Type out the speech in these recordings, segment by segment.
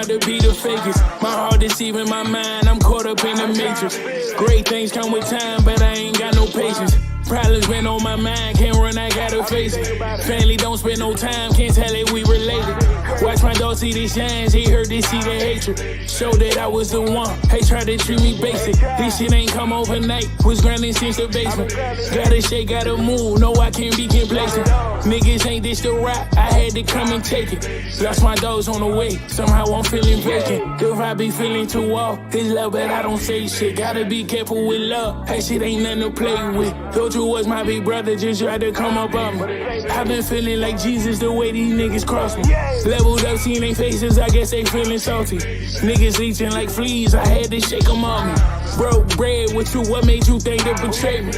out to be the fakest. My heart deceiving my mind, I'm caught up in the matrix. Great things come with time, but I ain't got no patience. Problems been on my mind, can't run, I gotta face it. Family don't spend no time, can't tell it we related. Watch my dog see the shines, he heard they see the hatred. Show that I was the one, they tried to treat me basic. This shit ain't come overnight, was grinding since the basement. Gotta shake, gotta move, no I can't be complacent. Niggas ain't this the rock, I had to come and take it. Lost my dogs on the way, somehow I'm feeling vacant. If I be feeling too off, it's love but I don't say shit. Gotta be careful with love, that shit ain't nothing to play with. You was my big brother, just tried to come up on me. I've been feeling like Jesus the way these niggas cross me. Leveled up, seen they faces, I guess they feeling salty. Niggas leeching like fleas, I had to shake them on me. Broke bread with you, what made you think to betray me?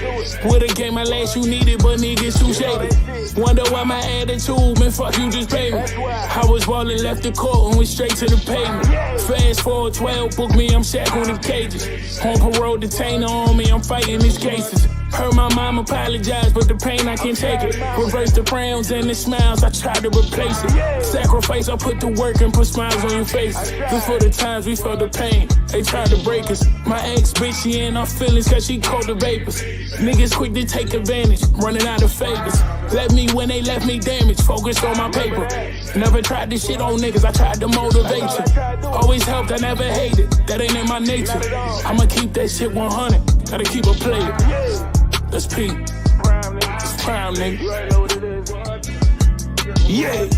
Would've gave my last you needed, but niggas too shady. Wonder why my attitude, man, fuck you, just pay me. I was ballin', left the court and went straight to the pavement. Fast forward 12, book me, I'm shackled in cages. On parole, detainer on me, I'm fighting these cases. Heard my mom apologize, but the pain I can't take it. Reverse the frowns and the smiles, I tried to replace it. Sacrifice, I put the work and put smiles on your face. Just for the times we felt the pain, they tried to break us. My ex bitch, she in our feelings cause she cold the vapors. Niggas quick to take advantage, running out of favors. Left me when they left me damaged, focused on my paper. Never tried this shit on niggas, I tried to motivate you. Always helped, I never hated, that ain't in my nature. I'ma keep that shit 100, gotta keep a player. Let's peep. It's prime, nigga. Yeah.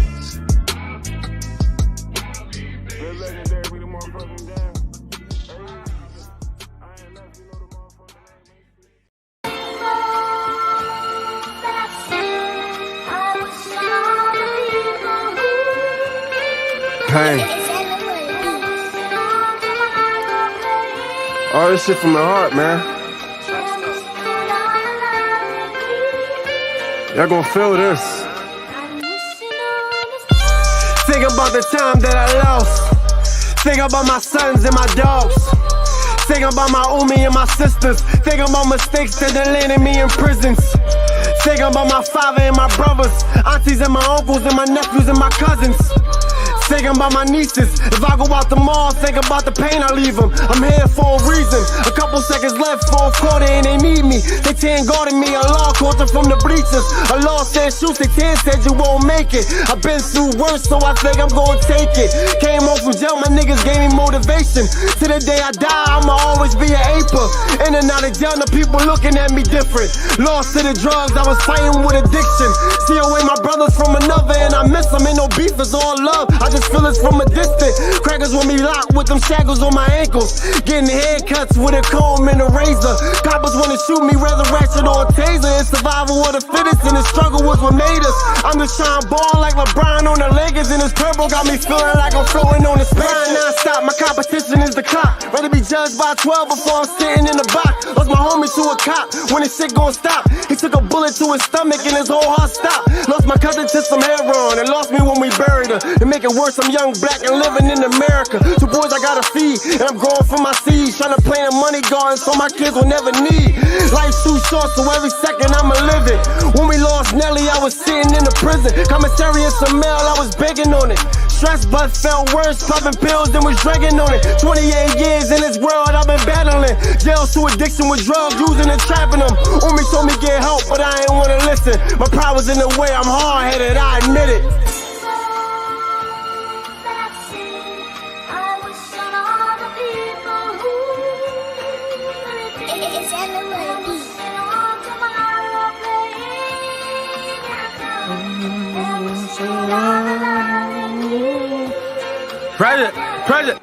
Hey. All this shit from the heart, man. Y'all gon' feel this. Think about the time that I lost. Think about my sons and my dogs. Think about my Umi and my sisters. Think about mistakes that done landed me in prisons. Think about my father and my brothers, aunties and my uncles and my nephews and my cousins. Thinking about my nieces. If I go out the mall, think about the pain I leave them. I'm here for a reason. A couple seconds left for a quarter and they need me. They 10 guarding me, a law caught them from the bleachers. A law said shoot, they 10 said you won't make it. I've been through worse, so I think I'm gonna take it. Came home from jail, my niggas gave me motivation. To the day I die, I'ma always be an aper. In and out of jail, the people looking at me different. Lost to the drugs, I was fighting with addiction. See away my brothers from another and I miss them. Ain't no beef, it's all love. I just feel it from a distance. Crackers want me locked with them shackles on my ankles. Getting haircuts with a comb and a razor. Coppers wanna shoot me, rather ratchet or a taser. It's survival of the fittest and the struggle was what made us. I'm just trying to ball like LeBron on the Lakers, and this purple got me feeling like I'm floating on the spine non-stop. My competition is the clock. Rather be judged by 12 before I'm sitting in the box. Lost my homie to a cop. When this shit gon' stop, he took a bullet to his stomach and his whole heart stopped. Lost my cousin to some heroin and lost me when we buried her. To make it worse, I'm young, black, and living in America. 2 boys I gotta feed, and I'm growing for my seeds. Trying to plant a money garden so my kids will never need. Life's too short, so every second I'ma live it. When we lost Nelly, I was sitting in the prison. Commissary and some mail, I was begging on it. Stressed but felt worse, popping pills and was drinking on it. 28 years in this world I've been battling. Jails to addiction with drugs, using and trapping them. Umi told me get help, but I ain't wanna listen. My pride was in the way, I'm hard-headed, I admit it. Present.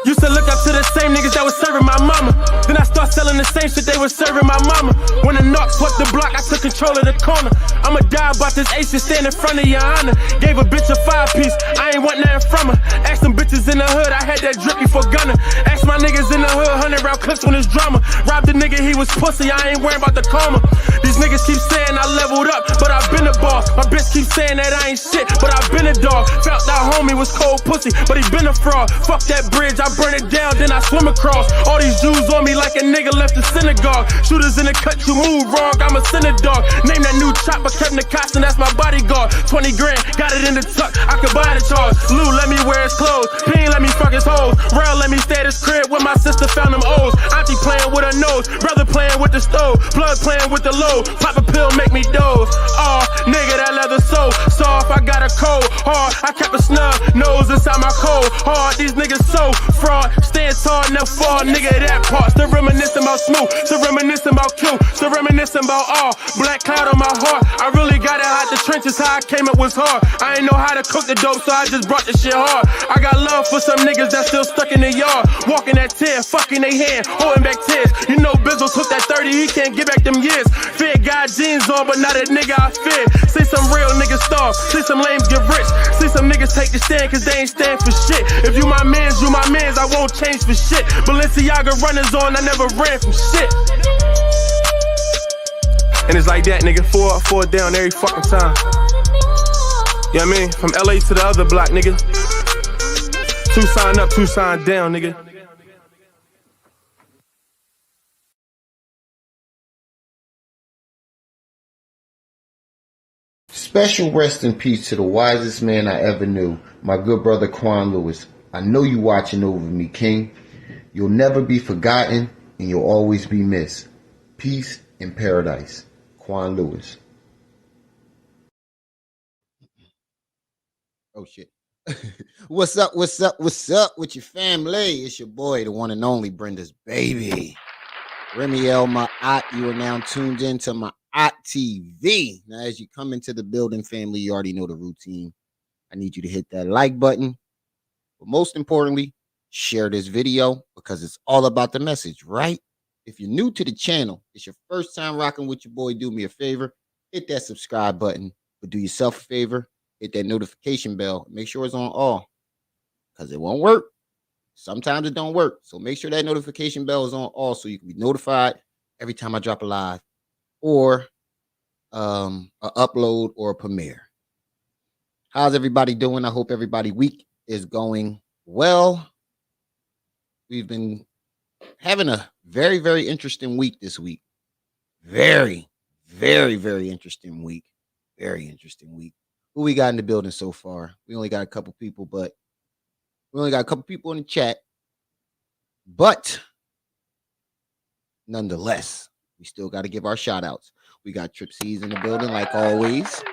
Used to look up to the same niggas that was serving my mama. Then I start selling the same shit they was serving my mama. When the knock swept the block, I took control of the corner. I'ma die about this ace and stand in front of your honor. Gave a bitch a 5-piece, I ain't want nothing from her. Asked some bitches in the hood, I had that drip before gunner. Asked my niggas in the hood, 100-round clips on his drama. Robbed the nigga, he was pussy, I ain't worried about the karma. These niggas keep saying I leveled up, but I've been a boss. My bitch keep saying that I ain't shit, but I've been a dog. dog. Felt that homie was cold pussy, but he been a fraud. Fuck that bridge, I burn it down, then I swim across. All these Jews on me like a nigga left the synagogue. Shooters in the cut, you move wrong, I'm a sinner dog. Name that new chopper, Kevin the Costa, that's my bodyguard. 20 grand, got it in the tuck, I could buy the charge. Lou let me wear his clothes, Peen let me fuck his hoes. Rail let me stay at his crib when my sister found them O's. Auntie playing with her nose, brother playing with the stove, plug playing with the load. Pop a pill, make me doze. Oh, nigga, that leather so soft, I got a cold hard. I kept a snub nose inside my cold hard. These niggas so fraud, stand tall, never fall, nigga, that part. Still reminiscing about Smoot, still reminiscing about Q, still reminiscing about all. Black cloud on my heart, I really got it out the trenches, how I came up was hard. I ain't know how to cook the dope, so I just brought the shit hard. I got love for some niggas that still stuck in the yard, walking that tear, fucking they hand, holding back tears. You know Bizzle took that 30, he can't get back them years. Fear got jeans on, but not a nigga I fear. See some real niggas starve, see some lames get rich, see some niggas take the stand cause they ain't stand for shit. If you my mans, I won't change for shit. Balenciaga runners on, I never ran from shit. And it's like that, nigga, 4 up, 4 down every fucking time. You know what I mean? From LA to the other block, nigga. 2 sign up, 2 sign down, nigga. Special rest in peace to the wisest man I ever knew, my good brother Quan Lewis. I know you watching over me, King. You'll never be forgotten, and you'll always be missed. Peace in paradise. Quan Lewis. Oh, shit. What's up with your family? It's your boy, the one and only Brenda's baby. Remy L, my aunt. You are now tuned in to my aunt TV. Now, as you come into the building, family, you already know the routine. I need you to hit that like button. But most importantly, share this video because it's all about the message, right? If you're new to the channel, it's your first time rocking with your boy, do me a favor, hit that subscribe button. But do yourself a favor, hit that notification bell. Make sure it's on all because it won't work. Sometimes it don't work. So make sure that notification bell is on all so you can be notified every time I drop a live or an upload or a premiere. How's everybody doing? I hope everybody week is going well. We've been having a very, very interesting week this week. Very, very, very interesting week. Very interesting week. Who we got in the building so far? We only got a couple people, but we only got a couple people in the chat. But nonetheless, we still got to give our shout outs. We got TripC's in the building, like always.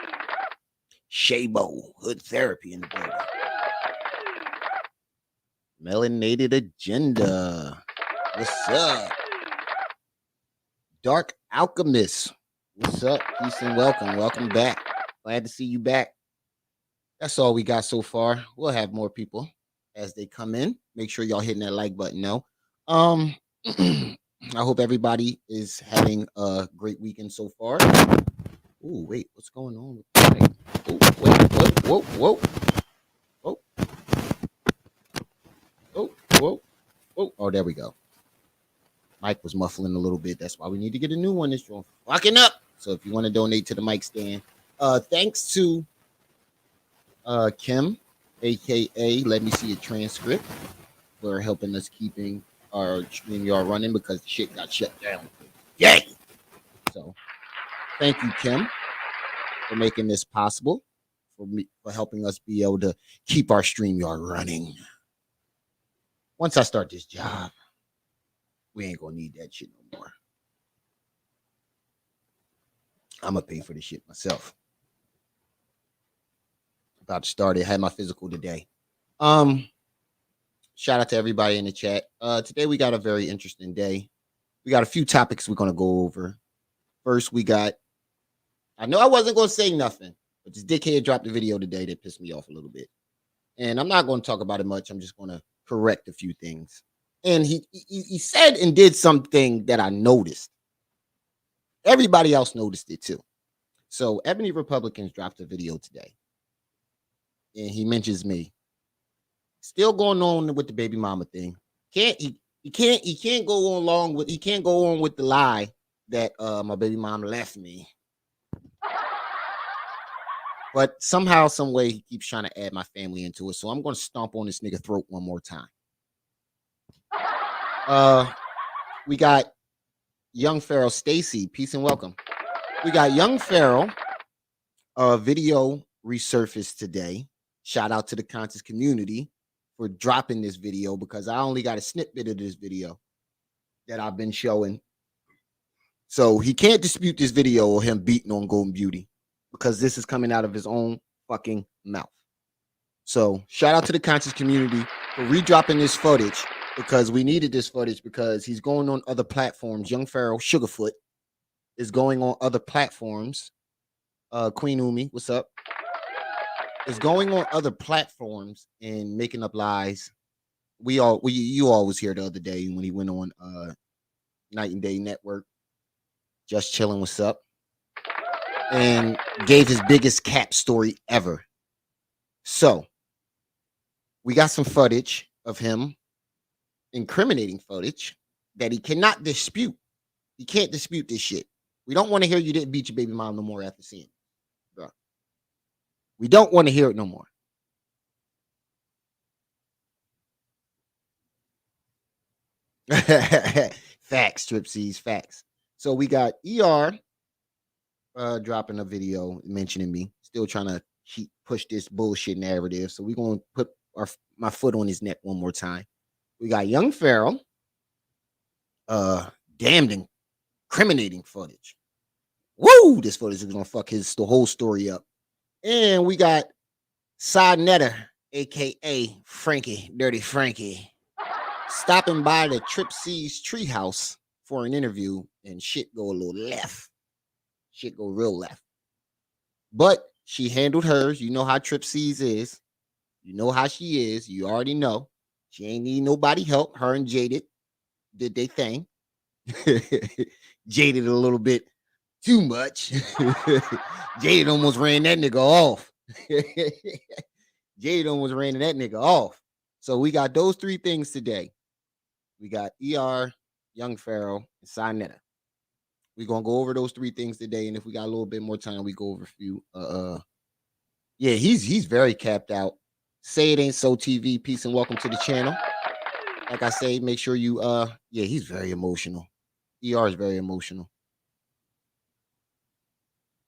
Shabo, Hood Therapy in the building. Melanated Agenda. What's up? Dark Alchemist. What's up? Peace and welcome. Welcome back. Glad to see you back. That's all we got so far. We'll have more people as they come in. Make sure y'all hitting that like button now. I hope everybody is having a great weekend so far. Oh, wait, what's going on with that? Oh, wait, whoa. Oh, there we go. Mic was muffling a little bit. That's why we need to get a new one. This one fucking up. So if you want to donate to the mic stand, thanks to Kim, aka Let Me See a Transcript, for helping us keeping our StreamYard running because shit got shut down. Yay! So thank you, Kim, for making this possible, for helping us be able to keep our StreamYard running. Once I start this job, we ain't gonna need that shit no more. I'm gonna pay for this shit myself. About to start it. Had my physical today. Shout out to everybody in the chat. Today we got a very interesting day. We got a few topics we're gonna go over. First, we got. I know I wasn't gonna say nothing, but this dickhead dropped a video today that pissed me off a little bit, and I'm not gonna talk about it much. I'm just gonna correct a few things. And he said and did something that I noticed. Everybody else noticed it too. So Ebony Republicans dropped a video today, and he mentions me. Still going on with the baby mama thing. He can't go on with the lie that my baby mama left me. But somehow, some way, he keeps trying to add my family into it. So I'm gonna stomp on this nigga throat one more time. We got young Pharaoh, Stacy. Peace and welcome. We got young Pharaoh. Video resurfaced today. Shout out to the conscious community for dropping this video because I only got a snippet of this video that I've been showing. So he can't dispute this video or him beating on Golden Beauty because this is coming out of his own fucking mouth. So shout out to the conscious community for redropping this footage because we needed this footage because he's going on other platforms. Young Pharaoh, Sugarfoot, is going on other platforms. Queen Umi, what's up? Is going on other platforms and making up lies. You all was here the other day when he went on Night and Day Network, just chilling, what's up, and gave his biggest cap story ever. So we got some footage of him, incriminating footage that he cannot dispute. He can't dispute this shit. We don't want to hear you didn't beat your baby mom no more after seeing it. Bro. We don't want to hear it no more. Facts, TripC's, facts. So we got ER dropping a video mentioning me, still trying to push this bullshit narrative. So we're going to put my foot on his neck one more time. We got young Pharaoh, damned incriminating footage. Woo! This footage is going to fuck the whole story up. And we got SaNeter, a.k.a. Frankie, Dirty Frankie, stopping by the TripC's treehouse for an interview, and shit go a little left. Shit go real left. But she handled hers. You know how TripC's is. You know how she is. You already know. She ain't need nobody help. Her and Jaded did their thing. Jaded a little bit too much. Jaded almost ran that nigga off. Jaded almost ran that nigga off. So we got those three things today. We got ER, Young Pharaoh, and SaNeter. We're gonna go over those three things today, and if we got a little bit more time, we go over a few. Yeah, he's very capped out. Say It Ain't So TV. Peace and welcome to the channel. Like I say, make sure you yeah, he's very emotional. ER is very emotional.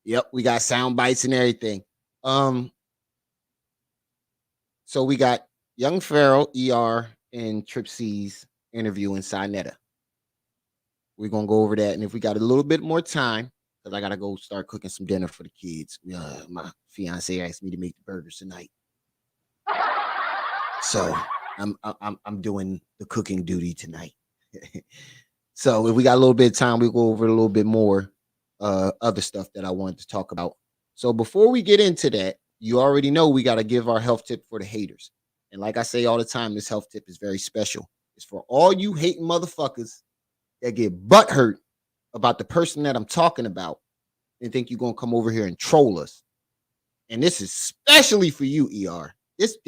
Yep, we got sound bites and everything. So we got Young Pharaoh, ER, and TripC's interview in SaNeter. We're gonna go over that, and if we got a little bit more time, because I gotta go start cooking some dinner for the kids. My fiance asked me to make the burgers tonight, so I'm doing the cooking duty tonight. So if we got a little bit of time, we'll go over a little bit more other stuff that I wanted to talk about. So before we get into that, you already know we got to give our health tip for the haters. And like I say all the time, this health tip is very special. It's for all you hating motherfuckers that get butthurt about the person that I'm talking about and think you're going to come over here and troll us. And this is especially for you, ER. This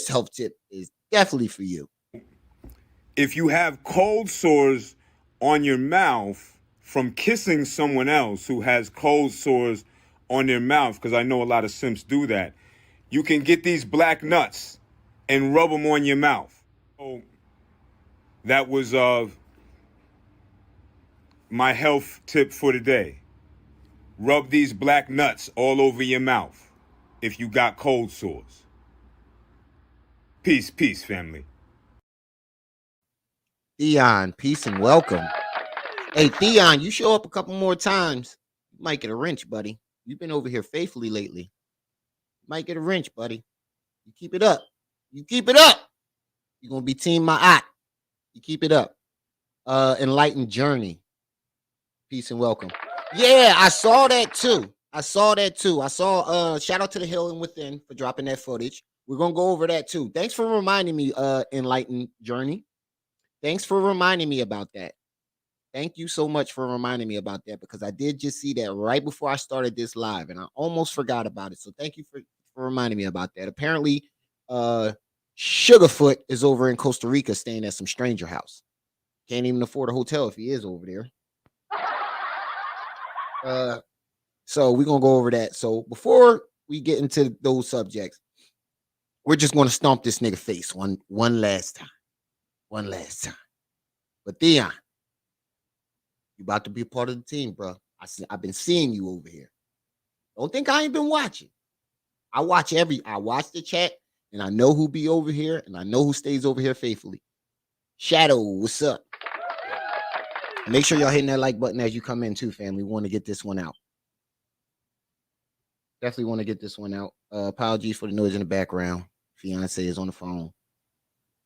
health tip is definitely for you. If you have cold sores on your mouth from kissing someone else who has cold sores on their mouth, because I know a lot of simps do that, you can get these black nuts and rub them on your mouth. So that was my health tip for today. Rub these black nuts all over your mouth if you got cold sores. Peace, peace, family. Theon, peace and welcome. Hey, Theon, you show up a couple more times, you might get a wrench, buddy. You've been over here faithfully lately. You might get a wrench, buddy. You keep it up. You keep it up. You're going to be team my eye. You keep it up. Enlightened Journey. Peace and welcome. Yeah, I saw that too. I saw shout out to the Hill and Within for dropping that footage. We're going to go over that too. Thanks for reminding me, Enlightened Journey. Thanks for reminding me about that. Thank you so much for reminding me about that, because I did just see that right before I started this live and I almost forgot about it. So thank you for reminding me about that. Apparently, Sugarfoot is over in Costa Rica staying at some stranger house. Can't even afford a hotel if he is over there. So we're going to go over that. So before we get into those subjects, we're just going to stomp this nigga face one last time. One last time. But Theon, you about to be a part of the team, bro. I've been seeing you over here. Don't think I ain't been watching. I watch the chat, and I know who be over here, and I know who stays over here faithfully. Shadow, what's up? Make sure y'all hitting that like button as you come in too, family. We want to get this one out. Definitely want to get this one out. Apologies for the noise in the background. Fiance is on the phone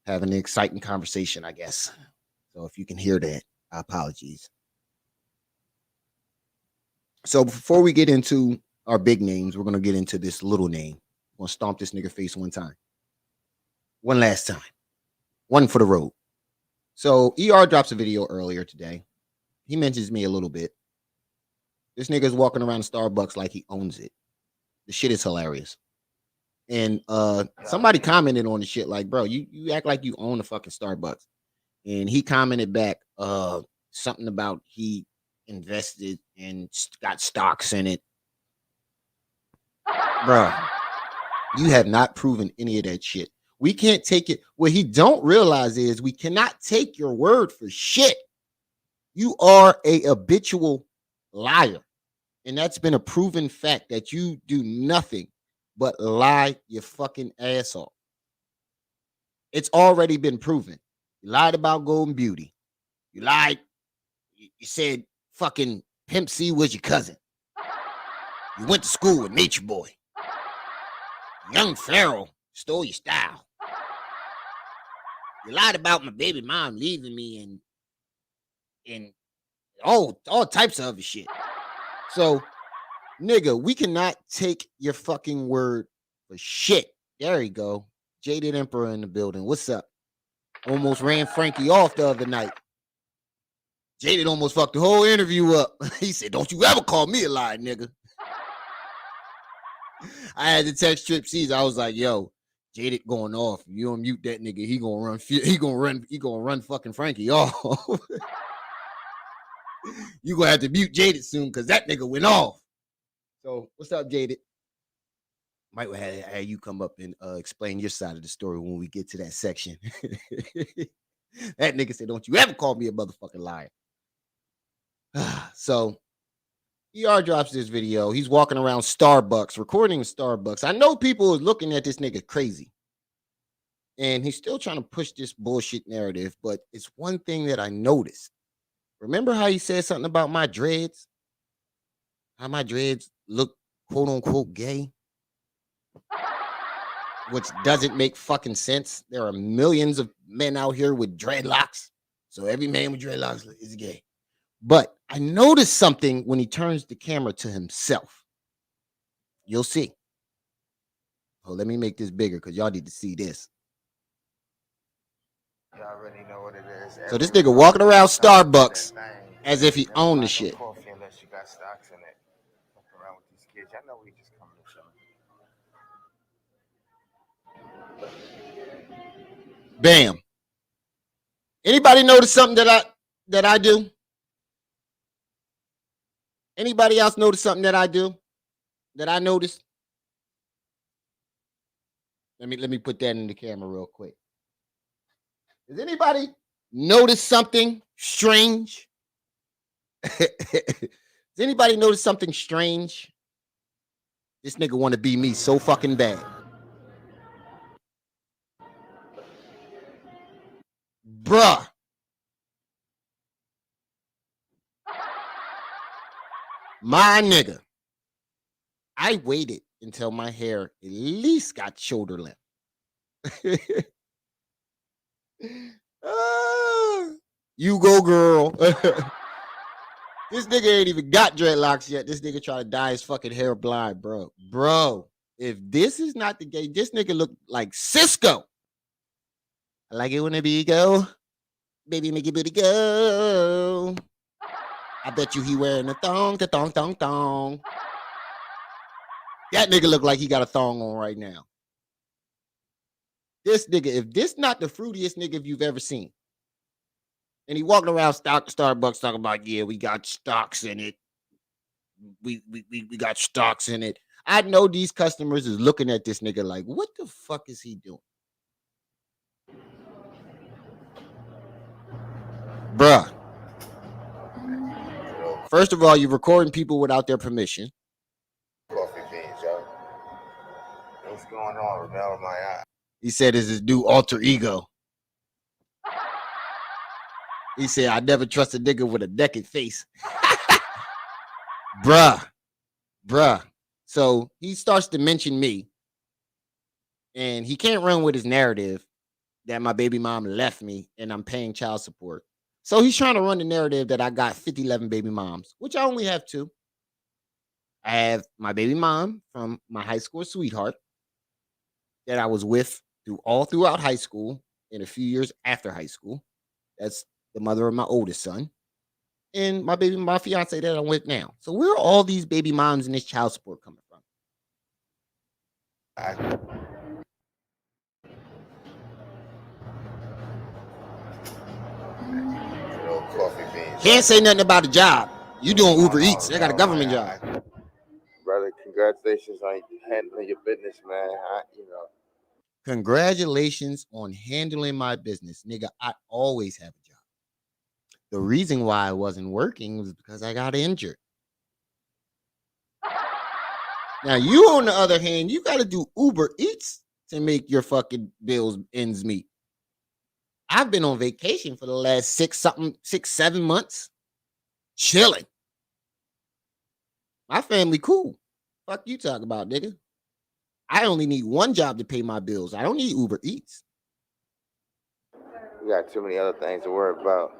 having an exciting conversation, I guess. So if you can hear that, apologies. So before we get into our big names, we're going to get into this little name. We're going to stomp this nigga face one time. One last time. One for the road. So ER drops a video earlier today. He mentions me a little bit. This nigga's walking around Starbucks like he owns it. The shit is hilarious. And somebody commented on the shit like, bro, you act like you own the fucking Starbucks. And he commented back something about he invested and got stocks in it. Bro, you have not proven any of that shit. We can't take it. What he don't realize is we cannot take your word for shit. You are a habitual liar. And that's been a proven fact that you do nothing but lie your fucking ass off. It's already been proven. You lied about Golden Beauty. You lied. You said fucking Pimp C was your cousin. You went to school with Nature Boy. Young Pharaoh stole your style. You lied about my baby mom leaving me and all types of other shit. So, nigga, we cannot take your fucking word for shit. There you go. Jaded Emperor in the building. What's up? Almost ran Frankie off the other night. Jaded almost fucked the whole interview up. He said, don't you ever call me a liar, nigga. I had to text TripC's. I was like, yo, Jaded going off. You don't mute that nigga. He gonna run fucking Frankie off. You gonna have to mute Jaded soon because that nigga went off. So what's up, Jaded? Might have you come up and explain your side of the story when we get to that section. That nigga said, don't you ever call me a motherfucking liar. So ER drops this video. He's walking around Starbucks, recording in Starbucks. I know people are looking at this nigga crazy. And he's still trying to push this bullshit narrative, but it's one thing that I noticed. Remember how he said something about my dreads? How my dreads look quote unquote gay? Which doesn't make fucking sense. There are millions of men out here with dreadlocks. So every man with dreadlocks is gay. But I noticed something when he turns the camera to himself. You'll see. Oh, let me make this bigger because y'all need to see this. You already know what it is. So this nigga walking around Starbucks as if he owned the shit. Coffee unless you got stocks in it. Fuck around with these kids. I know we just coming to chilling. Bam. Anybody notice something that I do? Anybody else notice something that I do? That I noticed? Let me put that in the camera real quick. Does anybody notice something strange? Does anybody notice something strange? This nigga want to be me so fucking bad. Bruh. My nigga. I waited until my hair at least got shoulder length. You go, girl. This nigga ain't even got dreadlocks yet. This nigga try to dye his fucking hair blind, bro. Bro, if this is not the gay, this nigga look like Cisco. I like it when the bee go. Baby, make your booty go. I bet you he wearing a thong, the thong, thong, thong. That nigga look like he got a thong on right now. This nigga, if this not the fruitiest nigga you've ever seen, and he walking around Starbucks talking about, yeah, we got stocks in it. We got stocks in it. I know these customers is looking at this nigga like, what the fuck is he doing? Bruh. First of all, you're recording people without their permission. Coffee beans, yo. What's going on? Remember my eye. He said it's his new alter ego. He said, I never trust a nigga with a naked face. Bruh. So he starts to mention me. And he can't run with his narrative that my baby mom left me and I'm paying child support. So he's trying to run the narrative that I got 11 baby moms, which I only have 2. I have my baby mom from my high school sweetheart that I was with throughout high school and a few years after high school. That's the mother of my oldest son. And my fiance that I'm with now. So where are all these baby moms and this child support coming from? Coffee beans. Can't say nothing about the job. You doing Uber Eats. They got a government job. Brother, congratulations on handling your business, man. Congratulations on handling my business. Nigga, I always have a job. The reason why I wasn't working was because I got injured. Now, you, on the other hand, you got to do Uber Eats to make your fucking bills ends meet. I've been on vacation for the last 6-7 months. Chilling. My family cool. Fuck you talk about, nigga. I only need one job to pay my bills. I don't need Uber Eats. You got too many other things to worry about.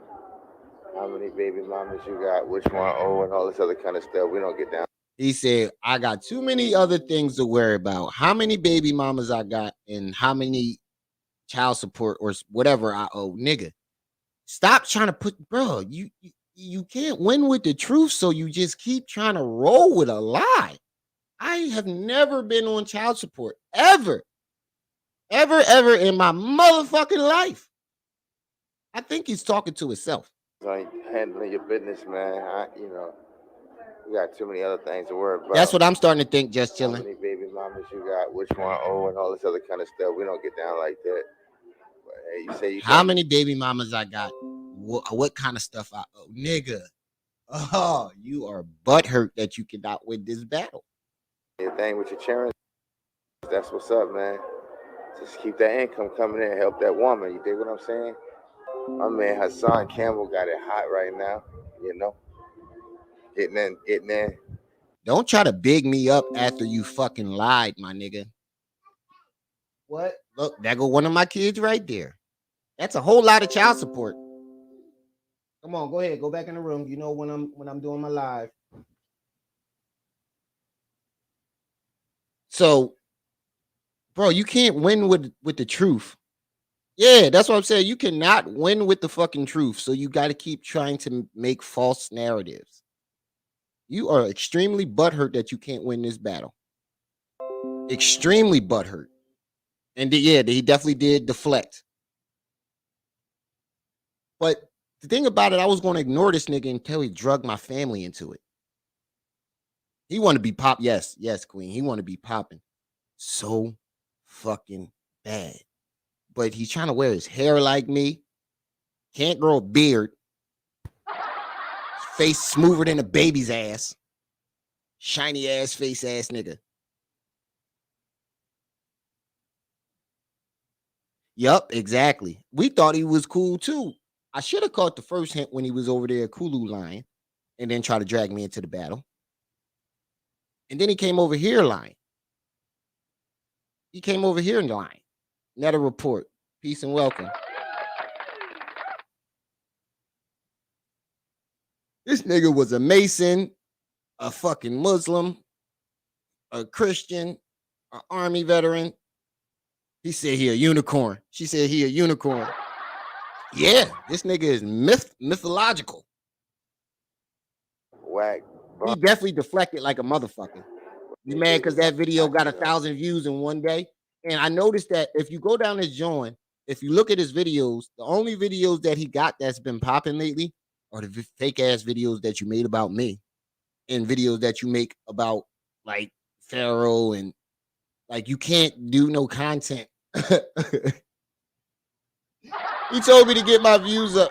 How many baby mamas you got, which one, and all this other kind of stuff. We don't get down. He said, I got too many other things to worry about. How many baby mamas I got and how many child support or whatever I owe. Nigga, stop trying to put, bro, you can't win with the truth, so you just keep trying to roll with a lie. I have never been on child support, ever in my motherfucking life. I think he's talking to himself. Handling your business, man. You got too many other things to worry about. That's what I'm starting to think, just chilling. How many baby mamas you got, which one, and all this other kind of stuff. We don't get down like that. But, hey, you say you how many baby mamas I got? What kind of stuff I owe? Nigga, oh, you are butthurt that you cannot win this battle. Your thing with your children, that's what's up, man. Just keep that income coming in, help that woman. You dig what I'm saying? My man Hassan Campbell got it hot right now, Getting in. Don't try to big me up after you fucking lied, my nigga. What? Look, there go one of my kids right there. That's a whole lot of child support. Come on, go ahead, go back in the room. You know when I'm doing my live. So, bro, you can't win with the truth. Yeah, that's what I'm saying. You cannot win with the fucking truth. So you got to keep trying to make false narratives. You are extremely butthurt that you can't win this battle. Extremely butthurt. And yeah, he definitely did deflect. But the thing about it, I was going to ignore this nigga until he drugged my family into it. He want to be pop. Yes, queen. He want to be popping so fucking bad. But he's trying to wear his hair like me. Can't grow a beard. Face smoother than a baby's ass. Shiny ass face ass nigga. Yup, exactly. We thought he was cool too. I should have caught the first hint when he was over there Kulu lying and then try to drag me into the battle. And then he came over here lying. He came over here and lying. Net a report. Peace and welcome. This nigga was a Mason, a fucking Muslim, a Christian, an Army veteran. He said he a unicorn. She said he a unicorn. Yeah, this nigga is mythological. Wack. He definitely deflected like a motherfucker. You mad because that video got 1,000 views in one day? And I noticed that if you go down his joint, if you look at his videos, the only videos that he got that's been popping lately are the fake ass videos that you made about me and videos that you make about like Pharaoh, and like you can't do no content. He told me to get my views up.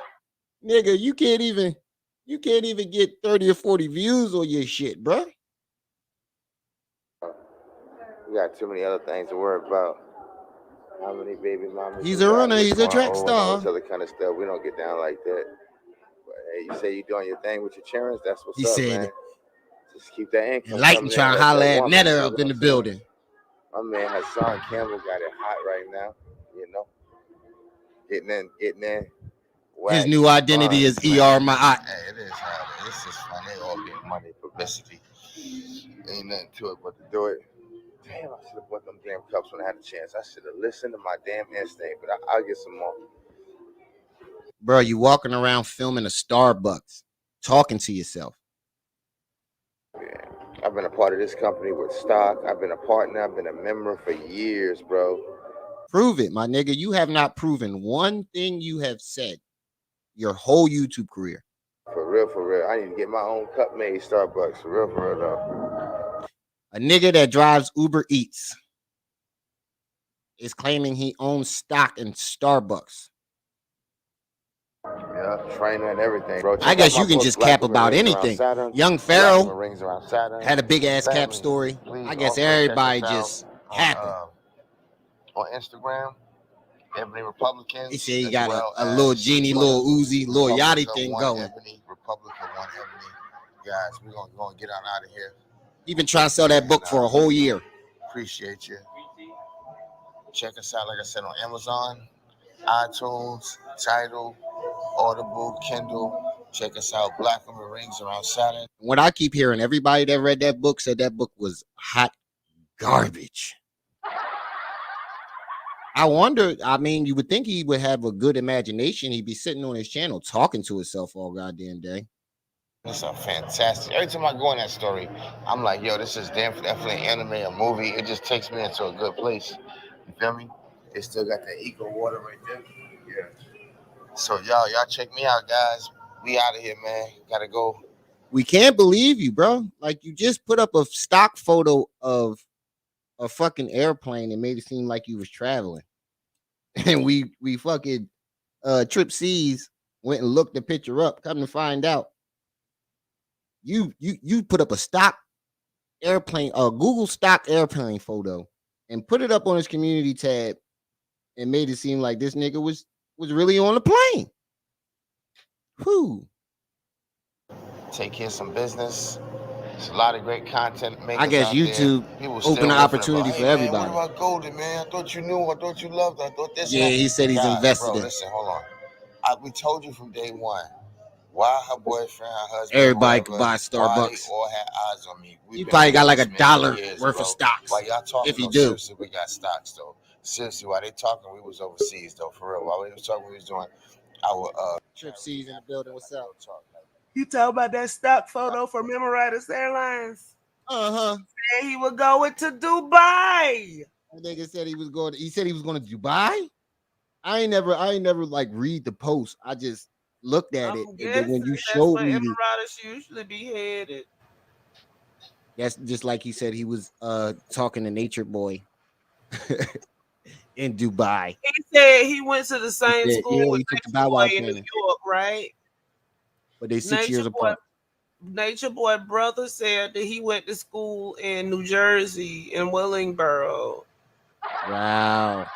Nigga, you can't even get 30 or 40 views on your shit, bro. We got too many other things to worry about. How many baby mamas? He's a runner. He's a track All this star. other kind of stuff. We don't get down like that. But hey, you say you doing your thing with your children. That's what's He up, said, man. Just keep that income Enlighten coming in. trying to Help holler that at woman, you Netter know up what in I'm the saying? building. My man Hassan Campbell got it hot right now. You know, getting in. His Wack, new identity is ER my eye. Hey, it is how it is. It's just fun. They all get money, publicity. Ain't nothing to it but to do it. Damn, I should have bought them damn cups when I had a chance. I should have listened to my damn instinct, but I'll get some more. Bro, you walking around filming a Starbucks, talking to yourself. Yeah. I've been a part of this company with stock. I've been a partner. I've been a member for years, bro. Prove it, my nigga. You have not proven one thing you have said your whole YouTube career. For real, for real. I need to get my own cup made Starbucks. For real though. A nigga that drives Uber Eats is claiming he owns stock in Starbucks. Yeah, trainer and everything, bro. I guess you can just cap about anything. Young Pharaoh had a big ass cap story. I guess everybody just capping. On Instagram, Ebony Republicans. He said he got a little Genie, little Uzi, little Yachty thing going. Ebony, Republican One Ebony. Guys, we're gonna get on out of here. He been trying to sell that book for a whole year. Appreciate you. Check us out, like I said, on Amazon, iTunes, Tidal, Audible, Kindle. Check us out, Black Women Rings Around Saturn. What I keep hearing, everybody that read that book said that book was hot garbage. I wonder, I mean, you would think he would have a good imagination. He'd be sitting on his channel talking to himself all goddamn day. It's a fantastic. Every time I go in that story, I'm like, yo, this is definitely anime, a movie. It just takes me into a good place. You feel me? They still got that eco water right there. Yeah. So y'all check me out, guys. We out of here, man. Gotta go. We can't believe you, bro. Like, you just put up a stock photo of a fucking airplane and made it seem like you was traveling. And we fucking TripC's went and looked the picture up. Come to find out, you put up a stock airplane, a Google stock airplane photo, and put it up on his community tab, and made it seem like this nigga was really on the plane. Whew. Take care of some business. There's a lot of great content. I guess YouTube open the opportunity for everybody. Man, what about Golden, man? I thought you knew. I thought you loved. I thought this. Yeah, he said he's invested in. Listen, hold on. We told you from day one. Why her boyfriend, her husband, everybody could buy Starbucks. All had eyes on me. You probably got like $1 worth of stocks. While y'all talking, if you though, do, seriously, we got stocks though. Seriously, while they talking, we was overseas though. For real, while we was talking, we was doing our TripC's in the building. What's up? You talk about that stock photo for Memoritis Airlines. Said he was going to Dubai. That nigga said he was going. He said he was going to Dubai. I ain't never like read the post. I just looked at it, and then when you showed me, Memoritis usually be headed. That's just like he said he was talking to Nature Boy in Dubai. He said he went to the same school with Nature Boy in New York, right? But they 6 years apart. Nature Boy brother said that he went to school in New Jersey in Willingboro. Wow.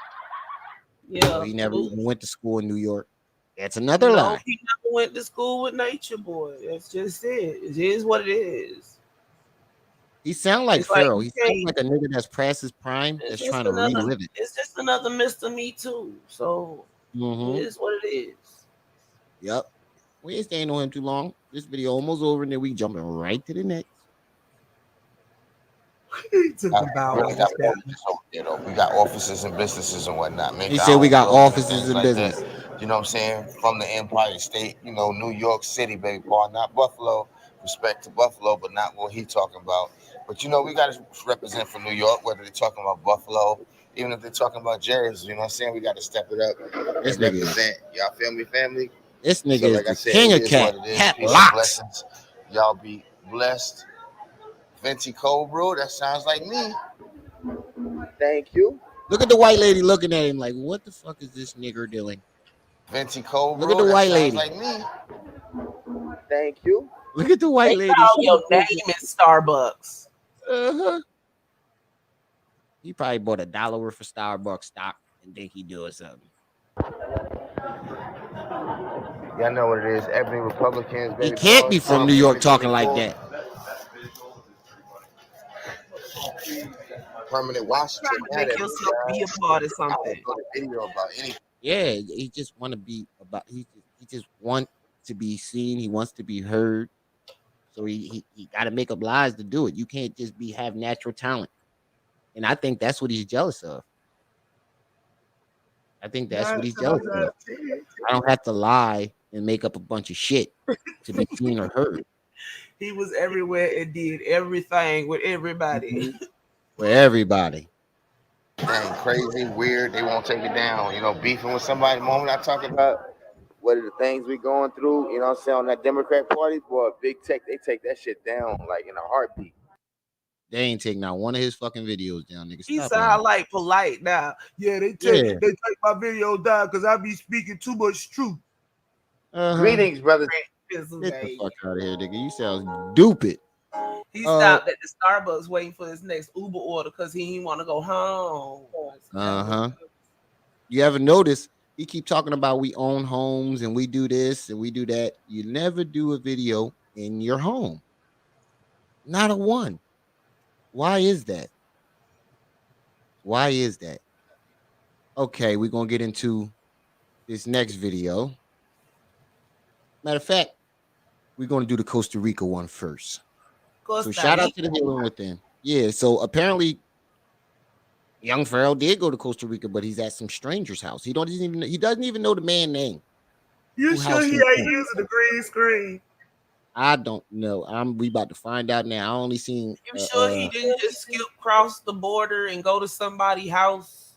Yeah. So he never even went to school in New York. That's another lie. He never went to school with Nature Boy. That's just it. It is what it is. He sounds like Pharaoh. He sounds like a nigga that's past his prime that's trying to relive it. It's just another Mr. Me Too. So it is what it is. Yep. We ain't staying on him too long. This video almost over, and then we jumping right to the next. We got offices and businesses and whatnot. He said we got offices and business. You know what I'm saying? From the Empire State, you know, New York City, baby boy, not Buffalo. Respect to Buffalo, but not what he talking about. But you know, we got to represent for New York, whether they're talking about Buffalo, even if they're talking about Jersey. You know what I'm saying? We got to step it up and represent. Y'all feel me, family? This nigga is the king of cat. Cat locks. Y'all be blessed. Venti cold brew. That sounds like me. Thank you. Look at the white lady looking at him like, what the fuck is this nigger doing? Venti cold brew. Look at the white lady. Like me. Thank you. Look at the white lady. Your name is Starbucks. He probably bought $1 worth of Starbucks stock and think he doing something. Y'all know what it is. Ebony Republicans. He can't be from New York talking like that. Permanent Washington. Make yourself be a part of something. Video about anything. Yeah, he just want to be about. He just want to be seen. He wants to be heard. So he got to make up lies to do it. You can't just have natural talent. And I think that's what he's jealous of. I think that's what he's jealous of. I don't have to lie and make up a bunch of shit to be seen or heard. He was everywhere and did everything with everybody. For everybody. Dang, crazy, weird. They won't take it down. You know, beefing with somebody. The moment I talk about what are the things we going through, you know what I'm saying, on that Democrat Party, boy, big tech, they take that shit down like in a heartbeat. They ain't take not one of his fucking videos down, nigga. He sound like polite now. Yeah, they take my video down because I be speaking too much truth. Greetings, brother. Get the fuck out of here, nigga. You sound stupid. He stopped at the Starbucks waiting for his next Uber order because he didn't want to go home. You ever notice he keep talking about we own homes and we do this and we do that? You never do a video in your home. Not a one. Why is that? Why is that? Okay, we're gonna get into this next video. Matter of fact, we're gonna do the Costa Rica one first. So shout out to the Healing Within. Yeah, so apparently young Pharaoh did go to Costa Rica, but he's at some stranger's house. He doesn't even know the man's name. You sure he ain't using the green screen? I don't know. We about to find out now. I only seen. You sure he didn't just skip across the border and go to somebody's house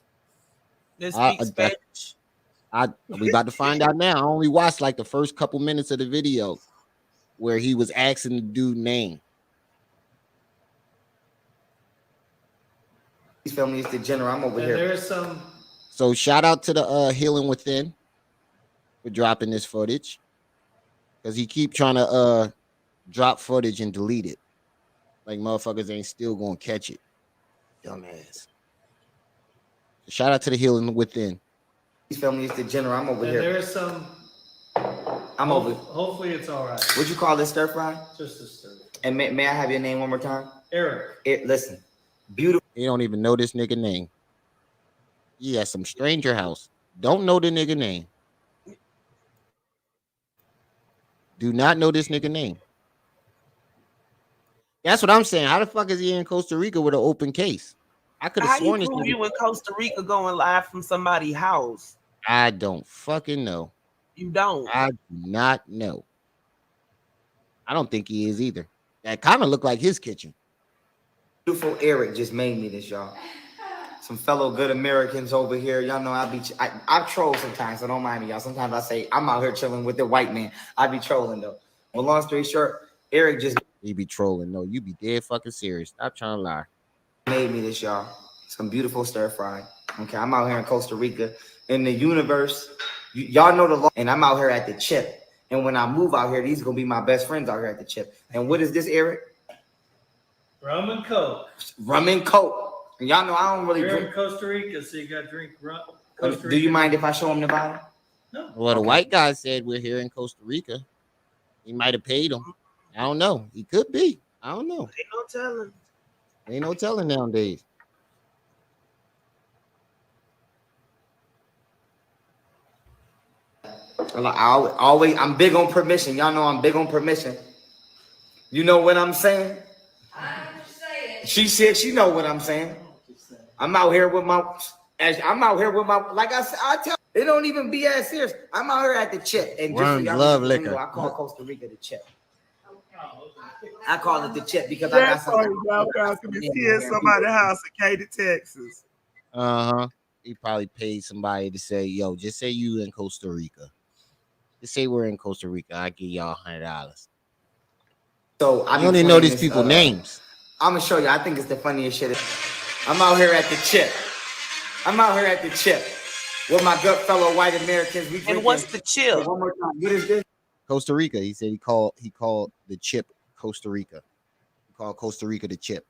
that speaks Spanish? We about to find out now. I only watched like the first couple minutes of the video where he was asking the dude name. He's filming the general. I'm over here. There's some. So shout out to the Healing Within for dropping this footage. Because he keep trying to drop footage and delete it. Like motherfuckers ain't still gonna catch it. Dumbass. So shout out to the Healing Within. He's filming the general. I'm over here. There's some. I'm over. Hopefully it's all right. What'd you call this, stir fry? Just a stir. And may I have your name one more time? Eric. Listen. Beautiful. He don't even know this nigga name. He at some stranger house. Don't know the nigga name. Do not know this nigga name. That's what I'm saying. How the fuck is he in Costa Rica with an open case? I could have sworn you in Costa Rica going live from somebody's house. I don't fucking know. You don't? I do not know. I don't think he is either. That kind of looked like his kitchen. Beautiful Eric just made me this, y'all. Some fellow good Americans over here. Y'all know I troll sometimes, so don't mind me, y'all. Sometimes I say I'm out here chilling with the white man. I be trolling though. Well, long story short, Eric just he be trolling. No, you be dead fucking serious. Stop trying to lie. Made me this, y'all. Some beautiful stir fry. Okay, I'm out here in Costa Rica. In the universe, y'all know the law, and I'm out here at the chip. And when I move out here, these are gonna be my best friends out here at the chip. And what is this, Eric? Rum and Coke. Rum and Coke. And y'all know I don't really You're drink. in Costa Rica, so you got to drink rum. Do you mind if I show him the bottle? No. Well, the white guy said we're here in Costa Rica. He might have paid him. I don't know. He could be. I don't know. Ain't no telling. Ain't no telling nowadays. I'm big on permission. Y'all know I'm big on permission. You know what I'm saying? She said she know what I'm saying. I'm out here with my, like I said, I tell it don't even be as serious. I'm out here at the chip. And Worms love liquor. I call Costa Rica the chip. I call it the chip because I got something. Somebody's house in Katy, Texas. He probably paid somebody to say, yo, just say you in Costa Rica. Just say we're in Costa Rica. I give y'all $100. So I don't even know these people's names. I'm gonna show you. I think it's the funniest shit. I'm out here at the chip. With my good fellow white Americans. And what's the chip? One more time. What is this? Costa Rica. He said he called the chip Costa Rica. He called Costa Rica the chip.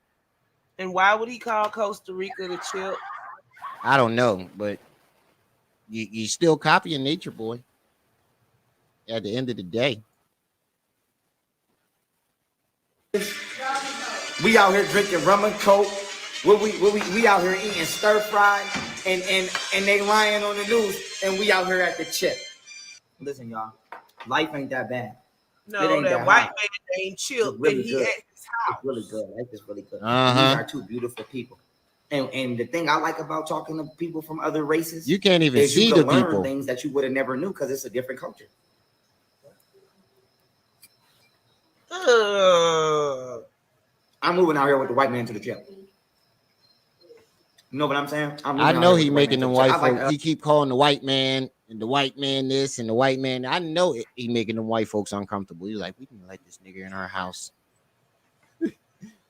And why would he call Costa Rica the chip? I don't know, but you still copying nature, boy. At the end of the day. We out here drinking rum and coke. We out here eating stir fry and they lying on the news, and we out here at the chip. Listen, y'all, life ain't that bad. No, that white man ain't chill, really but he good. at his house. It's really good. Life is really good. Uh-huh. These are two beautiful people. And the thing I like about talking to people from other races, you can't even is see you the can learn people. things that you would have never knew because it's a different culture. I'm moving out here with the white man to the chip. You know what I'm saying? I know he making them white folks. He keep calling the white man and the white man this and the white man. I know he making them white folks uncomfortable. He's like, we can let this nigga in our house. We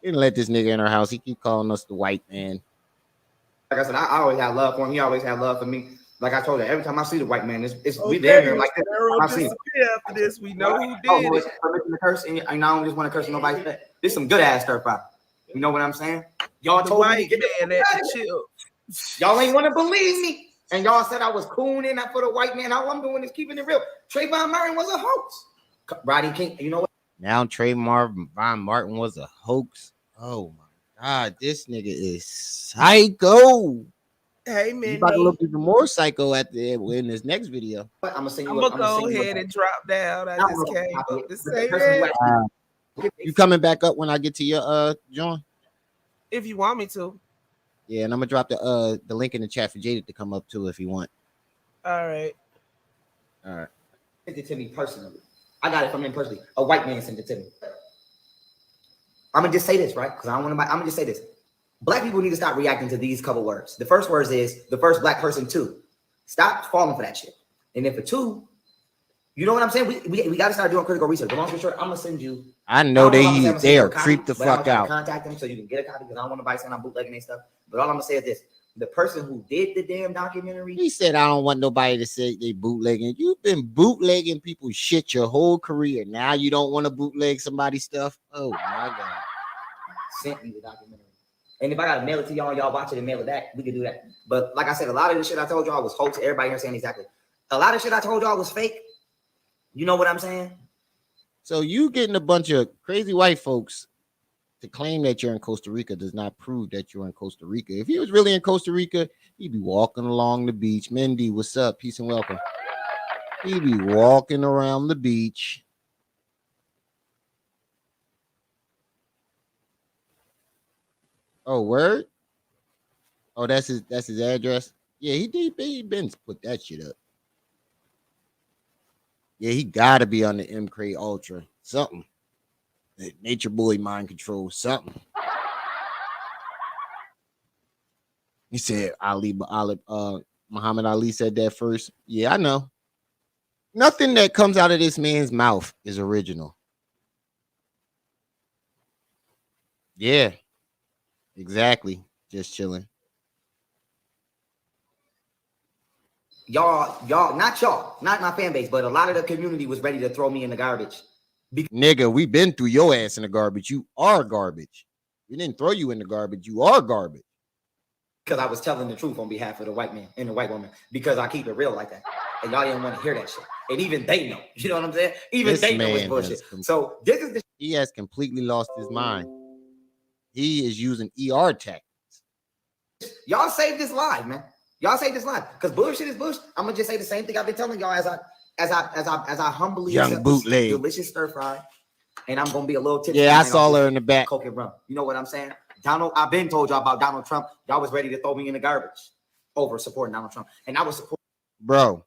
can let this nigga in our house. He keep calling us the white man. Like I said, I always had love for him. He always had love for me. Like I told you, every time I see the white man, we damn near like Pharaoh disappear after this. We know who did it. Permission to curse, and I don't just want to curse nobody's face. This some good ass stir fry. You know what I'm saying? Y'all The told me white to get man at the chill. Y'all ain't want to believe me, and y'all said I was cooning for the white man. All I'm doing is keeping it real. Trayvon Martin was a hoax. Rodney King, you know what? Now Trayvon Martin was a hoax. Oh my God, this nigga is psycho. Hey man, you about to look even more psycho in this next video. I'm gonna go ahead and drop down. I just came up to say that. You coming back up when I get to your John? If you want me to. Yeah, and I'm gonna drop the link in the chat for Jaded to come up too if you want. All right. Sent it to me personally. I got it from him personally. A white man sent it to me. I'm gonna just say this, right? Because I don't want to. I'm gonna just say this. Black people need to stop reacting to these couple words. The first words is the first black person too. Stop falling for that shit. And then for two, you know what I'm saying? We got to start doing critical research. The long story short, I'm gonna send you. I know they are creeped the fuck out. Contact them so you can get a copy because I don't want nobody saying I'm bootlegging and stuff. But all I'm gonna say is this: the person who did the damn documentary, he said, "I don't want nobody to say they bootlegging." You've been bootlegging people shit your whole career. Now you don't want to bootleg somebody's stuff. Oh my God! Sent me the documentary. And if I gotta mail it to y'all, y'all watch it and mail it back, we could do that. But like I said, a lot of the shit I told y'all was hoax. Everybody here saying exactly. A lot of shit I told y'all was fake. You know what I'm saying? So you getting a bunch of crazy white folks to claim that you're in Costa Rica does not prove that you're in Costa Rica. If he was really in Costa Rica, he'd be walking along the beach. Mindy, what's up? Peace and welcome. He'd be walking around the beach. Oh, word? Oh, that's his address. Yeah, he been put that shit up. Yeah, he gotta be on the M Crate Ultra. Something. Nature Boy mind control, something. He said Muhammad Ali said that first. Yeah, I know. Nothing that comes out of this man's mouth is original. Yeah. Exactly. Just chilling. Y'all, not my fan base, but a lot of the community was ready to throw me in the garbage. Nigga, we been through your ass in the garbage. You are garbage. We didn't throw you in the garbage. You are garbage. Because I was telling the truth on behalf of the white man and the white woman. Because I keep it real like that. And y'all didn't want to hear that shit. And even they know. You know what I'm saying? Even they know it's bullshit. So this is the he has completely lost his mind. He is using ER tactics. Y'all save this live, man. Y'all say this line because bullshit is bullshit. I'm gonna just say the same thing I've been telling y'all as I humbly young bootleg delicious stir fry, and I'm gonna be a little tipsy. Yeah, I saw her in the back. Coke and rum. You know what I'm saying? I've been told y'all about Donald Trump. Y'all was ready to throw me in the garbage over supporting Donald Trump, and I was supporting. Bro,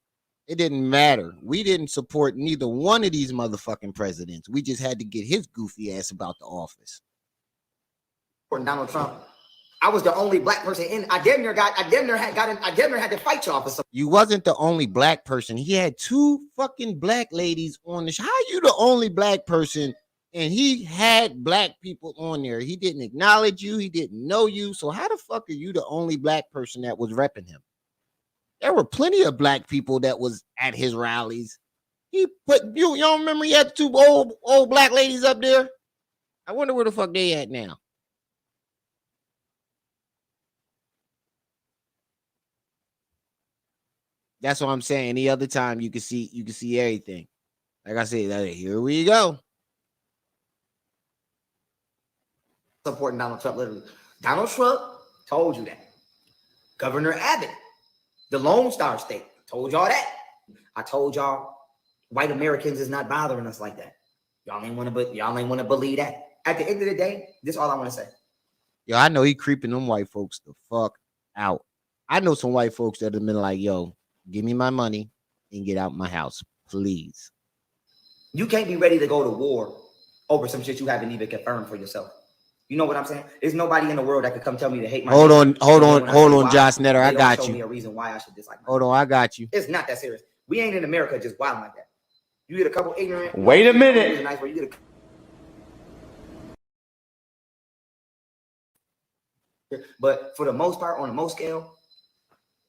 it didn't matter. We didn't support neither one of these motherfucking presidents. We just had to get his goofy ass about the office. Supporting Donald Trump. I was the only black person in. I damn near had to fight y'all for something. You wasn't the only black person. He had two fucking black ladies on the show. How you the only black person And he had black people on there. He didn't acknowledge you. He didn't know you. So how the fuck are you the only black person that was repping him? There were plenty of black people that was at his rallies. He put you don't remember he had 2 old black ladies up there? I wonder where the fuck they at now. That's what I'm saying. Any other time you can see everything. Like I said, here we go. Supporting Donald Trump, literally. Donald Trump told you that. Governor Abbott, the Lone Star State, told y'all that. I told y'all white Americans is not bothering us like that. Y'all ain't want to believe that. At the end of the day, this is all I want to say. Yo, I know he creeping them white folks the fuck out. I know some white folks that have been like, yo, give me my money and get out my house, please. You can't be ready to go to war over some shit you haven't even confirmed for yourself. You know what I'm saying? There's nobody in the world that could come tell me to hate my. Hold on, SaNeter. I got you. Me a reason why I should dislike. Hold on, I got you. It's not that serious. We ain't in America just wild like that. You get a couple ignorant. Wait a minute. But for the most part, on the most scale,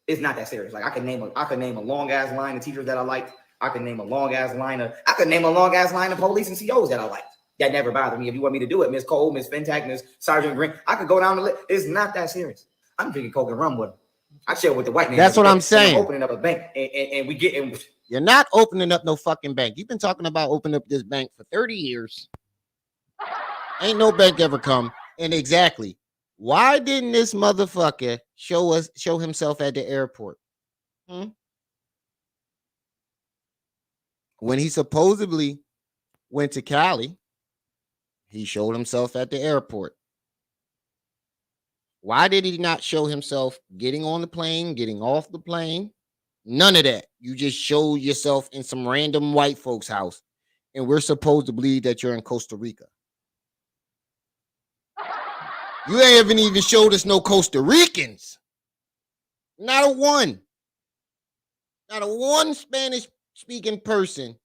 it's not that serious. Like I could name a long ass line of teachers that I liked. I could name a long ass line of police and COs that I liked. That never bothered me. If you want me to do it, Miss Cole, Miss Fentac, Miss Sergeant Green, I could go down the list. It's not that serious. I'm drinking Coke and rum with them. I chill with the white man. That's what I'm saying. I'm opening up a bank and we get in. You're not opening up no fucking bank. You've been talking about opening up this bank for 30 years. Ain't no bank ever come. And exactly, why didn't this motherfucker show himself at the airport? When he supposedly went to Cali, he showed himself at the airport. Why did he not show himself getting on the plane, getting off the plane? None of that. You just showed yourself in some random white folks' house, and we're supposed to believe that you're in Costa Rica. You haven't even showed us no Costa Ricans. Not a one. Not a one Spanish-speaking person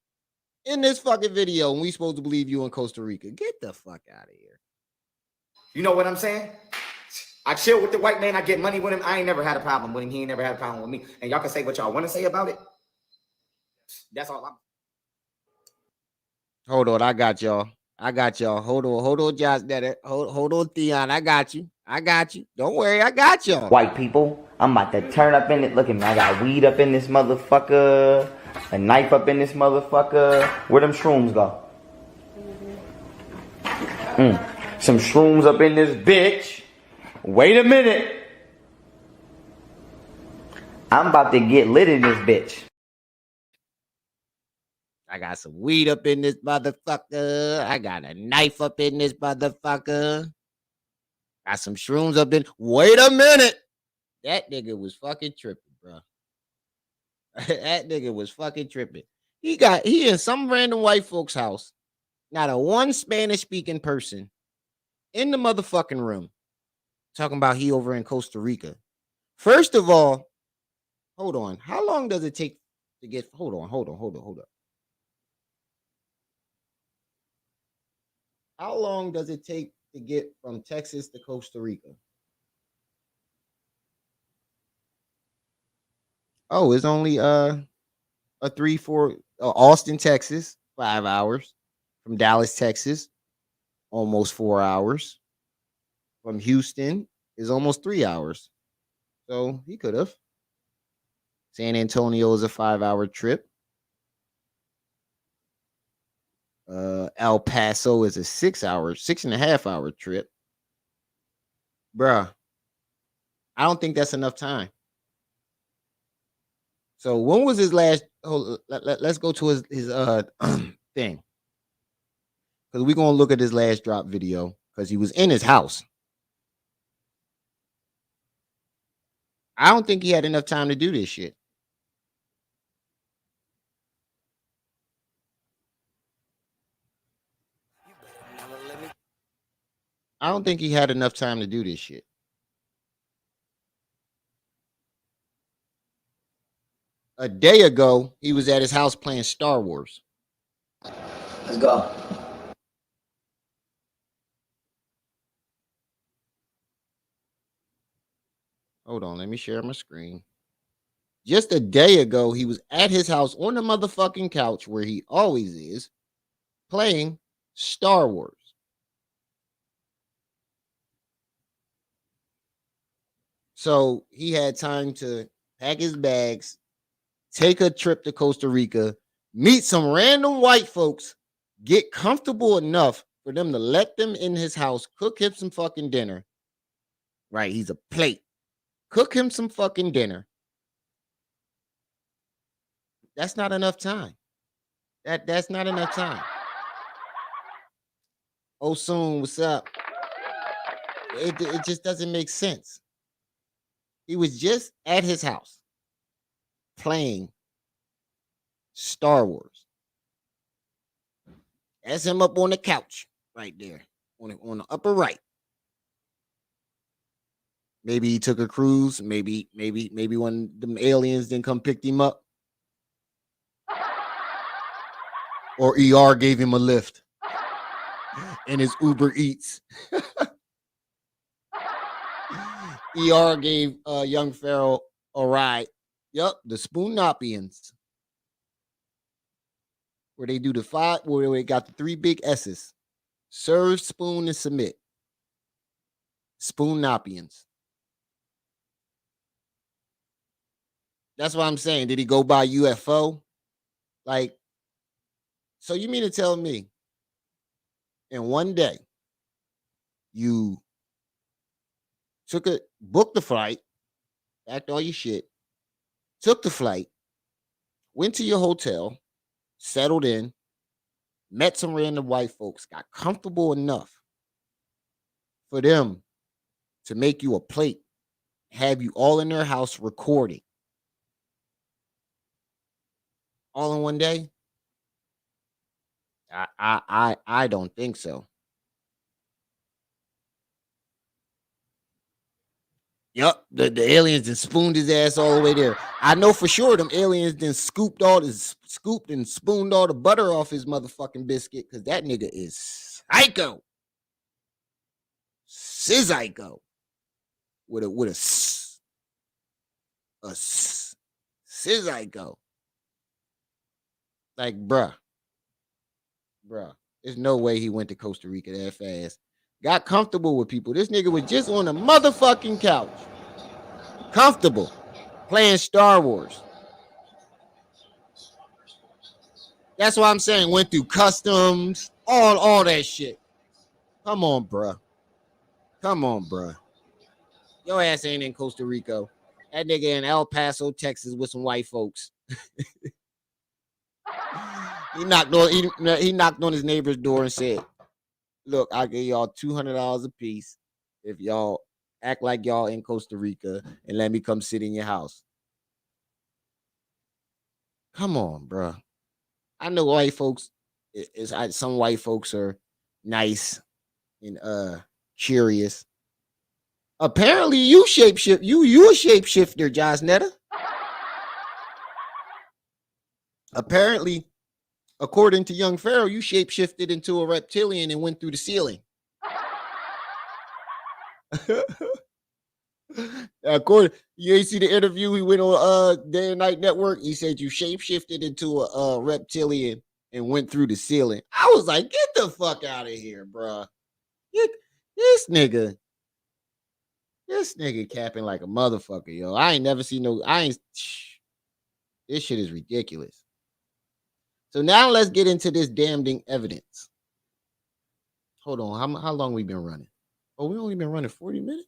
in this fucking video, and we supposed to believe you in Costa Rica. Get the fuck out of here. You know what I'm saying? I chill with the white man. I get money with him. I ain't never had a problem with him. He ain't never had a problem with me. And y'all can say what y'all want to say about it. That's all I'm. Hold on, I got y'all. Hold on, Josh. Hold on, Theon. I got you. Don't worry, I got y'all. White people, I'm about to turn up in it. Look at me. I got weed up in this motherfucker. A knife up in this motherfucker. Where them shrooms go? Some shrooms up in this bitch. Wait a minute. I'm about to get lit in this bitch. I got some weed up in this motherfucker. I got a knife up in this motherfucker. Got some shrooms up in. Wait a minute. That nigga was fucking tripping, bro. That nigga was fucking tripping. He in some random white folks' house. Not a one Spanish speaking person in the motherfucking room. Talking about he over in Costa Rica. First of all, hold on. How long does it take to get? Hold on. How long does it take to get from Texas to Costa Rica? Oh, it's only Austin, Texas, 5 hours. From Dallas, Texas, almost 4 hours. From Houston is almost 3 hours. So he could have. San Antonio is a 5-hour trip. El Paso is a 6.5-hour trip. Bruh, I don't think that's enough time. So when was his last? Let's go to his thing. Because we're going to look at his last drop video because he was in his house. I don't think he had enough time to do this shit. I don't think he had enough time to do this shit. A day ago, he was at his house playing Star Wars. Let's go. Hold on, let me share my screen. Just a day ago, he was at his house on the motherfucking couch where he always is, playing Star Wars. So he had time to pack his bags, take a trip to Costa Rica, meet some random white folks, get comfortable enough for them to let them in his house, cook him some fucking dinner. Right, he's a plate. Cook him some fucking dinner. That's not enough time. That's not enough time. Oh, soon, what's up? It just doesn't make sense. He was just at his house playing Star Wars. That's him up on the couch right there on the upper right. Maybe he took a cruise. Maybe one of them aliens didn't come pick him up. Or ER gave him a lift in his Uber Eats. ER gave young Pharaoh a ride. Yup, the Spoonopians. Where they do the five, where they got the 3 big S's. Serve, spoon, and submit. Spoonopians. That's what I'm saying. Did he go by UFO? Like, so you mean to tell me in one day you booked the flight, packed all your shit, took the flight, went to your hotel, settled in, met some random white folks, got comfortable enough for them to make you a plate, have you all in their house recording all in one day? I don't think so. Yup, the aliens then spooned his ass all the way there. I know for sure them aliens then scooped and spooned all the butter off his motherfucking biscuit, because that nigga is psycho. Psycho. With a psycho. Like, bruh. There's no way he went to Costa Rica that fast. Got comfortable with people. This nigga was just on the motherfucking couch. Comfortable. Playing Star Wars. That's what I'm saying. Went through customs. All that shit. Come on, bruh. Your ass ain't in Costa Rica. That nigga in El Paso, Texas with some white folks. He knocked on his neighbor's door and said, look, I'll give y'all $200 a piece if y'all act like y'all in Costa Rica and let me come sit in your house. Come on, bro. I know white folks, some white folks are nice and curious. Apparently you shapeshift. You a shapeshifter, SaNeter. Apparently, according to young Pharaoh, you shapeshifted into a reptilian and went through the ceiling. According, you see the interview he went on Day and Night Network. He said you shapeshifted into a reptilian and went through the ceiling. I was like, get the fuck out of here, bro. This nigga capping like a motherfucker, yo. I ain't never seen no. This shit is ridiculous. So now let's get into this damning evidence. Hold on, how long we been running? Oh, we only been running 40 minutes?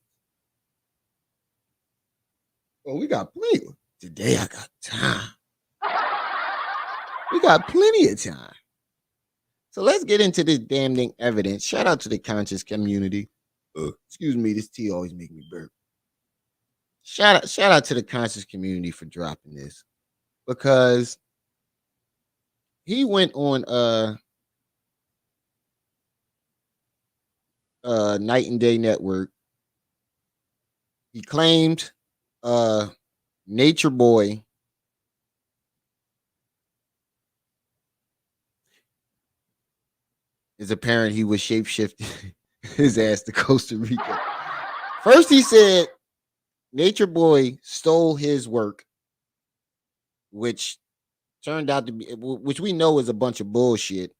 Oh, we got plenty. Today I got time. We got plenty of time. So let's get into this damning evidence. Shout out to the conscious community. Excuse me, this tea always make me burp. Shout out to the conscious community for dropping this, because he went on Night and Day Network. He claimed Nature Boy is apparent he was shapeshifted his ass to Costa Rica. First he said Nature Boy stole his work, which turned out to be, which we know is a bunch of bullshit,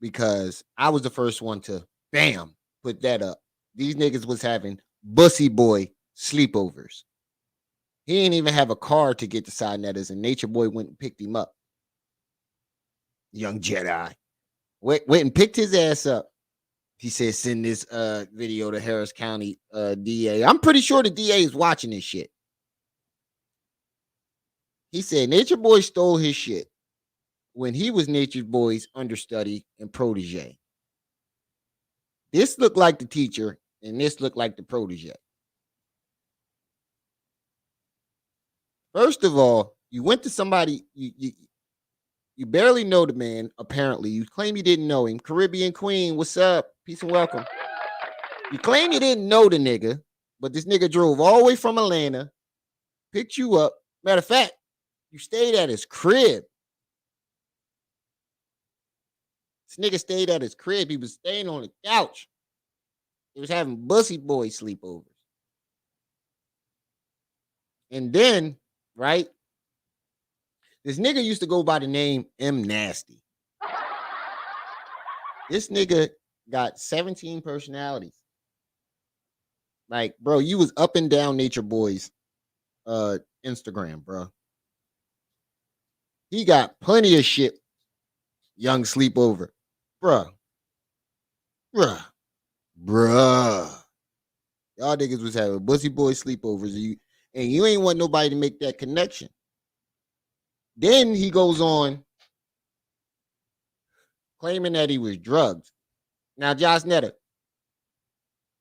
because I was the first one to bam put that up. These niggas was having bussy boy sleepovers. He didn't even have a car to get to SaNeter's, and Nature Boy went and picked him up. Young Jedi went and picked his ass up. He said, send this video to Harris County DA. I'm pretty sure the DA is watching this shit. He said Nature Boy stole his shit when he was Nature Boy's understudy and protege. This looked like the teacher, and this looked like the protege. First of all, you went to somebody, you barely know the man, apparently. You claim you didn't know him. Caribbean Queen, what's up? Peace and welcome. You claim you didn't know the nigga, but this nigga drove all the way from Atlanta, picked you up. Matter of fact, you stayed at his crib. This nigga stayed at his crib. He was staying on the couch. He was having bussy boy sleepovers. And then, right, this nigga used to go by the name M Nasty. This nigga got 17 personalities. Like, bro, you was up and down Nature Boy's Instagram, bro. He got plenty of shit. Young sleepover. Bruh. Y'all niggas was having bussy boy sleepovers, and you ain't want nobody to make that connection. Then he goes on claiming that he was drugged. Now, SaNeter,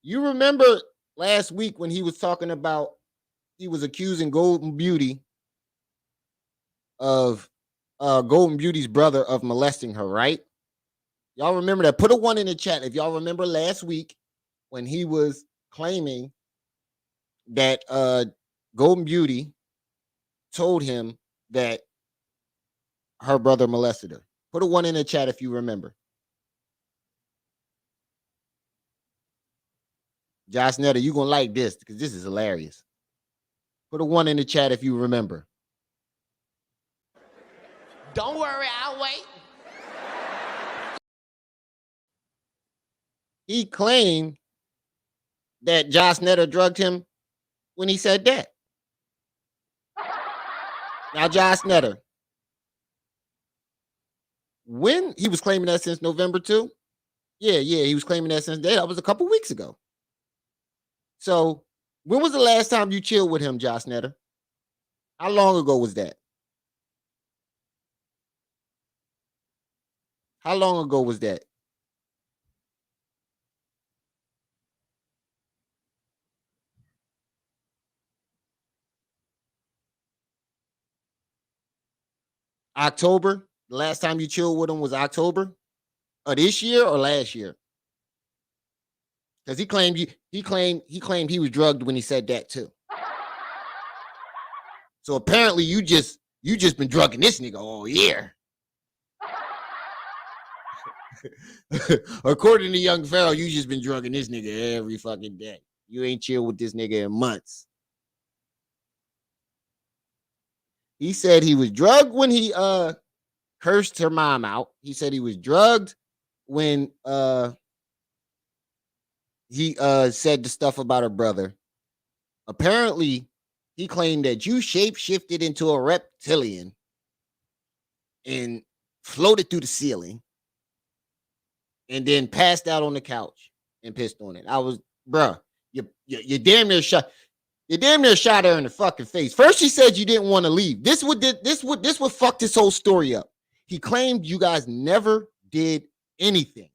you remember last week when he was talking about, he was accusing Golden Beauty of Golden Beauty's brother of molesting her, right? Y'all remember that? Put a 1 in the chat if y'all remember last week when he was claiming that Golden Beauty told him that her brother molested her. Put a 1 in the chat if you remember. SaNeter, you gonna like this because this is hilarious. Put a 1 in the chat if you remember. Don't worry, I'll wait. He claimed that SaNeter drugged him when he said that. Now, SaNeter, when he was claiming that since November 2? Yeah, he was claiming that since that was a couple weeks ago. So, when was the last time you chilled with him, SaNeter? How long ago was that? How long ago was that? October? The last time you chilled with him was October of this year or last year? Because he claimed he was drugged when he said that too. So apparently you just been drugging this nigga all year. According to young Pharaoh, you just been drugging this nigga every fucking day. You ain't chilled with this nigga in months. He said he was drugged when he cursed her mom out. He said he was drugged when he said the stuff about her brother. Apparently, he claimed that you shape-shifted into a reptilian and floated through the ceiling and then passed out on the couch and pissed on it. I was, bruh, you damn near shot. You damn near shot her in the fucking face. First, she said you didn't want to leave. This would fuck this whole story up. He claimed you guys never did anything.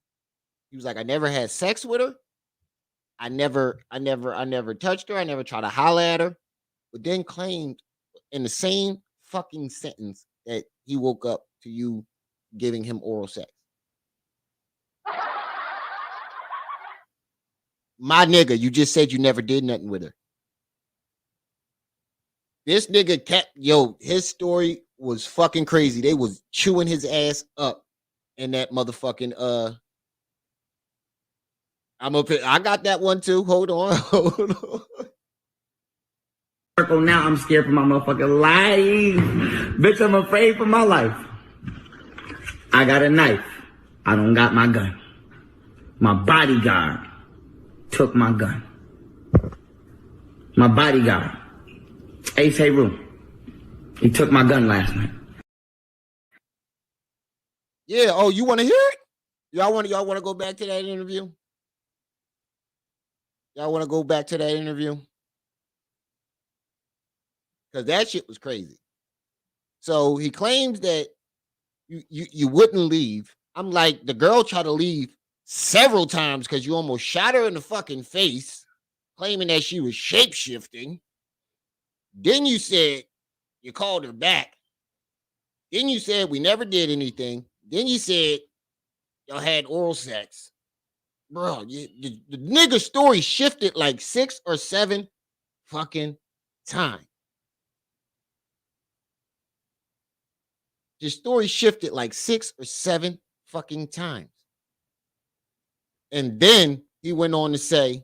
He was like, I never had sex with her. I never touched her. I never tried to holler at her. But then claimed in the same fucking sentence that he woke up to you giving him oral sex. My nigga, you just said you never did nothing with her. This nigga his story was fucking crazy. They was chewing his ass up in that motherfucking I got that one too. Hold on. circle now. I'm scared for my motherfucking life. Bitch, I'm afraid for my life. I got a knife. I don't got my gun. My bodyguard took my gun. My bodyguard, Ace Heru, he took my gun last night. Yeah. Oh, you want to hear it? Y'all want to go back to that interview? Y'all want to go back to that interview? Because that shit was crazy. So he claims that you wouldn't leave. I'm like, the girl tried to leave several times because you almost shot her in the fucking face, claiming that she was shape-shifting. Then you said you called her back. Then you said we never did anything. Then you said y'all had oral sex. Bro, the nigga story shifted like 6 or 7 fucking times. The story shifted like 6 or 7 fucking times. And then he went on to say,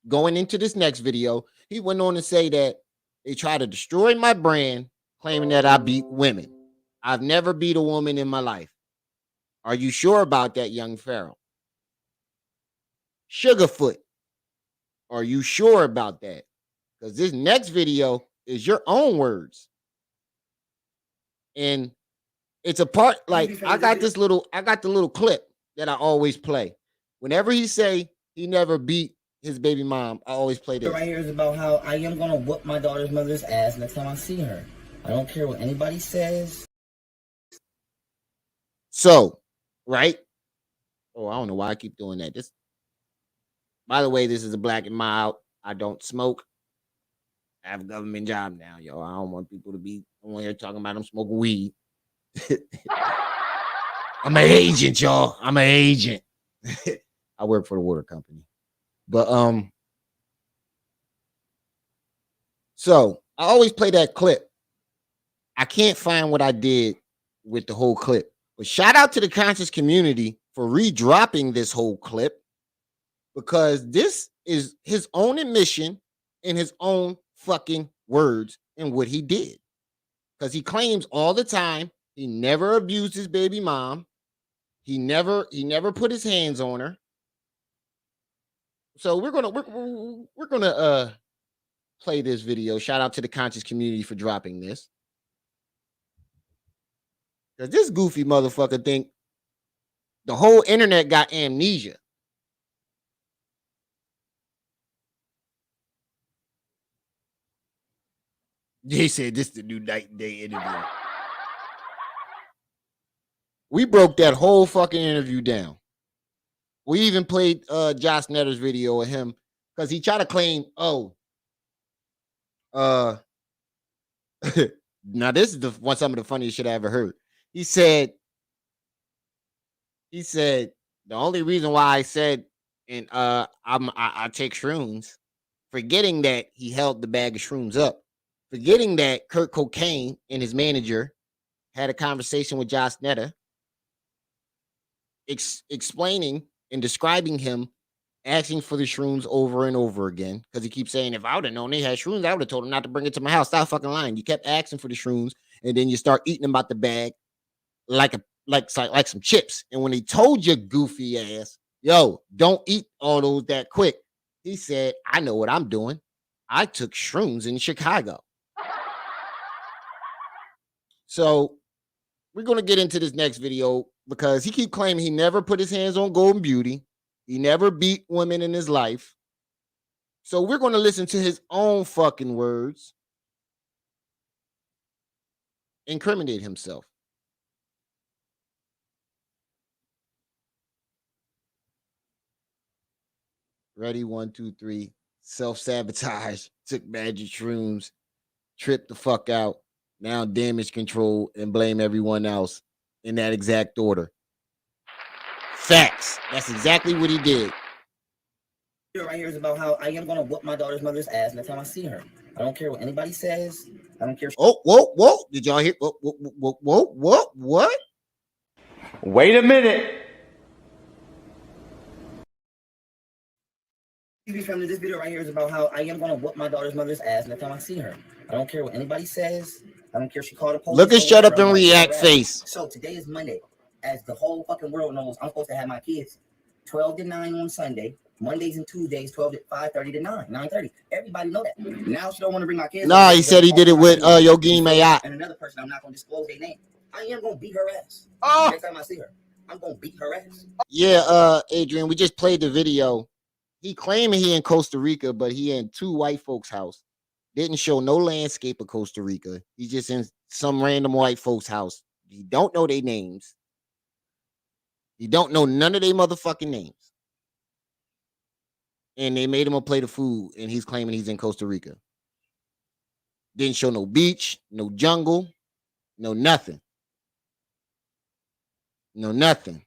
going into this next video, he went on to say that they try to destroy my brand, claiming that I beat women. I've never beat a woman in my life. Are you sure about that, young Pharaoh? Sugarfoot, are you sure about that? Because this next video is your own words. And it's a part, like, I got the little clip that I always play. Whenever he say he never beat his baby mom, I always play this. Right here is about how I am gonna whoop my daughter's mother's ass next time I see her. I don't care what anybody says. So, right? Oh, I don't know why I keep doing that. This, by the way, this is a black and mild. I don't smoke. I have a government job now, yo. I don't want people to be on here talking about them smoking weed. I'm an agent, y'all. I'm an agent. I work for the water company. But so I always play that clip. I can't find what I did with the whole clip. But shout out to the conscious community for redropping this whole clip, because this is his own admission in his own fucking words and what he did. Because he claims all the time he never abused his baby mom. He never put his hands on her. So we're gonna play this video. Shout out to the conscious community for dropping this. Because this goofy motherfucker think the whole internet got amnesia. They said this is the new night and day interview. We broke that whole fucking interview down. We even played SaNeter's video of him because he tried to claim, now this is some of the funniest shit I ever heard. He said the only reason why I said I take shrooms, forgetting that he held the bag of shrooms up, forgetting that Kurt Cocaine and his manager had a conversation with SaNeter, explaining and describing him asking for the shrooms over and over again, because he keeps saying, if I would have known they had shrooms, I would have told him not to bring it to my house. Stop fucking lying. You kept asking for the shrooms, and then you start eating them out the bag like some chips. And when he told you, goofy ass, yo, don't eat all those that quick, he said, I know what I'm doing. I took shrooms in Chicago. So we're going to get into this next video because he keep claiming he never put his hands on Golden Beauty. He never beat women in his life. So we're going to listen to his own fucking words, incriminate himself. Ready? 1, 2, 3. Self-sabotage, took magic shrooms, tripped the fuck out, now damage control, and blame everyone else in that exact order. Facts. That's exactly what he did. Right here is about how I am gonna whoop my daughter's mother's ass next time I see her. I don't care what anybody says. I don't care. Oh, whoa. Did y'all hear? Whoa. What? Wait a minute. Family, this video right here is about how I am gonna whoop my daughter's mother's ass next time I see her. I don't care what anybody says. I don't care if she called a police. Look at Shut Up and React face. So today is Monday. As the whole fucking world knows, I'm supposed to have my kids 12 to 9 on Sunday. Mondays and Tuesdays, 12 to 5:30 to 9:30. Everybody know that. Now she don't want to bring my kids. Nah, he said he did it with Yogi Mayat. And another person, I'm not gonna disclose their name. I am gonna beat her ass. Next time I see her, I'm gonna beat her ass. Yeah, Adrian, we just played the video. He claiming he in Costa Rica, but he in two white folks' house. Didn't show no landscape of Costa Rica. He just in some random white folks' house. He don't know their names. He don't know none of their motherfucking names. And they made him play the food, and he's claiming he's in Costa Rica. Didn't show no beach, no jungle, no nothing. No nothing.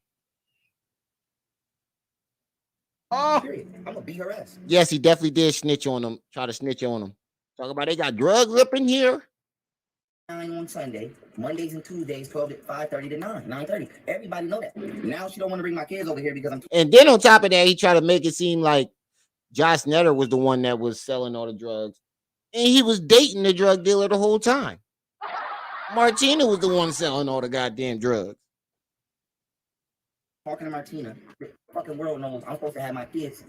I'm gonna beat her ass. Yes, he definitely did snitch on him. Try to snitch on him. Talk about they got drugs up in here. 9 on Sunday, Mondays and Tuesdays, 12 to 5:30 to 9:30. Everybody know that. Now she don't want to bring my kids over here because I'm. And then on top of that, he tried to make it seem like SaNeter was the one that was selling all the drugs, and he was dating the drug dealer the whole time. Martina was the one selling all the goddamn drugs. Talking to Martina, the fucking world knows I'm supposed to have my kids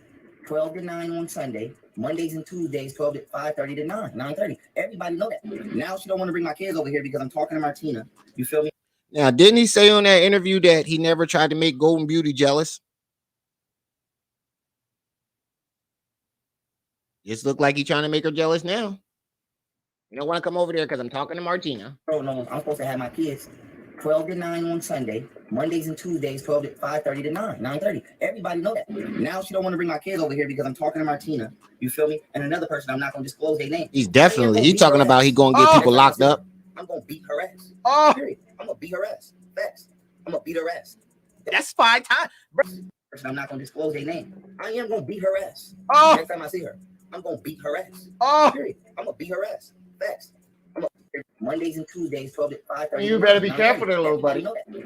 12 to 9 on Sunday, Mondays and Tuesdays, 12 to 5:30 to 9:30. Everybody know that. Now she don't want to bring my kids over here because I'm talking to Martina. You feel me? Now, didn't he say on that interview that he never tried to make Golden Beauty jealous? Just look like he's trying to make her jealous now. You don't want to come over there because I'm talking to Martina. World knows I'm supposed to have my kids 12 to 9 on Sunday, Mondays and Tuesdays, 12 to 5:30 to 9:30. Everybody know that. Now she don't want to bring my kids over here because I'm talking to Martina. You feel me? And another person, I'm not gonna disclose their name. He's talking about he gonna get people locked up. I'm gonna beat her ass. Period. I'm gonna beat her ass. Facts. I'm gonna beat her ass. That's 5 times. Person, I'm not gonna disclose their name. I am gonna beat her ass. Next time I see her, I'm gonna beat her ass. Period. I'm gonna beat her ass. Facts. Mondays and Tuesdays, 12 to 5:30. You better be careful there, little buddy.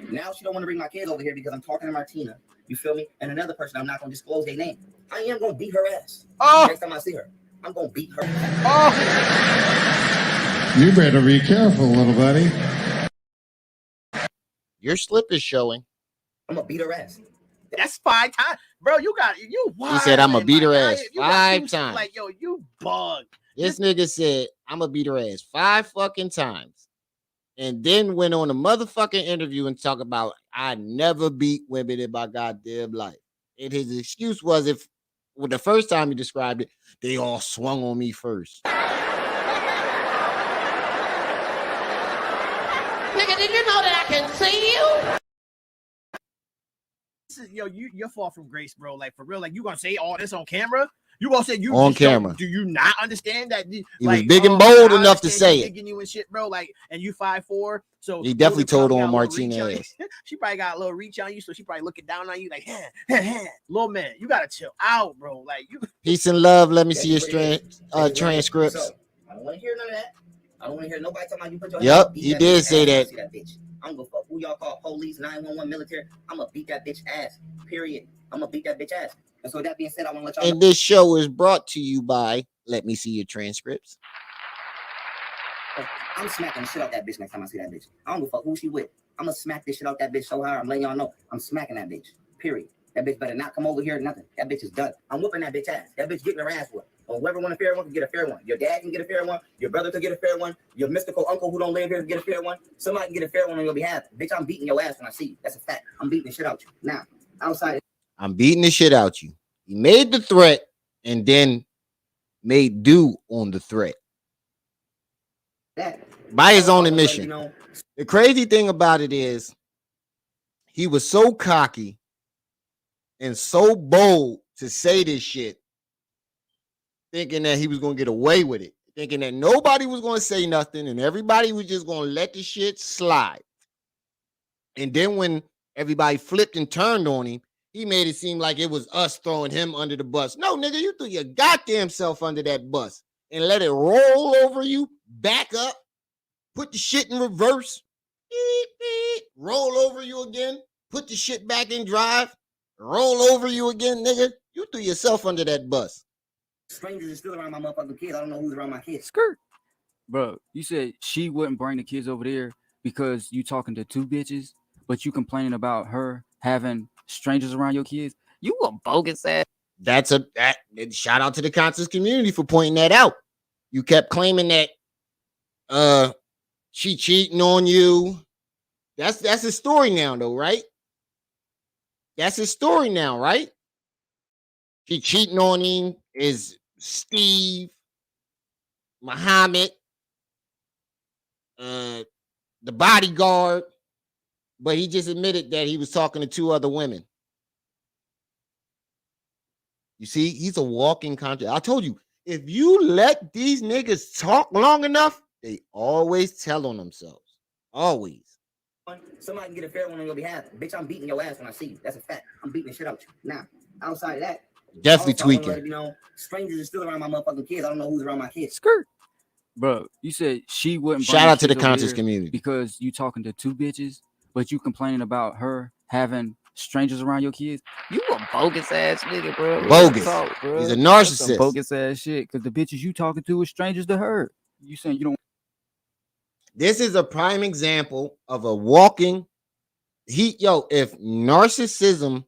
Now she don't want to bring my kids over here because I'm talking to Martina. You feel me? And another person, I'm not gonna disclose their name. I am gonna beat her ass. Next time I see her, I'm gonna beat her ass. You better be careful, little buddy. Your slip is showing. I'm gonna beat her ass. That's 5 times, bro. You He said I'm gonna beat her ass 5 times. Like, yo, you bug. This nigga said I'm gonna beat her ass 5 fucking times, and then went on a motherfucking interview and talk about I never beat women in my goddamn life. And his excuse was the first time he described it, they all swung on me first. Nigga, did you know that I can see you? Yo, you're far from grace, bro. Like, for real, like, you gonna say all this on camera? You gonna say you on camera? Do you not understand that? He was big and bold enough to say it. You and shit, bro. Like, and you 5'4", so he definitely told on Martinez. She probably got a little reach on you, so she probably looking down on you like, little man, you gotta chill out, bro. Like, you. Peace and love. Let me see your transcripts. So, I don't want to hear none of that. I don't want to hear nobody talking about you put your Yep, he did say that. I don't give a fuck who y'all call police, 911, military. I'm gonna beat that bitch ass. Period. I'm gonna beat that bitch ass. And so that being said, I want to let y'all know. And this show is brought to you by Let Me See Your Transcripts. I'm smacking the shit out that bitch next time I see that bitch. I don't give a fuck who she with. I'm gonna smack this shit out that bitch so hard. I'm letting y'all know I'm smacking that bitch. Period. That bitch better not come over here or nothing. That bitch is done. I'm whooping that bitch ass. That bitch getting her ass whooped. Or whoever want a fair one can get a fair one. Your dad can get a fair one. Your brother can get a fair one. Your mystical uncle who don't live here can get a fair one. Somebody can get a fair one on your behalf. Bitch, I'm beating your ass when I see you. That's a fact. I'm beating the shit out you. Now, outside. I'm beating the shit out you. He made the threat and then made do on the threat. By his own admission. The crazy thing about it is he was so cocky and so bold to say this shit, thinking that he was going to get away with it, thinking that nobody was going to say nothing and everybody was just going to let the shit slide. And then when everybody flipped and turned on him, he made it seem like it was us throwing him under the bus. No, nigga, you threw your goddamn self under that bus and let it roll over you, back up, put the shit in reverse, beep, beep, roll over you again, put the shit back in drive, roll over you again, nigga. You threw yourself under that bus. Strangers are still around my motherfucking kids. I don't know who's around my kids. Skirt. Bro, you said she wouldn't bring the kids over there because you talking to two bitches, but you complaining about her having strangers around your kids. You a bogus ass. That shout out to the conscious community for pointing that out. You kept claiming that she cheating on you. That's his story now, though, right? That's his story now, right? She cheating on him is Steve, Muhammad, the bodyguard, but he just admitted that he was talking to two other women. You see, he's a walking contract. I told you, if you let these niggas talk long enough, they always tell on themselves. Always. Somebody can get a fair one on your behalf. Bitch, I'm beating your ass when I see you. That's a fact. I'm beating the shit out you. Now, outside of that, definitely tweaking. You know, strangers are still around my motherfucking kids. I don't know who's around my kids. Skirt. Bro, you said she wouldn't. Shout out to the conscious community because you talking to two bitches, but you complaining about her having strangers around your kids. You a bogus ass nigga, bro. Bogus. Talk, bro. He's a narcissist. Some bogus ass shit. Because the bitches you talking to are strangers to her. You saying you don't. This is a prime example of a walking. If narcissism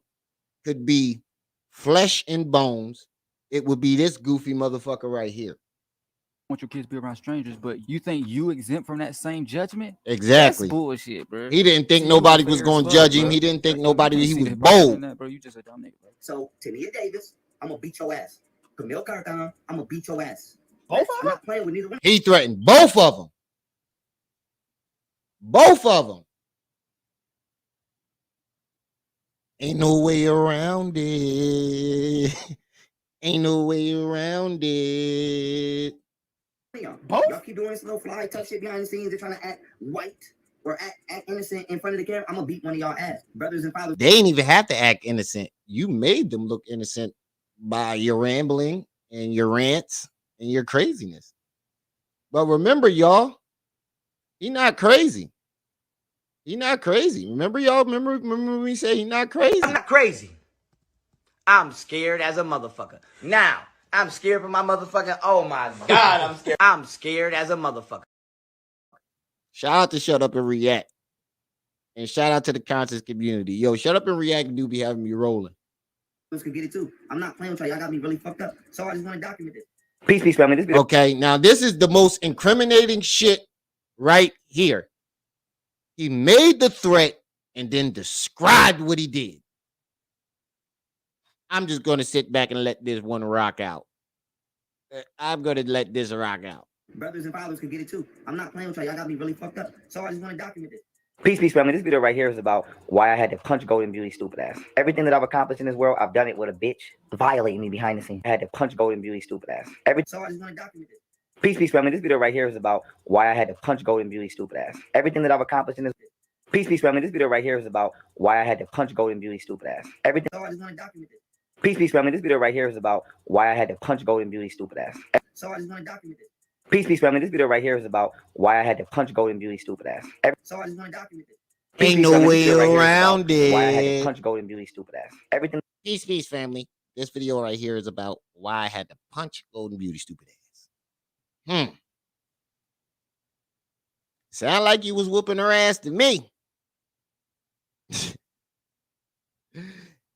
could be flesh and bones, it would be this goofy motherfucker right here. Want your kids to be around strangers, but you think you exempt from that same judgment? Exactly. That's bullshit, bro. He didn't think nobody was going to judge him. Bro. He didn't think nobody. He was bold. Bro, you just a dumb nigga, bro. So Tania Davis, I'm gonna beat your ass. Camille Carcon, I'm gonna beat your ass. I'm not playing with neither one. He threatened both of them. Both of them. Ain't no way around it. Ain't no way around it. Both? Y'all keep doing this little fly tough shit behind the scenes. They're trying to act white or act innocent in front of the camera. I'm gonna beat one of y'all ass, brothers and fathers. They ain't even have to act innocent. You made them look innocent by your rambling and your rants and your craziness. But remember, y'all, he not crazy. He not crazy. Remember, y'all. Remember when we say he not crazy. I'm not crazy. I'm scared as a motherfucker. Now, I'm scared for my motherfucking. Oh my God, I'm scared. I'm scared as a motherfucker. Shout out to Shut Up and React. And shout out to the conscious community. Yo, Shut Up and React do be having me rolling. Could get it too. I'm not playing with y'all. Y'all got me really fucked up. So I just want to document this. Peace, family. This okay, now this is the most incriminating shit right here. He made the threat and then described what he did. I'm just going to sit back and let this one rock out. I'm going to let this rock out. Brothers and fathers could get it too. I'm not playing with y'all. Y'all got me really fucked up. So I just want to document this. Peace, family. This video right here is about why I had to punch Golden Beauty stupid ass. Everything that I've accomplished in this world, I've done it with a bitch violating me behind the scenes. I had to punch Golden Beauty stupid ass. So I just want to document this. Peace, family. This video right here is about why I had to punch Golden Beauty stupid ass. Everything that I've accomplished in this. Peace, family. This video right here is about why I had to punch Golden Beauty stupid ass. Everything. So I just want to document this. Peace, family. This video right here is about why I had to punch Golden Beauty stupid ass. So I just want to document this. Peace, family. This video right here is about why I had to punch Golden Beauty stupid ass. So I just want to document this. Ain't no way around it. Why I had to punch Golden Beauty stupid ass. Everything. Peace, family. This video right here is about why I had to punch Golden Beauty stupid ass. Sound like you was whooping her ass to me.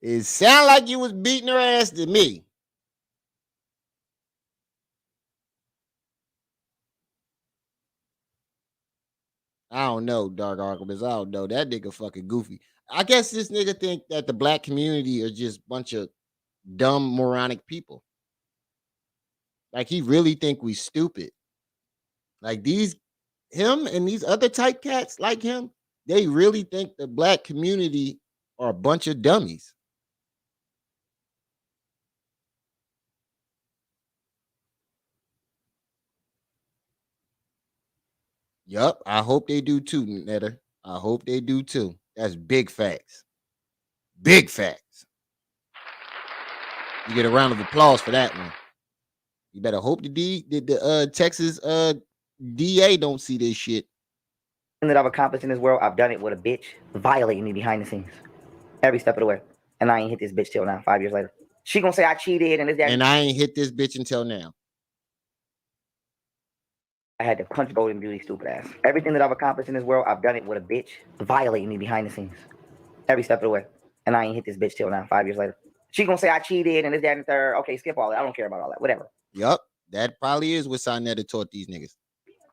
It sound like you was beating her ass to me. I don't know, Dark Archivist. I don't know. That nigga fucking goofy. I guess this nigga think that the black community are just a bunch of dumb, moronic people. Like, he really think we stupid. Like, him and these other type cats like him, they really think the black community are a bunch of dummies. Yup, I hope they do too, Netter. I hope they do too. That's big facts. Big facts. You get a round of applause for that one. You better hope the Texas DA don't see this shit. That I've accomplished in this world, I've done it with a bitch violating me behind the scenes. Every step of the way. And I ain't hit this bitch till now, 5 years later. She gonna say I cheated and this, that. And I ain't hit this bitch until now. I had to punch Golden Beauty, stupid ass. Everything that I've accomplished in this world, I've done it with a bitch violating me behind the scenes. Every step of the way. And I ain't hit this bitch till now, 5 years later. She gonna say I cheated and this, that, and the third. Okay, skip all that. I don't care about all that. Whatever. Yup. That probably is what SaNeter taught these niggas.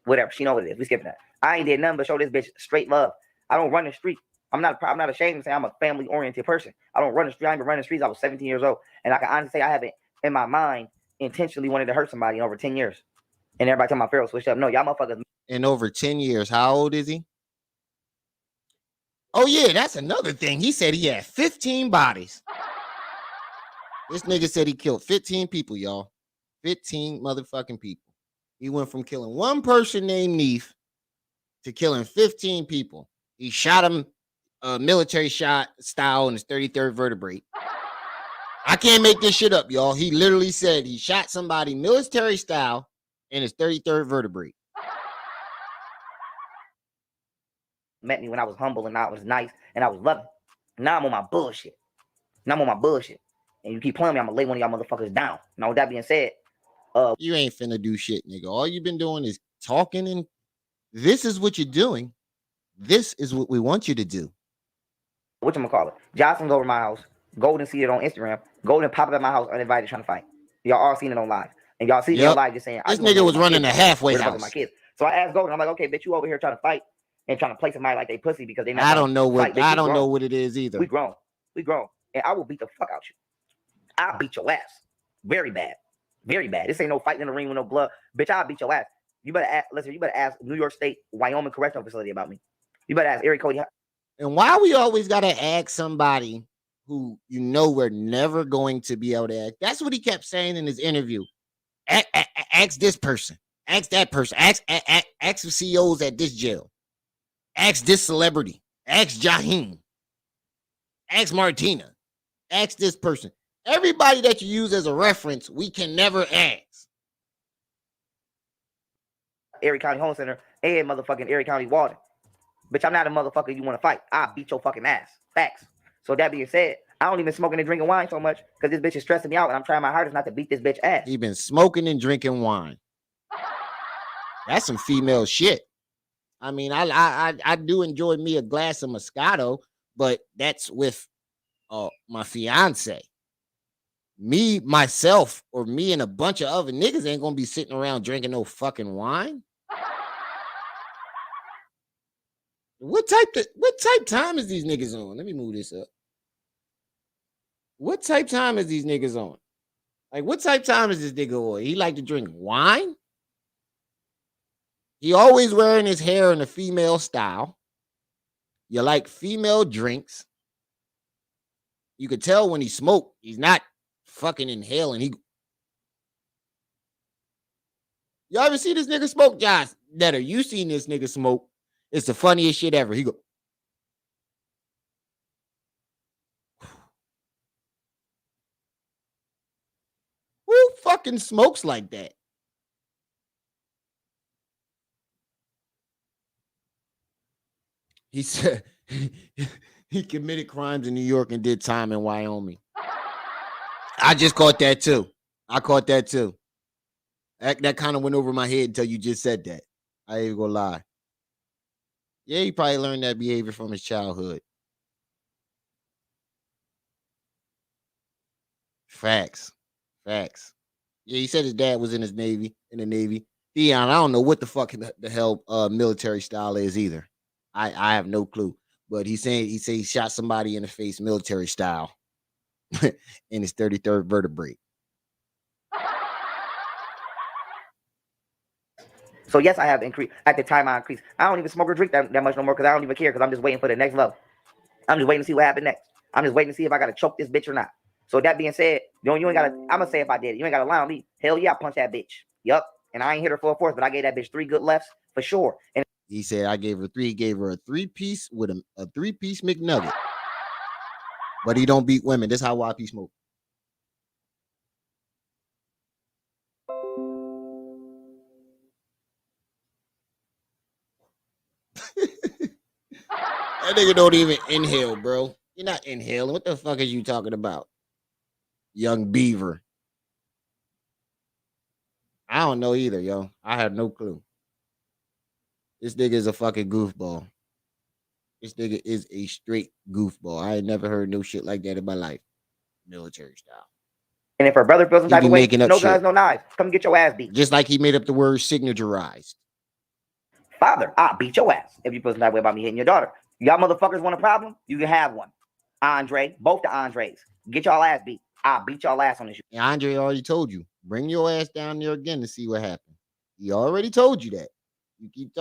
Whatever. She know what it is. We skipping that. I ain't did nothing but show this bitch straight love. I don't run the street. I'm not ashamed to say I'm a family-oriented person. I don't run the street. I ain't been running the streets. I was 17 years old. And I can honestly say I haven't, in my mind, intentionally wanted to hurt somebody in over 10 years. And everybody tell my Pharaoh switched up. No, y'all motherfuckers. In over 10 years. How old is he? Oh, yeah, that's another thing. He said he had 15 bodies. This nigga said he killed 15 people, y'all. 15 motherfucking people. He went from killing one person named Neef to killing 15 people. He shot him military shot style in his 33rd vertebrae. I can't make this shit up, y'all. He literally said he shot somebody military style in his 33rd vertebrae. Met me when I was humble and I was nice and I was loving. Now I'm on my bullshit. And you keep playing me, I'm gonna lay one of y'all motherfuckers down. Now with that being said, you ain't finna do shit, nigga. All you've been doing is talking, and this is what you're doing. This is what we want you to do. Whatchamacallit? Jocelyn's over my house. Golden see it on Instagram. Golden pop up at my house uninvited trying to fight. Y'all all seen it on live. And y'all see it on live just saying, this nigga was running a halfway house. My kids. So I asked Golden, I'm like, okay, bitch, you over here trying to fight and trying to play somebody like they pussy because they not. I don't know what I don't know what it is either. We grown. And I will beat the fuck out you. I'll beat your ass. Very bad. Very bad. This ain't no fighting in the ring with no blood. Bitch, I'll beat your ass. You better ask, listen, you better ask New York State, Wyoming Correctional Facility about me. You better ask Eric Cody. And why we always gotta ask somebody who you know we're never going to be able to ask? That's what he kept saying in his interview. Ask this person. Ask that person. Ask the CEOs at this jail. Ask this celebrity. Ask Jaheim. Ask Martina. Ask this person. Everybody that you use as a reference, we can never ask. Erie County Home Center and motherfucking Erie County Walden. Bitch, I'm not a motherfucker you want to fight. I'll beat your fucking ass. Facts. So that being said, I don't even smoking and drinking wine so much because this bitch is stressing me out and I'm trying my hardest not to beat this bitch ass. He been smoking and drinking wine. That's some female shit. I mean, I do enjoy me a glass of Moscato, but that's with my fiance. Me, myself, or me and a bunch of other niggas ain't gonna be sitting around drinking no fucking wine. What type time is these niggas on? Let me move this up. What type time is these niggas on? Like, what type time is this nigga on? He like to drink wine? He always wearing his hair in a female style. You like female drinks. You could tell when he smoked, he's not fucking inhaling. Y'all ever see this nigga smoke? Josh, Netter, you seen this nigga smoke. It's the funniest shit ever. He go. Who fucking smokes like that? He said he committed crimes in New York and did time in Wyoming. I just caught that too. I caught that too. That kind of went over my head until you just said that. I ain't even gonna lie. Yeah, he probably learned that behavior from his childhood. Facts. Yeah, he said his dad was in the Navy. Dion, I don't know what the fuck the hell military style is either. I have no clue. But he said he shot somebody in the face military style in his 33rd vertebrae. So yes, I have increased. At the time I increased. I don't even smoke or drink that much no more because I don't even care because I'm just waiting for the next level. I'm just waiting to see what happens next. I'm just waiting to see if I gotta choke this bitch or not. So that being said, you ain't gotta, I'm gonna say if I did it, you ain't gotta lie on me. Hell yeah, I punch that bitch. Yup. And I ain't hit her for a fourth, but I gave that bitch 3 good lefts for sure. And he said I gave her 3. He gave her a 3-piece with a 3-piece McNugget. But he don't beat women. This how YP smoke. That nigga don't even inhale, bro. You're not inhaling. What the fuck is you talking about? Young Beaver. I don't know either, yo. I have no clue. This nigga is a fucking goofball. This nigga is a straight goofball. I ain't never heard no shit like that in my life. Military style. And if her brother feels some type of way, making up no shit. guns, no knives. Come get your ass beat. Just like he made up the word signaturized. Father, I'll beat your ass if you feel some type of way about me hitting your daughter. Y'all motherfuckers want a problem? You can have one. Andre, both the Andres. Get y'all ass beat. I'll beat y'all ass on this. And Andre already told you. Bring your ass down there again to see what happened. He already told you that. You keep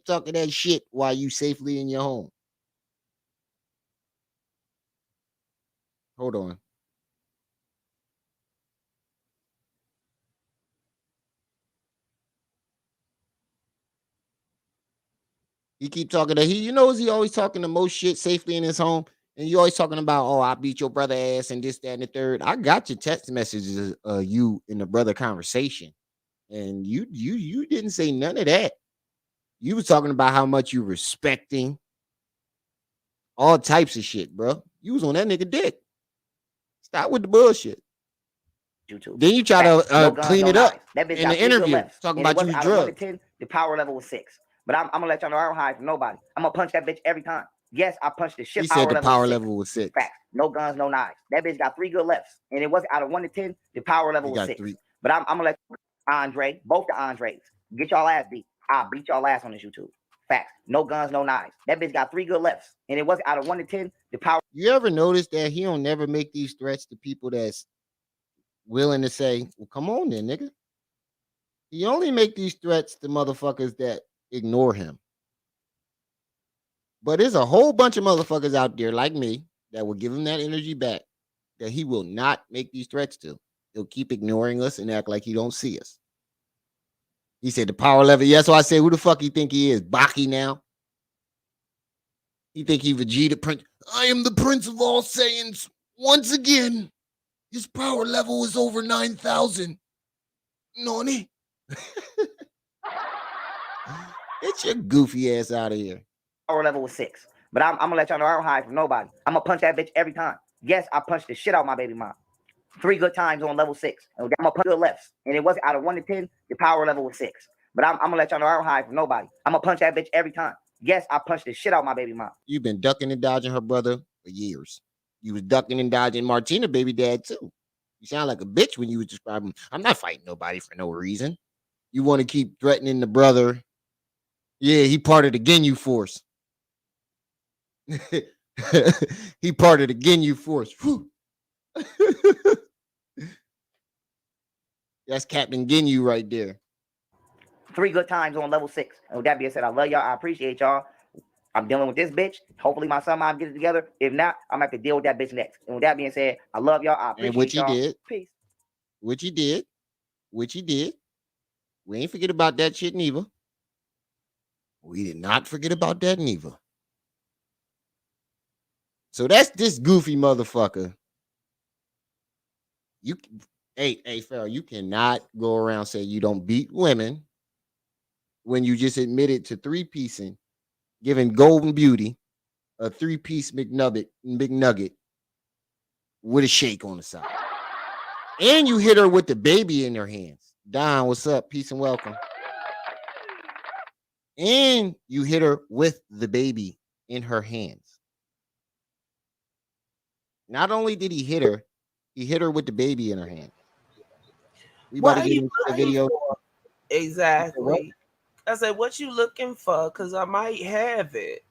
talking that shit while you safely in your home. Hold on. He keep talking to he always talking the most shit safely in his home. And you always talking about, oh, I beat your brother ass and this, that, and the third. I got your text messages you in the brother conversation. And you didn't say none of that. You was talking about how much you respecting all types of shit, bro. You was on that nigga dick. Stop with the bullshit. YouTube. Then you try to clean it up that bitch in the interview, talking about you drugs. 10, the power level was 6. But I'm gonna let y'all know I don't hide from nobody. I'm gonna punch that bitch every time. Yes, I punched the shit. He said the power level was 6. Facts. No guns, no knives. That bitch got 3 good lefts, and it was out of 1 to 10. The power level was 6. 3. But I'm gonna let Andre, both the Andres, get y'all ass beat. I'll beat y'all ass on this YouTube. Facts. No guns, no knives. That bitch got 3 good lefts, and it was out of 1 to 10. The power. You ever notice that he don't never make these threats to people that's willing to say, well, come on then, nigga. He only make these threats to motherfuckers that ignore him. But there's a whole bunch of motherfuckers out there like me that will give him that energy back that he will not make these threats to. He'll keep ignoring us and act like he don't see us. He said the power level. Yeah, so I said, who the fuck you think he is? Baki now? He think he Vegeta Prince? I am the Prince of all Saiyans. Once again, his power level is over 9,000. Nani? Get your goofy ass out of here. Power level was 6. But I'm gonna let y'all know I don't hide from nobody. I'm gonna punch that bitch every time. Yes, I punched the shit out my baby mom 3 good times on level 6. And I'm gonna punch good lefts. And it was out of 1 to 10. The power level was 6. But I'm gonna let y'all know I don't hide from nobody. I'm gonna punch that bitch every time. Yes, I punched the shit out my baby mom. You've been ducking and dodging her brother for years. You was ducking and dodging Martina baby dad too. You sound like a bitch when you was describing. I'm not fighting nobody for no reason. You want to keep threatening the brother. Yeah, he part of the Ginyu force. He part of the Ginyu force. That's Captain Ginyu right there. 3 good times on level 6. And with that being said, I love y'all. I appreciate y'all. I'm dealing with this bitch. Hopefully my son mom get it together. If not, I'm gonna have to deal with that bitch next. And with that being said, I love y'all. I appreciate y'all. Did. Peace. Which he did. We ain't forget about that shit neither. We did not forget about that neither. So that's this goofy motherfucker. Hey, Pharaoh, you cannot go around saying you don't beat women when you just admitted to 3-piecing, giving Golden Beauty a 3-piece McNugget with a shake on the side. And you hit her with the baby in her hands. Don, what's up? Peace and welcome. And you hit her with the baby in her hands. Not only did he hit her with the baby in her hand. We about to get into the video. Exactly. I said, what you looking for? Because I might have it.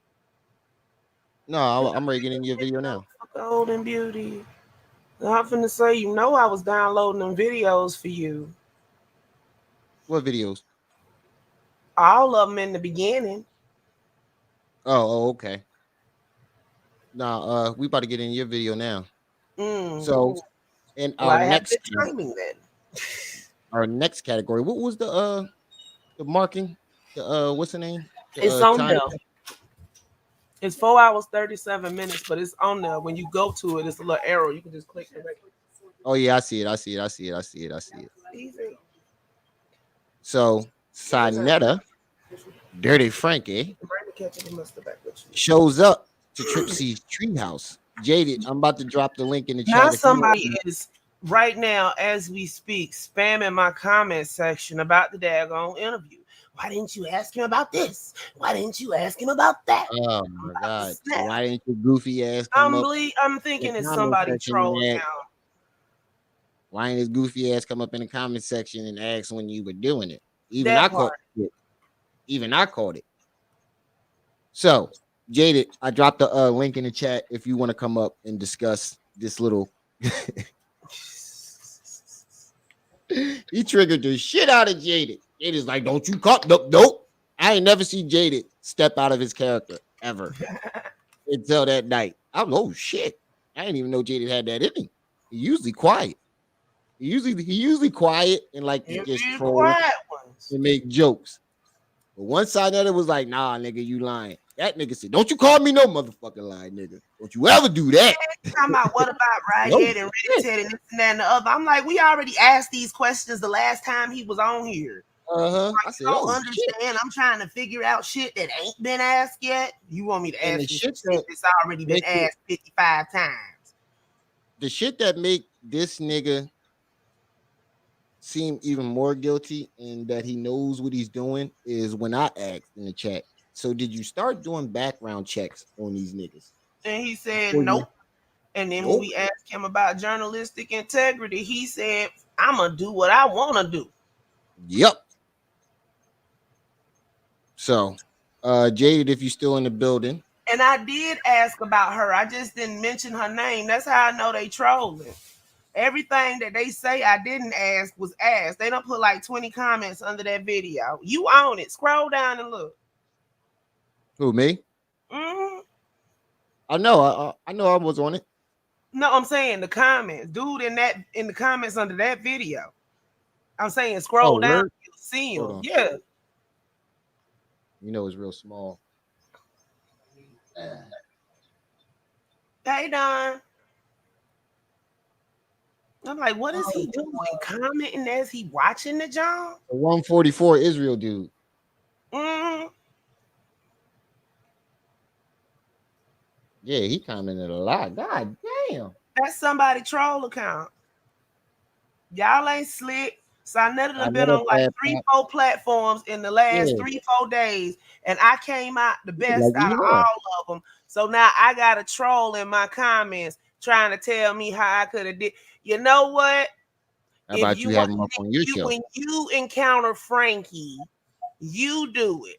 No, I'm ready to get into your video now. Golden Beauty. I'm finna say, you know I was downloading them videos for you. What videos? All of them in the beginning. Oh, okay. Now, we about to get in your video now. So, in our next timing then. Our next category, what was the marking? What's the name? It's on there. It's 4 hours 37 minutes, but it's on there. When you go to it, it's a little arrow. You can just click it. Oh yeah, I see it. Easy. So SaNeter, Dirty Frankie, shows up to TripC's treehouse. Jaded, I'm about to drop the link in the chat. Now somebody is right now as we speak, spamming my comment section about the daggone interview. Why didn't you ask him about this? Why didn't you ask him about that? Oh my God! So why didn't your goofy ass come up? I'm thinking it's somebody troll account. Why didn't his goofy ass come up in the comment section and ask when you were doing it? Even I caught it. Even I caught it. So, Jaded, I dropped the link in the chat if you want to come up and discuss this little. He triggered the shit out of Jaded. Jaded's like, don't you come? Nope. I ain't never seen Jaded step out of his character ever until that night. Oh shit. I didn't even know Jaded had that in him. He usually quiet. He usually quiet and like to just troll and make jokes. But one SaNeter was like, nah, nigga, you lying. That nigga said, don't you call me no motherfucking lie, nigga. Don't you ever do that. Talking about what about Riot and Rica and this and that and the other. I'm like, we already asked these questions the last time he was on here. I said, I don't understand. Shit. I'm trying to figure out shit that ain't been asked yet. You want me to ask you shit that's already been asked 55 times. The shit that make this nigga seem even more guilty and that he knows what he's doing is when I asked in the chat, so did you start doing background checks on these niggas? And he said nope. And then when we asked him about journalistic integrity, he said, I'm gonna do what I want to do. Yep. So Jaded, if you're still in the building. And I did ask about her. I just didn't mention her name. That's how I know they trolling. Everything that they say I didn't ask was asked. They don't put like 20 comments under that video. You own it. Scroll down and look. Who, me? Mm-hmm. I know I was on it. No, I'm saying the comments. Dude in the comments under that video. I'm saying scroll down, you'll see him. Yeah. You know it's real small. Hey Don. I'm like, what is he doing? Commenting as he watching the job? The 144 Israel dude. Mm-hmm. Yeah, he commented a lot. God damn. That's somebody troll account. Y'all ain't slick. SaNeter done been on like 3-4 platforms in the last 3-4 days, and I came out the best out of all of them. So now I got a troll in my comments trying to tell me how I could have did. You know what? How about you have him up on your show? When you encounter Frankie, you do it.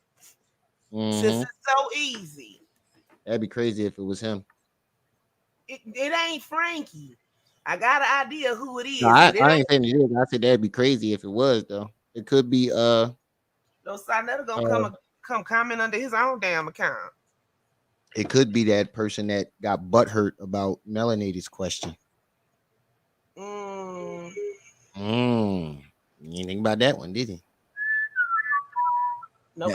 Since it's so easy. That'd be crazy if it was him. It ain't Frankie. I got an idea who it is. No, I ain't saying it is. I said that'd be crazy if it was though. It could be no SaNeter gonna come comment under his own damn account. It could be that person that got butthurt about Melanated's question. You didn't think about that one, did he? No.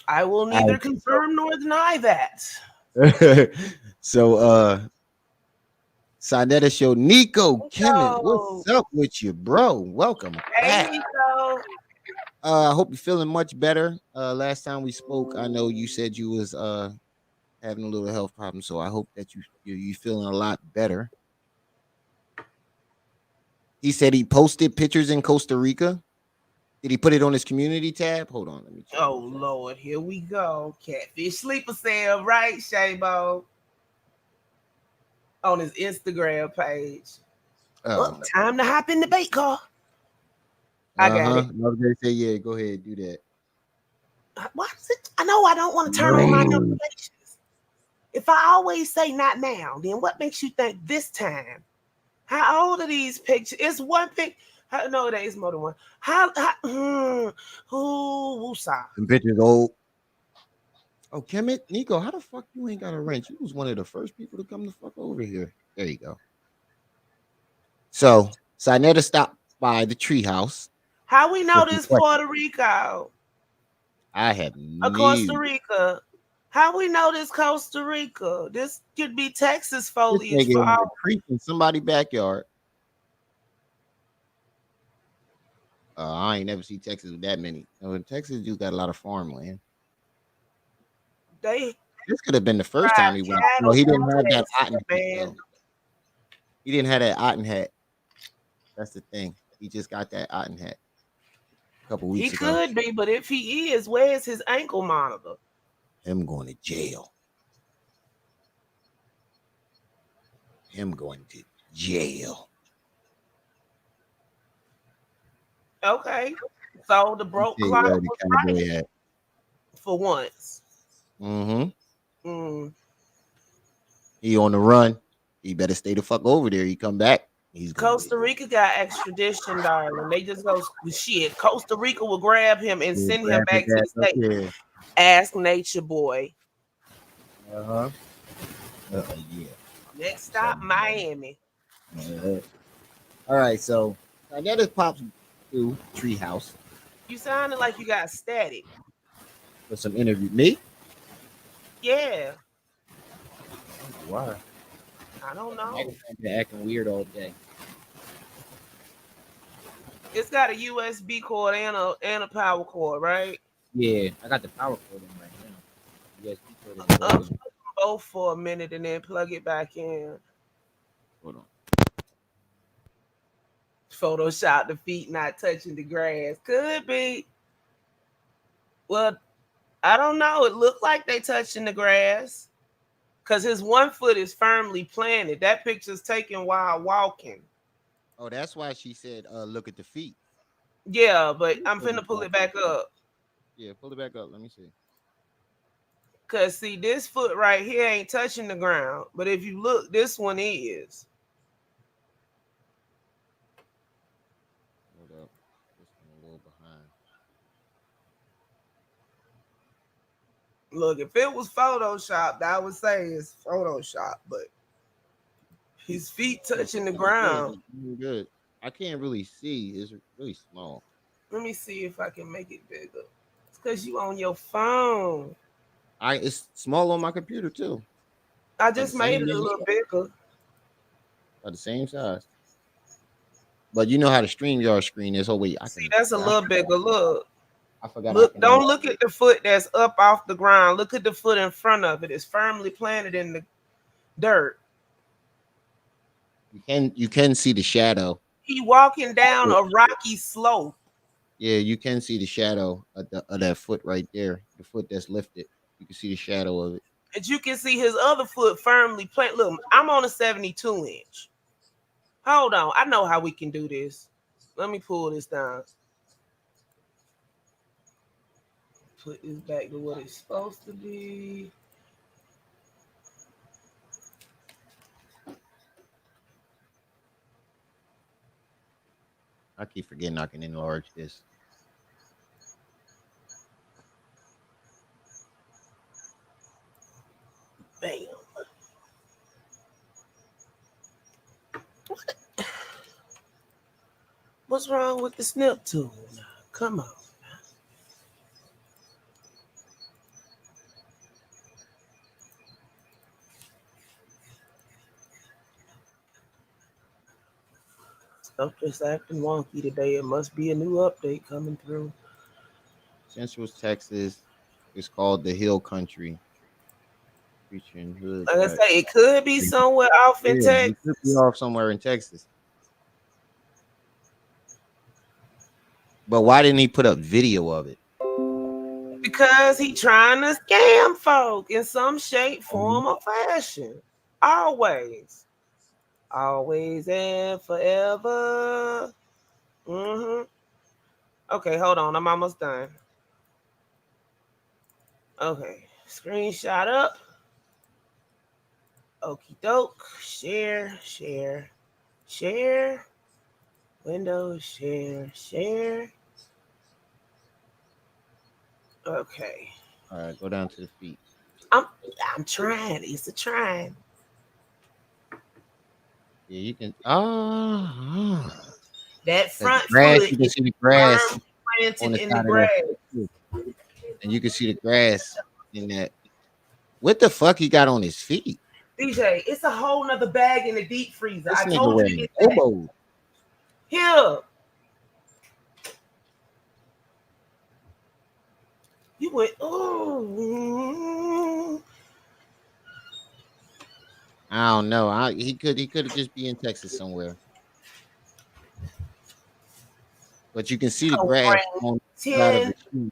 I will neither confirm nor deny that. So SaNeter show Nico Kemet, what's up with you, bro? Welcome back. Nico. I hope you're feeling much better. Last time we spoke, I know you said you was having a little health problem, so I hope that you feeling a lot better. He said he posted pictures in Costa Rica. Did he put it on his community tab? Hold on, let me check. Oh Lord, here we go. Catfish sleeper cell, right, Shabo? On his Instagram page. Time to hop in the bait car. I got it. I was gonna say, yeah, go ahead, do that. What is it? I know I don't want to turn on my notifications. If I always say not now, then what makes you think this time? How old are these pictures? It's one pic. No, there is more than one. Some pictures old. Oh, Kemet, Nico, how the fuck you ain't got a wrench? You was one of the first people to come the fuck over here. There you go. So SaNeter stopped by the treehouse. How we know this Puerto Rico? I have Costa Rica. How we know this Costa Rica? This could be Texas foliage for all. Creep in somebody's backyard. I ain't never seen Texas with that many. Texas do got a lot of farmland. This could have been the first time he went. No, he didn't have that ATEN. He didn't have that ATEN hat. That's the thing. He just got that ATEN hat a couple weeks ago. He could be, but if he is, where's his ankle monitor? Him going to jail. Him going to jail. Okay. So the broke clock was right for once. Mm-hmm. He on the run. He better stay the fuck over there. He come back. He's Costa Rica got extradition, darling. They just go shit. Costa Rica will grab him and send him back to the state. Yeah. Ask Nature Boy. Yeah. Next stop, Miami. All right, so I got this pops through Treehouse. You sounded like you got static. For some interview. Me? Yeah. Why? I don't know. I've been acting weird all day. It's got a USB cord and a power cord, right? Yeah, I got the power cord in right now. USB cord Unplug them both for a minute and then plug it back in. Hold on. Photoshop the feet not touching the grass. Could be. Well, I don't know. It looked like they touching the grass. Because his one foot is firmly planted. That picture's taken while walking. Oh, that's why she said, look at the feet. Yeah, but I'm finna pull it back up. Yeah, pull it back up. Let me see. Because, see, this foot right here ain't touching the ground. But if you look, this one is. Hold up. This one a little behind. Look, if it was Photoshopped, I would say it's Photoshop, but his feet touching the ground. Good. I can't really see. It's really small. Let me see if I can make it bigger. It's because you on your phone. It's small on my computer too. I just made it a little bigger. About the same size. But you know how the StreamYard screen is. Oh wait, See, that's a little bigger. Look. I forgot. Look, don't look at the foot that's up off the ground. Look at the foot in front of it. It's firmly planted in the dirt. You can see the shadow. He walking down a rocky slope. Yeah, you can see the shadow of that foot right there. The foot that's lifted. You can see the shadow of it. And you can see his other foot firmly planted. Look, I'm on a 72-inch. Hold on. I know how we can do this. Let me pull this down. Put this back to what it's supposed to be. I keep forgetting I can enlarge this. Bam. What's wrong with the snip tool? Now, come on. Stuff just acting wonky today. It must be a new update coming through. Central Texas is called the Hill Country. Featuring hood. Like I say, it could be somewhere off in Texas. It could be off somewhere in Texas. But why didn't he put up video of it? Because he trying to scam folk in some shape, form, or fashion. Always. Always and forever. Okay, hold on. I'm almost done. Okay. Screenshot up. Okie doke. Share. Windows, share. Okay. All right, go down to the feet. I'm trying. It's a trying. Yeah, you can. That front grass, foot. you can see the grass planted in the grass. And you can see the grass in that. What the fuck he got on his feet? DJ, it's a whole nother bag in the deep freezer. This I nigga told you to get that. Here. You went, oh. I don't know. He could just be in Texas somewhere. But you can see the grass on the side of 10 the shoe.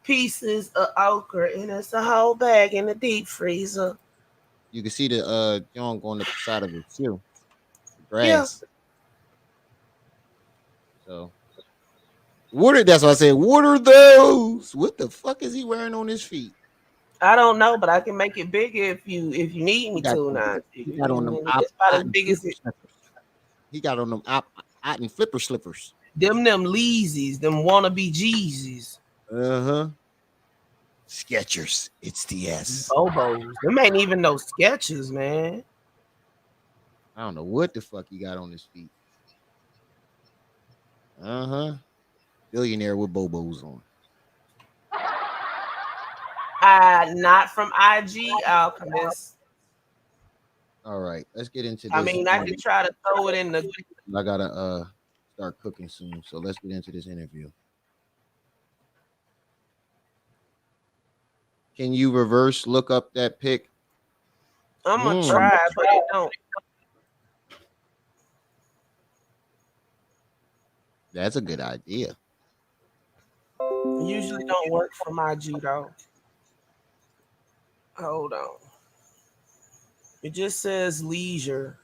pieces of okra, and it's a whole bag in the deep freezer. You can see the junk on the side of the shoe. The Yeah. grass. So that's why I said, what are those? What the fuck is he wearing on his feet? I don't know, but I can make it bigger if you need me to. Now, he got on them it's about as big as flipper slippers. He got on them Otten flipper slippers. them Leezys, them wannabe Jeezys. Skechers. It's the S. Bobos. Them ain't even no Skechers, man. I don't know what the fuck he got on his feet. Billionaire with Bobos on. Not from IG, Alchemist. All right, let's get into this. I mean, I could try to throw it in the. I gotta start cooking soon, so let's get into this interview. Can you reverse look up that pic? I'm gonna try, but it don't. That's a good idea. Usually don't work for my judo. Hold on. It just says leisure.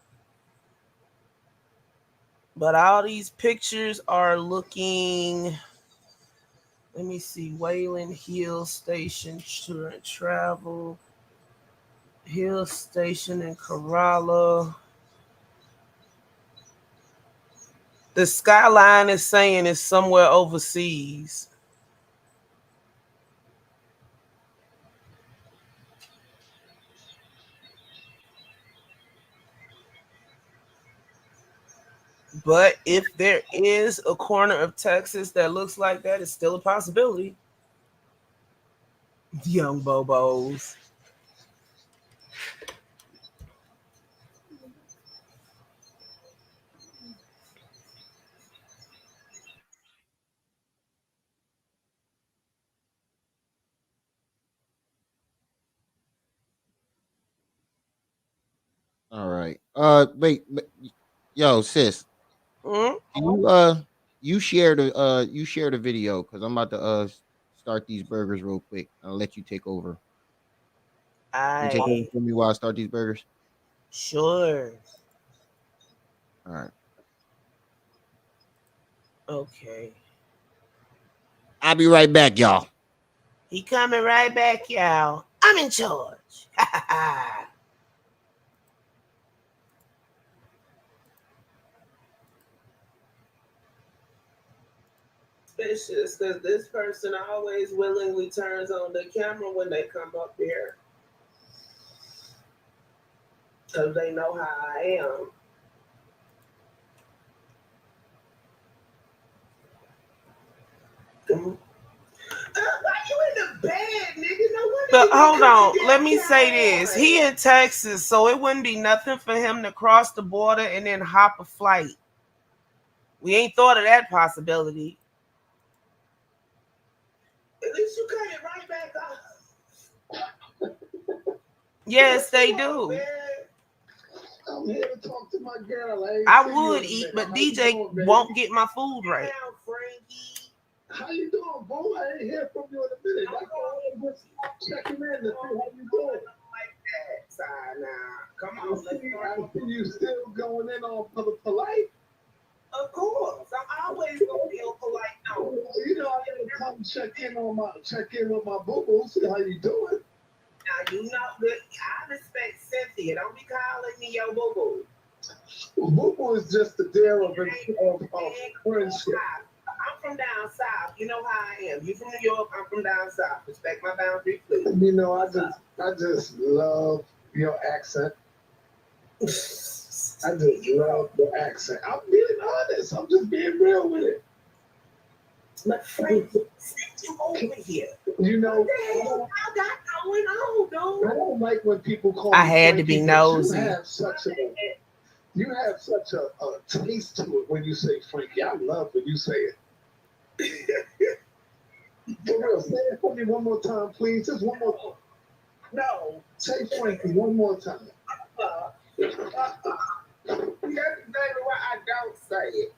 But all these pictures are looking. Let me see. Wayland Hill Station travel. Hill Station in Kerala. The skyline is saying it's somewhere overseas. But if there is a corner of Texas that looks like that, it's still a possibility. Young Bobos. All right. Wait. Yo, sis. You share the video because I'm about to start these burgers real quick. I'll let you take over. You take over for me while I start these burgers. Sure. All right. Okay. I'll be right back, y'all. He coming right back, y'all. I'm in charge. Suspicious, because this person always willingly turns on the camera when they come up here. Because they know how I am. Why you in the bed, nigga? But hold on, let me say this. He in Texas, so it wouldn't be nothing for him to cross the border and then hop a flight. We ain't thought of that possibility. At least you cut it right back off. Yes, they do. I'm here to talk to my girl. I would eat, but DJ won't get my food right. How you doing, boo? I ain't hear from you in a minute. That's all I'm just checking in to see how you doing. Like that, side now. Come on, let's go. You still going in on polite? Of course, I'm always gonna be polite. No, you know I gotta come check in with my boo boo, see how you doing. Now you know that I respect Cynthia. Don't be calling me your boo boo. Boo boo is just a deal of friendship. I'm from down south. You know how I am. You from New York. I'm from down south. Respect my boundary, please. You know, I just love your accent. I just love the accent. I'm being honest. I'm just being real with it. But Frank, send you over here. You know, what the hell I got going on, dude? I don't like when people call I me had Frankie, to be nosy. You have such a taste to it when you say Frankie. I love when you say it. For real, say it for me one more time, please. Just one more time. No. Say Frankie one more time. That's exactly why I don't say it.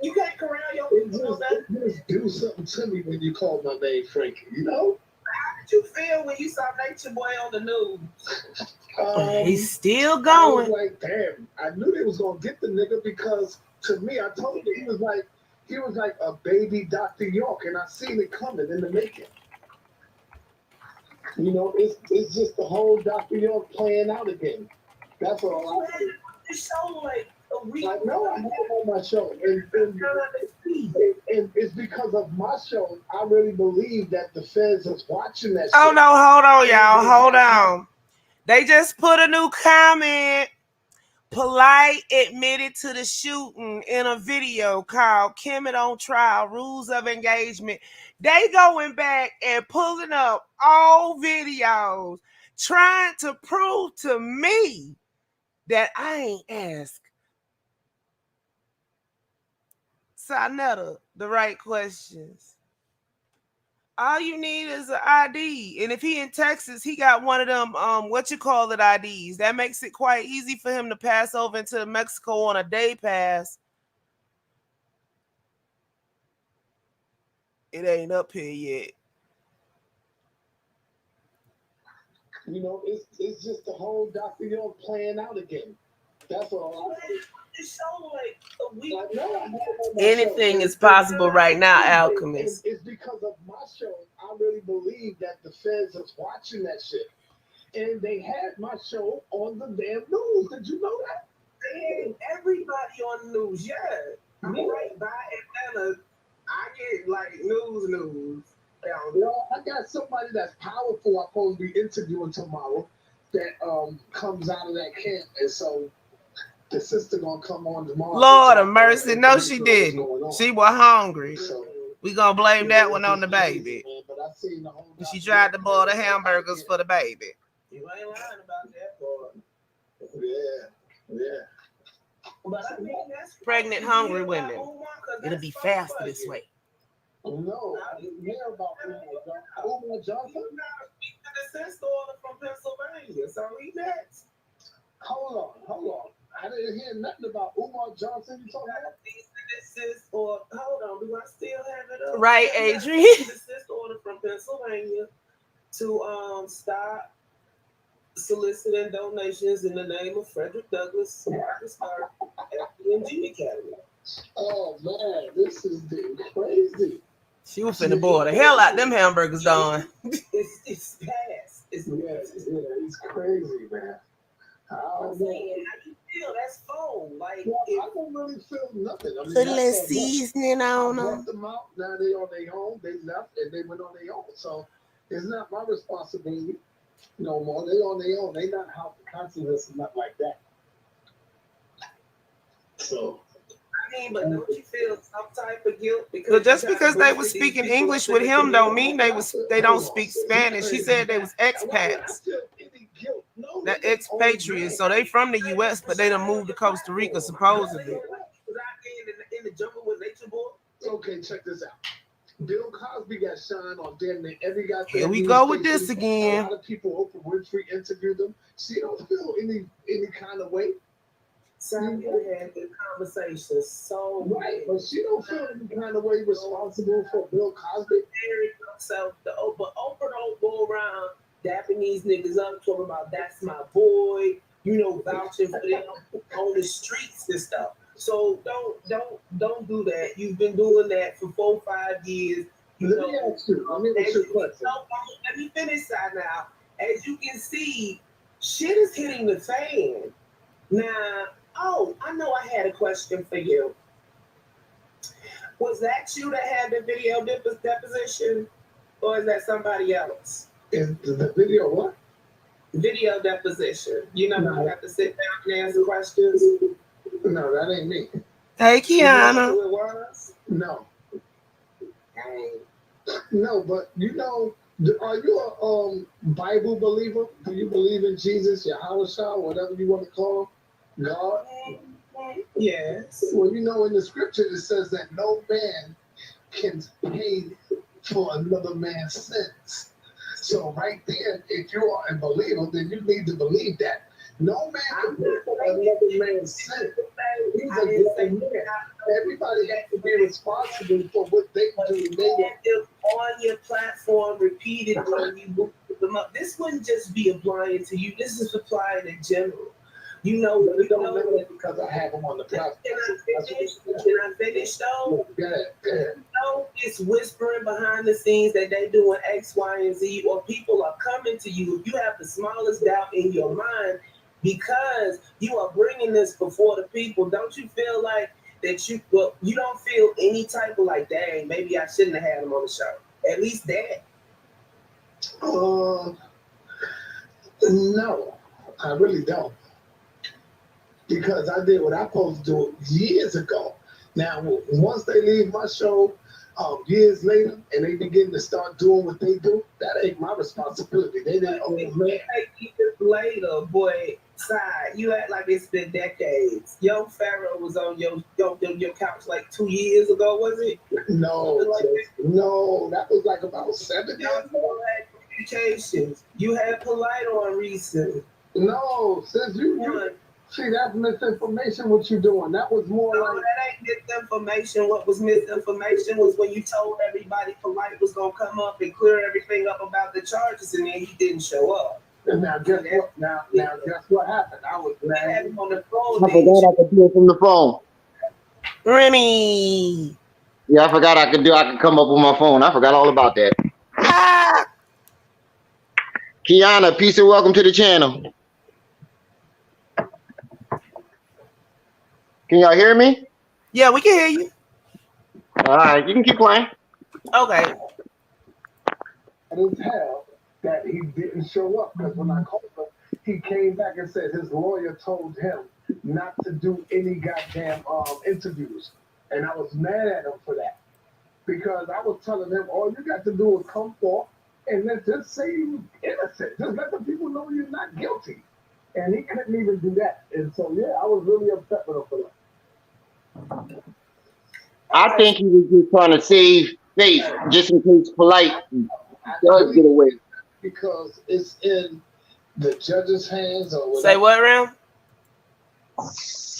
You can't corral your people. Just do something to me when you call my name Frankie, you know? How did you feel when you saw Nature Boy on the news? He's still going. I was like, damn, I knew they was gonna get the nigga because to me, I told you he was like a baby Dr. York, and I seen it coming in the making. You know, it's just the whole Dr. York playing out again. That's all. The show like a week. I know I have it on my show, and it's because of my show. I really believe that the feds is watching that. Oh no, hold on, y'all, hold on. They just put a new comment. Polite admitted to the shooting in a video called Kemet on Trial, Rules of Engagement. They going back and pulling up all videos, trying to prove to me that I ain't asked SaNeter the right questions. All you need is an ID. And if he in Texas, he got one of them, IDs. That makes it quite easy for him to pass over into Mexico on a day pass. It ain't up here yet. You know, it's just the whole Dr. York playing out again. That's all. It's so like a week. Anything is possible right now, Alchemist. It's because of my show. I really believe that the feds is watching that shit. And they had my show on the damn news. Did you know that? They had everybody on the news. Yeah. I'm right by Atlanta. I get like news. Well, I got somebody that's powerful I'm supposed to be interviewing tomorrow that comes out of that camp. And so the sister gonna come on tomorrow. Lord of mercy. No, she didn't. She was hungry. So, we gonna blame that one on the baby. She tried to boil the hamburgers for the baby. You ain't lying about that, boy. Yeah. But I mean, that's pregnant, hungry women. It'll be faster this way. No, I didn't hear about Umar Johnson. The desist order from Pennsylvania, so he next. Hold on. I didn't hear nothing about Umar Johnson. You talking about desist order? Hold on, do I still have it up? Right, Adrian. Desist order from Pennsylvania to stop soliciting donations in the name of Frederick Douglass and G Academy. Oh man, this is crazy. She was finna boil the hell out them hamburgers, Dawn. It's past. It's crazy, man. I'm saying, how you feel? That's full. Like, I don't really feel nothing. I mean, put a little seasoning on them. Left them out. Now they on their own. They left and they went on their own. So it's not my responsibility no more. They on their own. They not help the consequences, not like that. So. But don't you feel some type of guilt? But just because they were speaking English with him don't mean they don't speak Spanish. He said they was expats. They're expatriates, so they from the U.S., but they done moved to Costa Rica supposedly. Okay, check this out. Bill Cosby got shined on damn near every guy. Here we go with this again. A lot of people, Oprah Winfrey interviewed them. She don't feel any kind of way. SaNeter had the conversation so right, but she don't feel any kind of way responsible for Bill Cosby. So Oprah don't go around dapping these niggas up, talking about that's my boy, vouching for them on the streets and stuff. So don't do that. You've been doing that for 4 or 5 years. Let me finish that now. As you can see, shit is hitting the fan. Now, I know I had a question for you. Was that you that had the video deposition, or is that somebody else? Is the video what? Video deposition. You have to sit down and answer questions. No, that ain't me. Hey, Kiana. Who it was? No. No, but are you a Bible believer? Do you believe in Jesus, Yahweh, whatever you want to call him? God? Yes. Well, in the scripture it says that no man can pay for another man's sins. So right there, if you are a believer, then you need to believe that. No man can do for another man's sin. He's a grown man. Everybody has to be responsible for what they do. On your platform repeatedly when you move them up. This wouldn't just be applying to you. This is applying in general. You know that because I have them on the platform. Can I finish though? Yeah. You know, it's whispering behind the scenes that they doing X, Y, and Z, or people are coming to you. If you have the smallest doubt in your mind, because you are bringing this before the people, don't you feel like that you don't feel any type of like, dang, maybe I shouldn't have had him on the show. At least that. No, I really don't. Because I did what I supposed to do years ago. Now, once they leave my show years later and they begin to start doing what they do, that ain't my responsibility. They didn't own man. Later, boy, side, you act like it's been decades. Young Pharaoh was on your couch like 2 years ago, was it? No, that was like about 7 years ago. Communications. You had Polite on recently. No, since you see, that's misinformation what you doing. That was more like... that ain't misinformation. What was misinformation was when you told everybody Polite was going to come up and clear everything up about the charges, and then he didn't show up. And now guess what? Now guess what happened? I was mad. On the phone. I forgot I could do it from the phone. Remy. Yeah, I forgot I could come up with my phone. I forgot all about that. Kiana, peace and welcome to the channel. Can y'all hear me? Yeah, we can hear you. All right, you can keep playing. Okay. I didn't tell that he didn't show up because when I called him, he came back and said his lawyer told him not to do any goddamn interviews. And I was mad at him for that. Because I was telling him, all you got to do is come forth and then just say you're innocent. Just let the people know you're not guilty. And he couldn't even do that. And so, yeah, I was really upset with him for that. I think he was just trying to save face, just in case Polite does get away. Because it's in the judge's hands or whatever. Say what, Ram?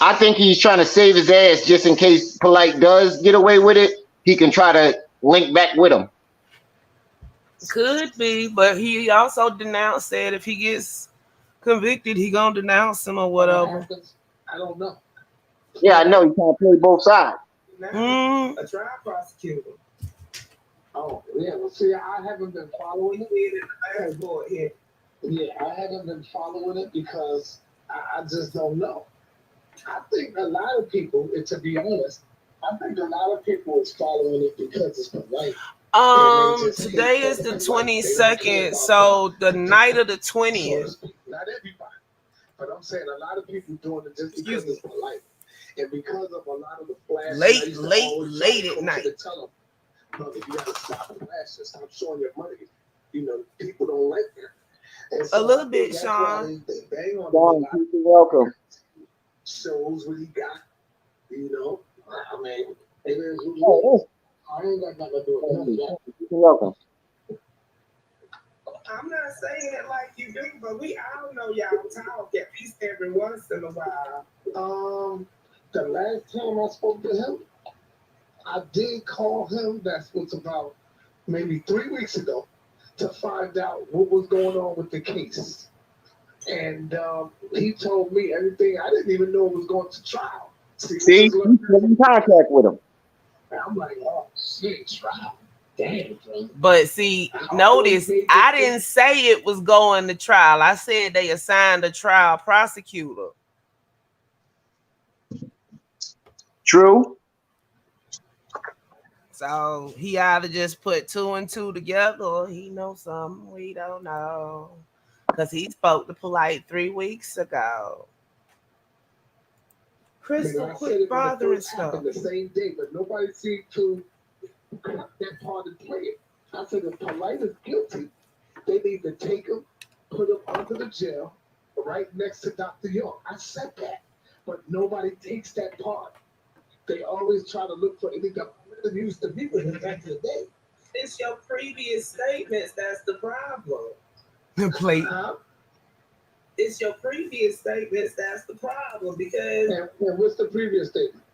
I think he's trying to save his ass just in case Polite does get away with it. He can try to link back with him. Could be, but he also said if he gets convicted, he gonna denounce him or whatever. I don't know. Yeah, I know. He can't play both sides. A trial prosecutor. Oh, yeah. Well, see, I haven't been following it. Yeah, I haven't been following it because I just don't know. I think a lot of people, and to be honest, I think a lot of people is following it because it's Polite. Today is the 22nd, so the night of the 20th. Not everybody, but I'm saying a lot of people doing it just because it's Polite. And because of a lot of the flash, late at night. Tell them, brother, you gotta stop the flashes, stop showing your money. You know, people don't like that. So a little bit, Sean. Sean, you're welcome. Shows what he got. You know, I mean, it is who I ain't got nothing to do with that. You're welcome. I'm not saying it like you do, but we all know y'all talk at least every once in a while. The last time I spoke to him, I did call him. That's what's about maybe 3 weeks ago to find out what was going on with the case. And he told me everything. I didn't even know it was going to trial. See, he's in contact with him. And I'm like, oh, shit, trial. Damn, bro. But see, notice, I didn't say it was going to trial. I said they assigned a trial prosecutor. True. So he either just put 2 and 2 together or he knows something we don't know. Because he spoke to Polite 3 weeks ago. Crystal, quit bothering stuff. The same day, but nobody seemed to cut that part and play it. I said, if Polite is guilty, they need to take him, put him under the jail, right next to Dr. York. I said that, but nobody takes that part. They always try to look for anything. It used to be with him back in the day. It's your previous statements that's the problem. Play. It's your previous statements that's the problem because. And what's the previous statement?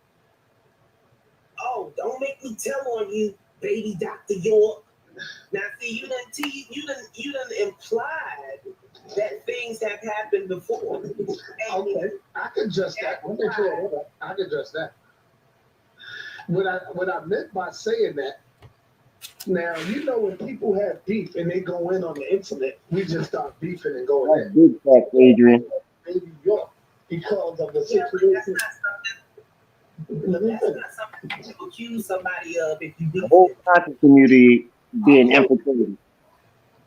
Oh, don't make me tell on you, baby Dr. York. Now, see, you done implied that things have happened before. Okay, I can adjust that. I can adjust that. What I meant by saying that, now, you know when people have beef and they go in on the internet, we just start beefing and going in. Big facts, Adrian. Baby York, because of the situation. That's not something to accuse somebody of if you beef. The whole conscious community being infiltrated.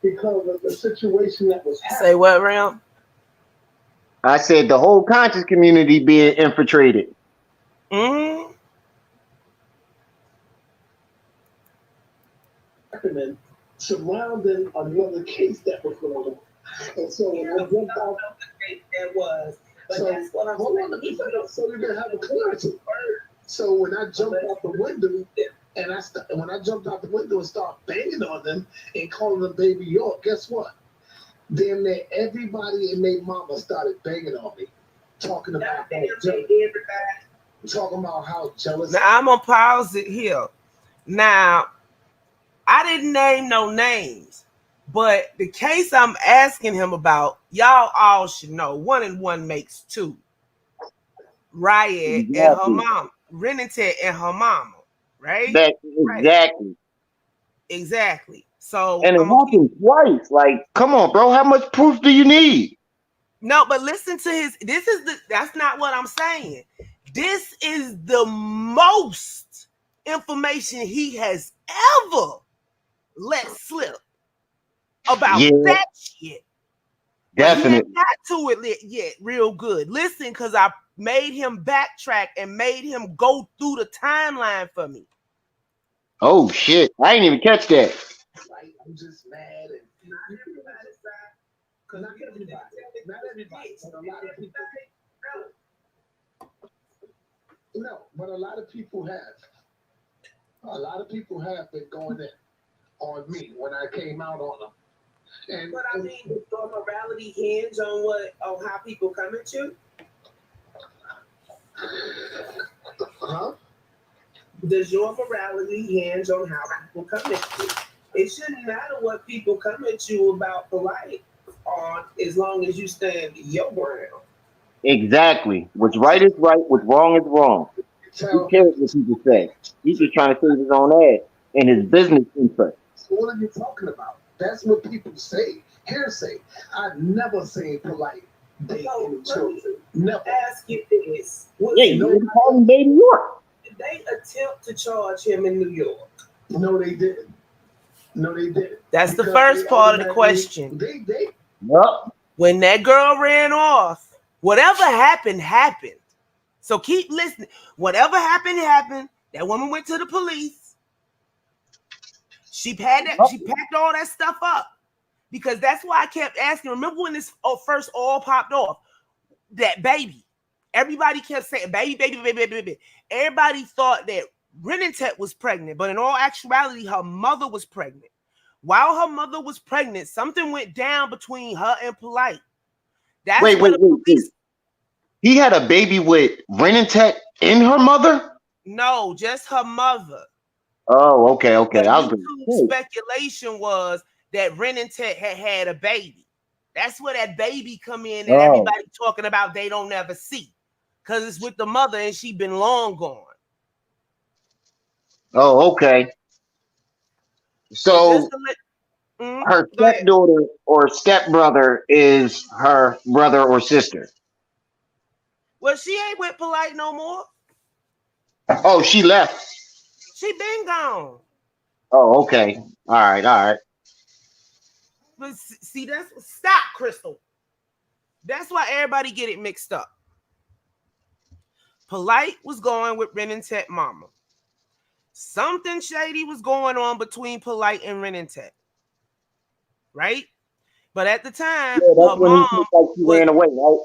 Because of the situation that was happening. Say what, Ram? I said the whole conscious community being infiltrated. Mm-hmm. Happening surrounding another case that was going on. And so when I jumped out, that was. But so, that's what I'm saying. So you can have a clarity. So when I jumped out the window and when I jumped out the window and started banging on them and calling them Baby York, guess what? Damn near everybody and their mama started banging on me, talking about how jealous. Now I'm gonna pause it here. Now I didn't name no names, but the case I'm asking him about, y'all all should know. 1 and 1 makes 2. Riot and her mom, Renate and her mama, right? Exactly. Exactly. So and it happened twice. Like, come on, bro. How much proof do you need? No, but listen to that's not what I'm saying. This is the most information he has ever let slip about that shit. Definitely. He ain't got to it yet real good. Listen, because I made him backtrack and made him go through the timeline for me. Oh, shit. I didn't even catch that. Like, I'm just mad. And not everybody's side. Because not everybody. But a lot of people. No, but a lot of people have. A lot of people have been going in on me when I came out on them. But I mean, does your morality hinge on how people come at you? Huh? Does your morality hinge on how people come at you? It shouldn't matter what people come at you about polite on as long as you stand your ground. Exactly. What's right is right, what's wrong is wrong. Who cares what people say? He's just trying to save his own ass and his business interest. So what are you talking about? That's what people say. Hearsay. I never say polite. They never ask you this. Yeah, you call him Baby York. Did they attempt to charge him in New York? No, they didn't. No, they didn't. That's the first part of the question. Yep. When that girl ran off, whatever happened, happened. So keep listening. Whatever happened, happened. That woman went to the police. She packed all that stuff up. Because that's why I kept asking. Remember when this first all popped off? That baby. Everybody kept saying, baby, baby, baby, baby, baby. Everybody thought that Renate was pregnant, but in all actuality, her mother was pregnant. While her mother was pregnant, something went down between her and Polite. That's wait. He had a baby with Renate and her mother? No, just her mother. Oh, okay. The speculation was that Renate had a baby. That's where that baby come in and everybody talking about they don't ever see. Because it's with the mother and she been long gone. Oh, okay. So her stepdaughter or stepbrother is her brother or sister. Well, she ain't with Polite no more. Oh, she left. She been gone. Oh, okay. All right. But see, stop, Crystal. That's why everybody get it mixed up. Polite was going with Renate mama. Something shady was going on between Polite and Renate. Right? But at the time, her mom ran away, right?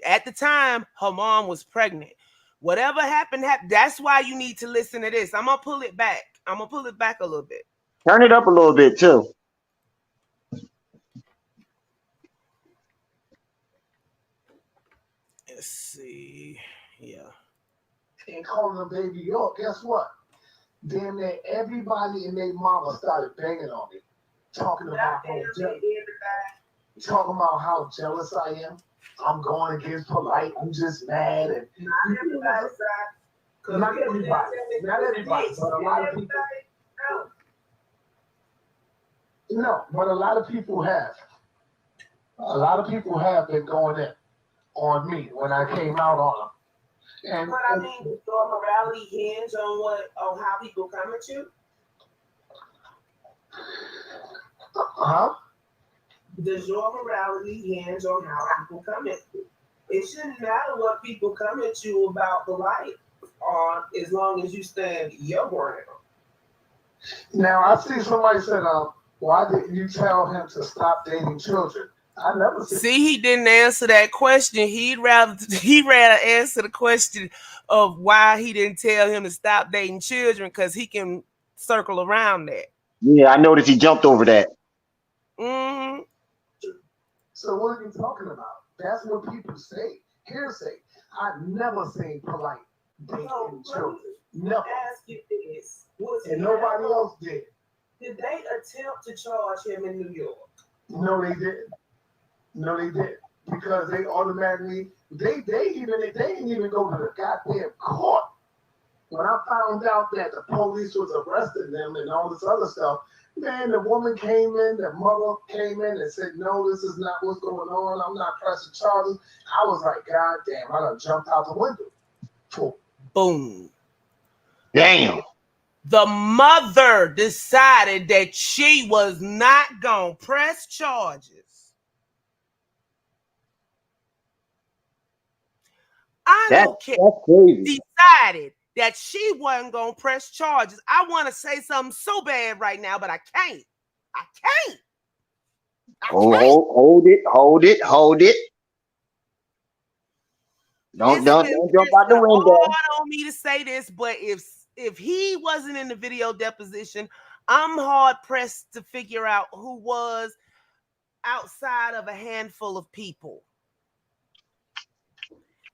At the time, her mom was pregnant. Whatever happened. That's why you need to listen to this. I'm gonna pull it back. I'm gonna pull it back a little bit. Turn it up a little bit too. Let's see. Yeah. And calling them Baby York. Guess what? Damn near everybody and their mama started banging on me, talking about how jealous I am. I'm going against Polite. I'm just mad. And not everybody, but a lot of people. No, but a lot of people have. A lot of people have been going in on me when I came out on them. And, but I mean, does your morality hinge on how people come at you? Does your morality hinge on how people come at you? It shouldn't matter what people come at you about the life on, as long as you stand your ground. Now I see somebody said, why didn't you tell him to stop dating children? I never see. He didn't answer that question. He'd rather answer the question of why he didn't tell him to stop dating children, because he can circle around that. Yeah, I noticed he jumped over that. Mm-hmm. So what are you talking about? That's what people say. Hearsay. I've never seen Polite dating children. Never. Ask you this. And nobody else did. Did they attempt to charge him in New York? No, they didn't. No, they didn't. Because they automatically, they didn't even go to the goddamn court. When I found out that the police was arresting them and all this other stuff, man, the woman came in, the mother came in and said, no, this is not what's going on. I'm not pressing charges. I was like, God damn, I done jumped out the window. Boom. Damn. The mother decided that she was not going to press charges. That's crazy. Decided that she wasn't going to press charges. I want to say something so bad right now, but I can't. Hold it. Don't jump out the window. Hard on me to say this, but if he wasn't in the video deposition, I'm hard pressed to figure out who was outside of a handful of people.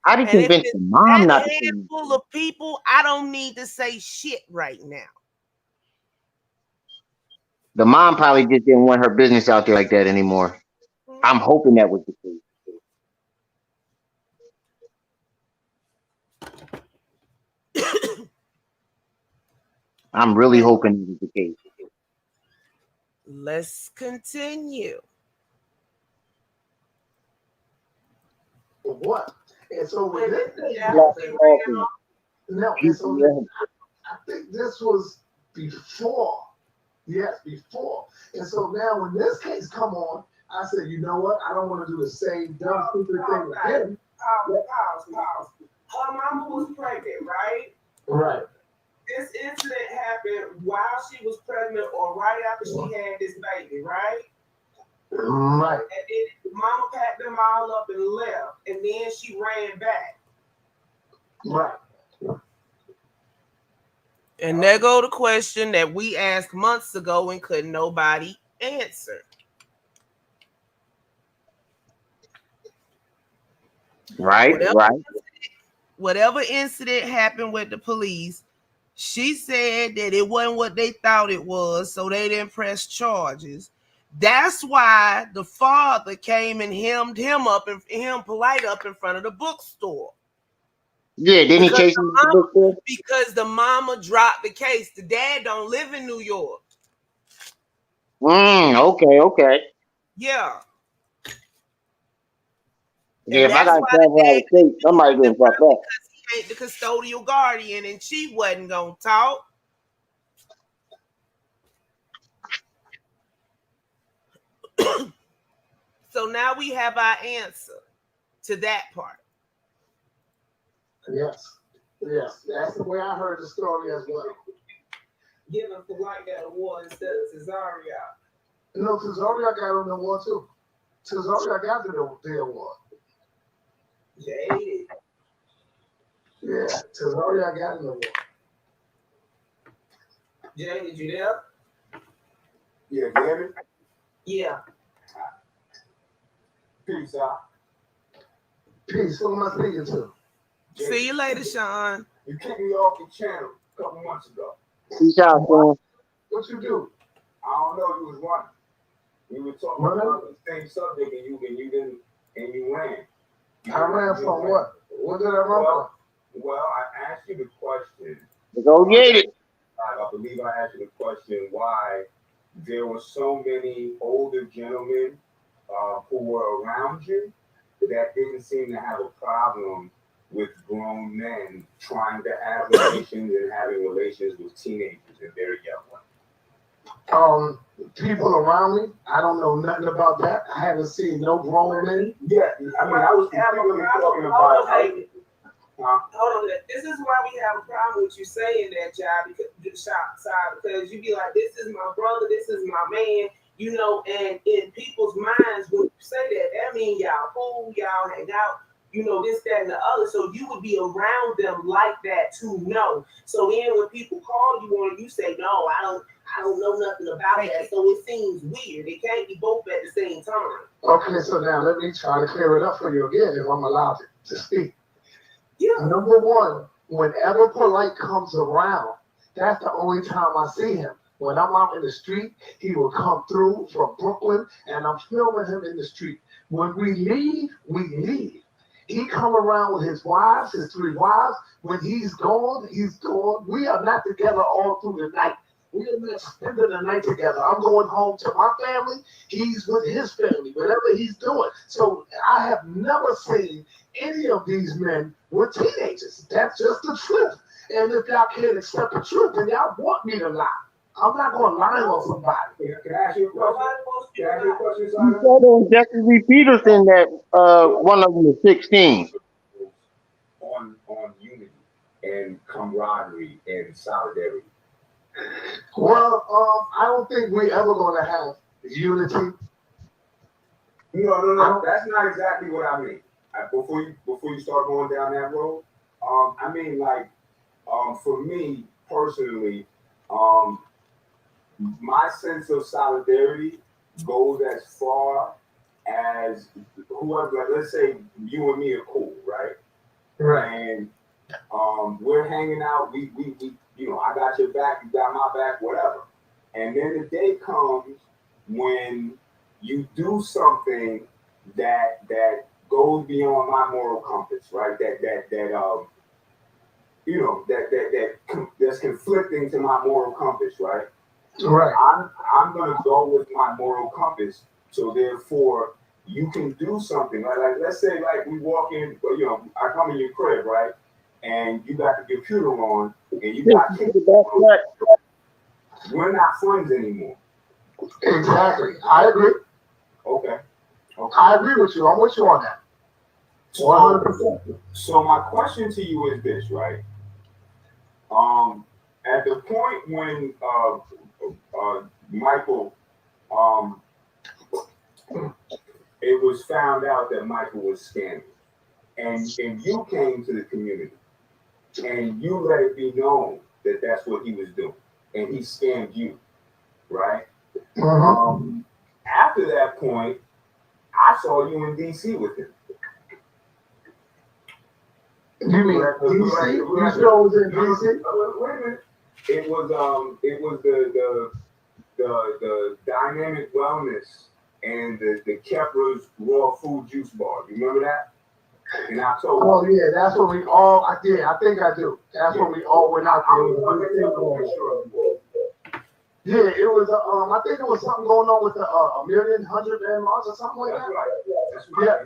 How do you convince the mom not to? Handful of people, I don't need to say shit right now. The mom probably just didn't want her business out there like that anymore. I'm hoping that was the case. I'm really hoping it was the case. Let's continue. What? And so with this thing I think this was before. Yes, before. And so now when this case come on, I said, you know what? I don't want to do the same dumb stupid thing with him. Pause. Her mama was pregnant, right? Right. This incident happened while she was pregnant or right after she had this baby, right? Right. And then mama packed them all up and left, and then she ran back. Right. And there go the question that we asked months ago and couldn't nobody answer. Right. Whatever incident happened with the police, she said that it wasn't what they thought it was, so they didn't press charges. That's why the father came and hemmed him Polite up in front of the bookstore. Yeah, didn't he chase him to the bookstore? Because the mama dropped the case. The dad don't live in New York. Okay. Yeah. Yeah, if I got to travel out of state, somebody getting fucked up. Because he ain't the custodial guardian and she wasn't going to talk. So now we have our answer to that part. Yes, that's the way I heard the story as well. Giving Polite that award instead of Cesaria. No, Cesaria got on the award too. Cesaria got the award. Jaded. Yeah, Cesaria got an award. Jaded, you there? Yeah, you hear me? Yeah. Peace out. Peace. Who am I speaking to? See you later, Sean. You kicked me off your channel a couple months ago. Peace out, man. What you do? I don't know. You was running. We were talking about the same subject, and you ran. I ran from what? What did I run from? Well, I asked you the question. Go get it. I believe I asked you the question why there were so many older gentlemen who were around you that didn't seem to have a problem with grown men trying to have relations and having relations with teenagers and very young ones. People around me, I don't know nothing about that. I haven't seen no grown men. Yeah, I mean, I was talking about. Hold on, this is why we have a problem with you saying that, Jai, because you be like, this is my brother, this is my man, you know, and in people's minds, when you say that means y'all fool, y'all hang out, you know, this, that, and the other. So you would be around them like that to know. So then when people call you on, you say, no, I don't know nothing about that. So it seems weird. It can't be both at the same time. Okay, so now let me try to clear it up for you again if I'm allowed to speak. Yeah. Number one, whenever Polite comes around, that's the only time I see him. When I'm out in the street, he will come through from Brooklyn, and I'm filming him in the street. When we leave, we leave. He come around with his wives, his 3 wives. When he's gone, he's gone. We are not together all through the night. We are not spending the night together. I'm going home to my family. He's with his family, whatever he's doing. So I have never seen any of these men with teenagers. That's just the truth. And if y'all can't accept the truth, then y'all want me to lie. I'm not going to lie on somebody. Can I ask you a question? Can I ask you a question, You said on Jesse V. Peterson that one of them is 16. On unity and camaraderie and solidarity. Well, I don't think we ever going to have unity. No. That's not exactly what I mean. Before you start going down that road, I mean, like, for me personally, my sense of solidarity goes as far as whoever, like, let's say you and me are cool, right? Right. And we're hanging out. We you know, I got your back, you got my back, whatever. And then the day comes when you do something that goes beyond my moral compass, right? That's conflicting to my moral compass, right? Right. I'm gonna go with my moral compass. So therefore, you can do something. Like let's say, like we walk in, you know, I come in your crib, right? And you got the computer on, and you got kids on. We're not friends anymore. Exactly. I agree. Okay. I agree with you. I'm with you on that. 100%. So my question to you is this, right? At the point when Michael, it was found out that Michael was scamming, and you came to the community, and you let it be known that that's what he was doing, and he scammed you, right? After that point, I saw you in DC with him. You mean DC? You sure was in DC? Wait a minute. It was the dynamic wellness and the Kepler's raw food juice bar. You remember that? In October. Oh yeah, that's when we all. I think I do. That's when we all went out there. Yeah, it was. I think it was something going on with the 100 million laws or something like that. That's right. Yeah.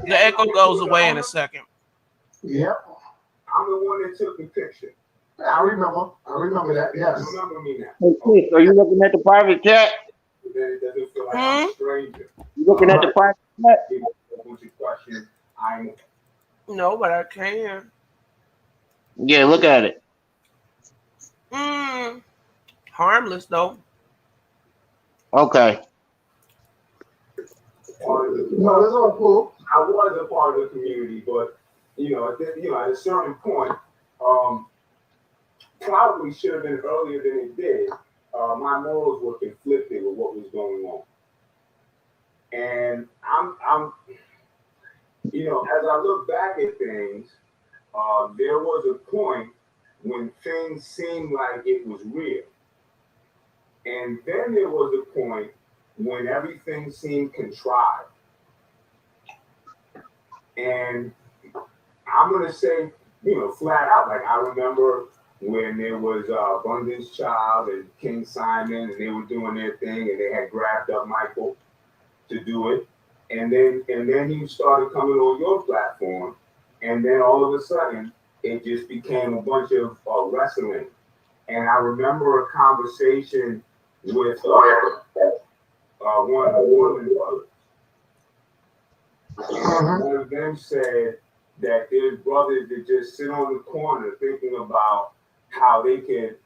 The echo goes away in a second. Yep. I'm the one that took the picture. I remember that. Yes. You remember me now. Hey, Chris, are you looking at the private chat? It doesn't feel like I'm a stranger. You looking at the private chat? No, but I can. Yeah, look at it. Harmless though. Okay. No, that's all cool. I was a part of the community, but at a certain point, probably should have been earlier than it did. my morals were conflicting with what was going on. And I'm, you know, as I look back at things, there was a point when things seemed like it was real. And then there was a point when everything seemed contrived. And I'm going to say, you know, flat out, like I remember when there was Abundance Child and King Simon, and they were doing their thing, and they had grabbed up Michael to do it. And then he started coming on your platform, and then all of a sudden, it just became a bunch of wrestling. And I remember a conversation with one of the Woodland brothers. And one of them said that there's brothers that just sit on the corner thinking about how they can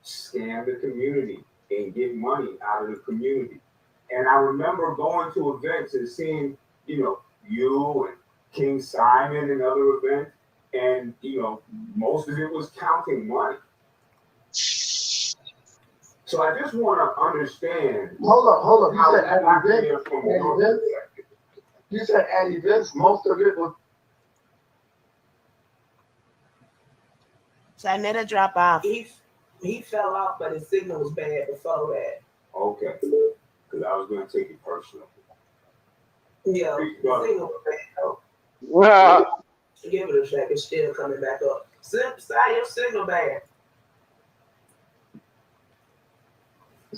scam the community and get money out of the community. And I remember going to events and seeing, you know, you and King Simon and other events, and, you know, most of it was counting money. So I just want to understand. Hold up. How You said at events. events? You said at events, most of it was. SaNeter drop off. He fell off, but his signal was bad before that. Okay, because I was going to take it personal. Yeah, the signal was bad though. Well, Give it a check. It's still coming back up. Your signal bad.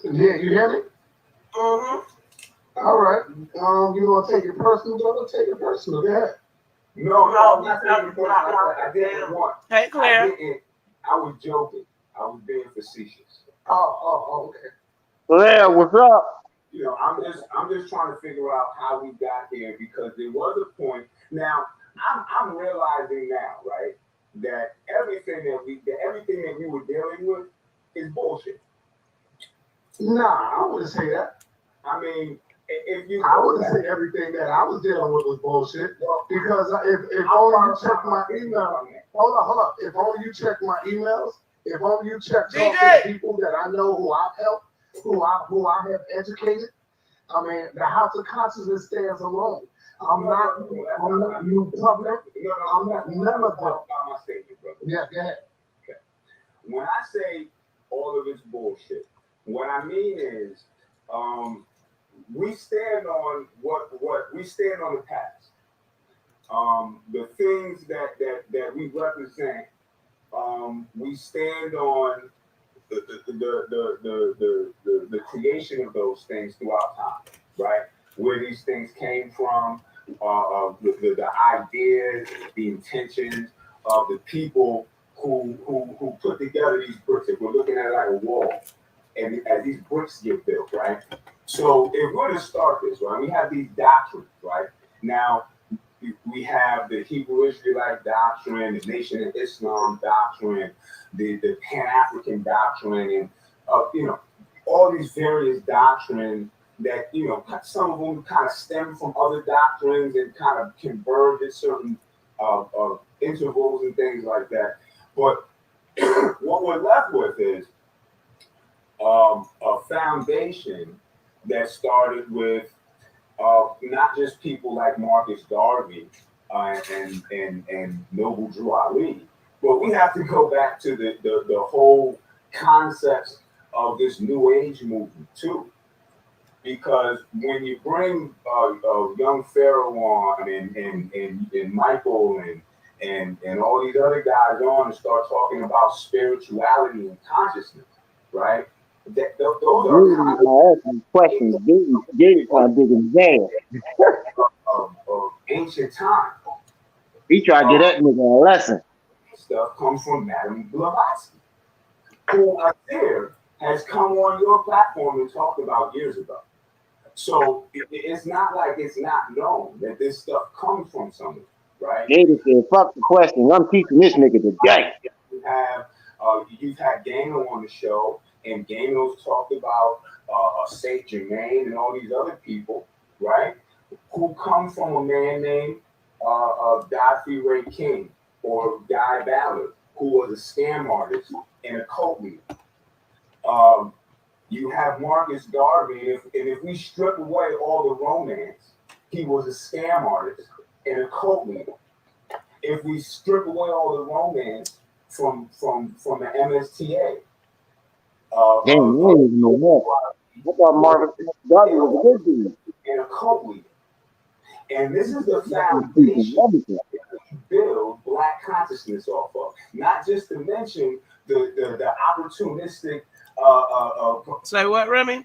Yeah, you hear me? Mm-hmm. All right. You want to take it personal, brother? Take it personal. Yeah. No, I didn't want. Hey, Claire. I was joking. I was being facetious. Oh, okay. Claire, what's up? You know, I'm just trying to figure out how we got here, because there was a point. Now, I'm realizing now, right, that everything that we were dealing with is bullshit. Nah, I wouldn't say that. I mean, I wouldn't say everything that I was dealing with was bullshit, because if only you check my email. Hold up. If only you check my emails. If only you check the people that I know who I've helped, who I have educated. I mean, the House of Consciousness stands alone. I'm not new public. I'm not none of them. Yeah, go ahead. Okay. When I say all of it's bullshit, what I mean is, we stand on what we stand on the past. The things that we represent, we stand on the creation of those things throughout time, right? Where these things came from, the ideas, the intentions of the people who put together these bricks. If we're looking at it like a wall, and as these bricks get built, right? So if we're to start this, right, we have these doctrines, right? Now, we have the Hebrew Israelite doctrine, the Nation of Islam doctrine, the Pan-African doctrine, and you know, all these various doctrines that, you know, some of them kind of stem from other doctrines and kind of converge at certain intervals and things like that. But what we're left with is a foundation that started with not just people like Marcus Garvey and Noble Drew Ali, but we have to go back to the whole concept of this New Age movement too. Because when you bring young Pharaoh on and Michael and all these other guys on and start talking about spirituality and consciousness, right? Those are questions. Gabe trying to dig his ass. of ancient time. He tried to get that nigga a lesson. Stuff comes from Madame Blavatsky, who there has come on your platform and talked about years ago. So it's not like it's not known that this stuff comes from somewhere, right? Gabe said, "Fuck the question. I'm teaching this nigga today." You've had Gano on the show, and Gano's talked about Saint Germain and all these other people, right? Who come from a man named Godfrey Ray King or Guy Ballard, who was a scam artist and a cult leader. You have Marcus Garvey, and if we strip away all the romance, he was a scam artist and a cult leader. If we strip away all the romance from the MSTA, Damn, you don't even know that. I thought Marcus Garvey was a good dude. And a cult leader. And this is the foundation that we build Black consciousness off of. Not just to mention the opportunistic. Say what, Remy?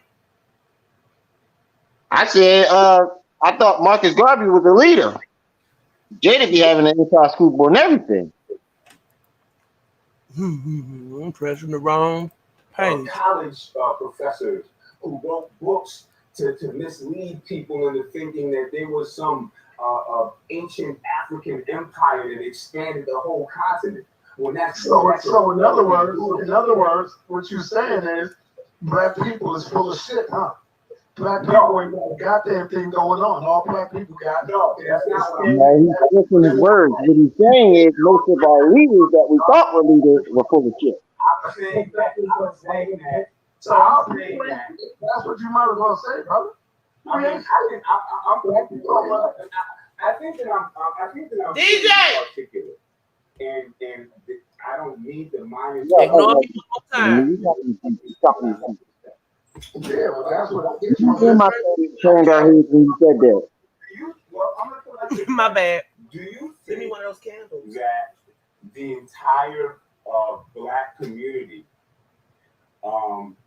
I said, I thought Marcus Garvey was a leader. Jada be having an inside scoop on everything. I'm pressing the wrong page. College professors who wrote books to mislead people into thinking that there was some ancient African empire that expanded the whole continent. When that's so in other words, what you're saying is Black people is full of shit, huh? Black people ain't got a goddamn thing going on. All Black people got that's not what he's twisting his words. What he's saying is most of our leaders that we thought were leaders were full of shit. I'm saying that. So that's what you might as well say, brother. I'm Black people. I think that I'm DJ articulate. And I don't need the minus. Ignore me one time. Yeah, well, that's what I get. My friend turned our heads when you said that. My bad. Do you Send me one of those candles. That the entire Black community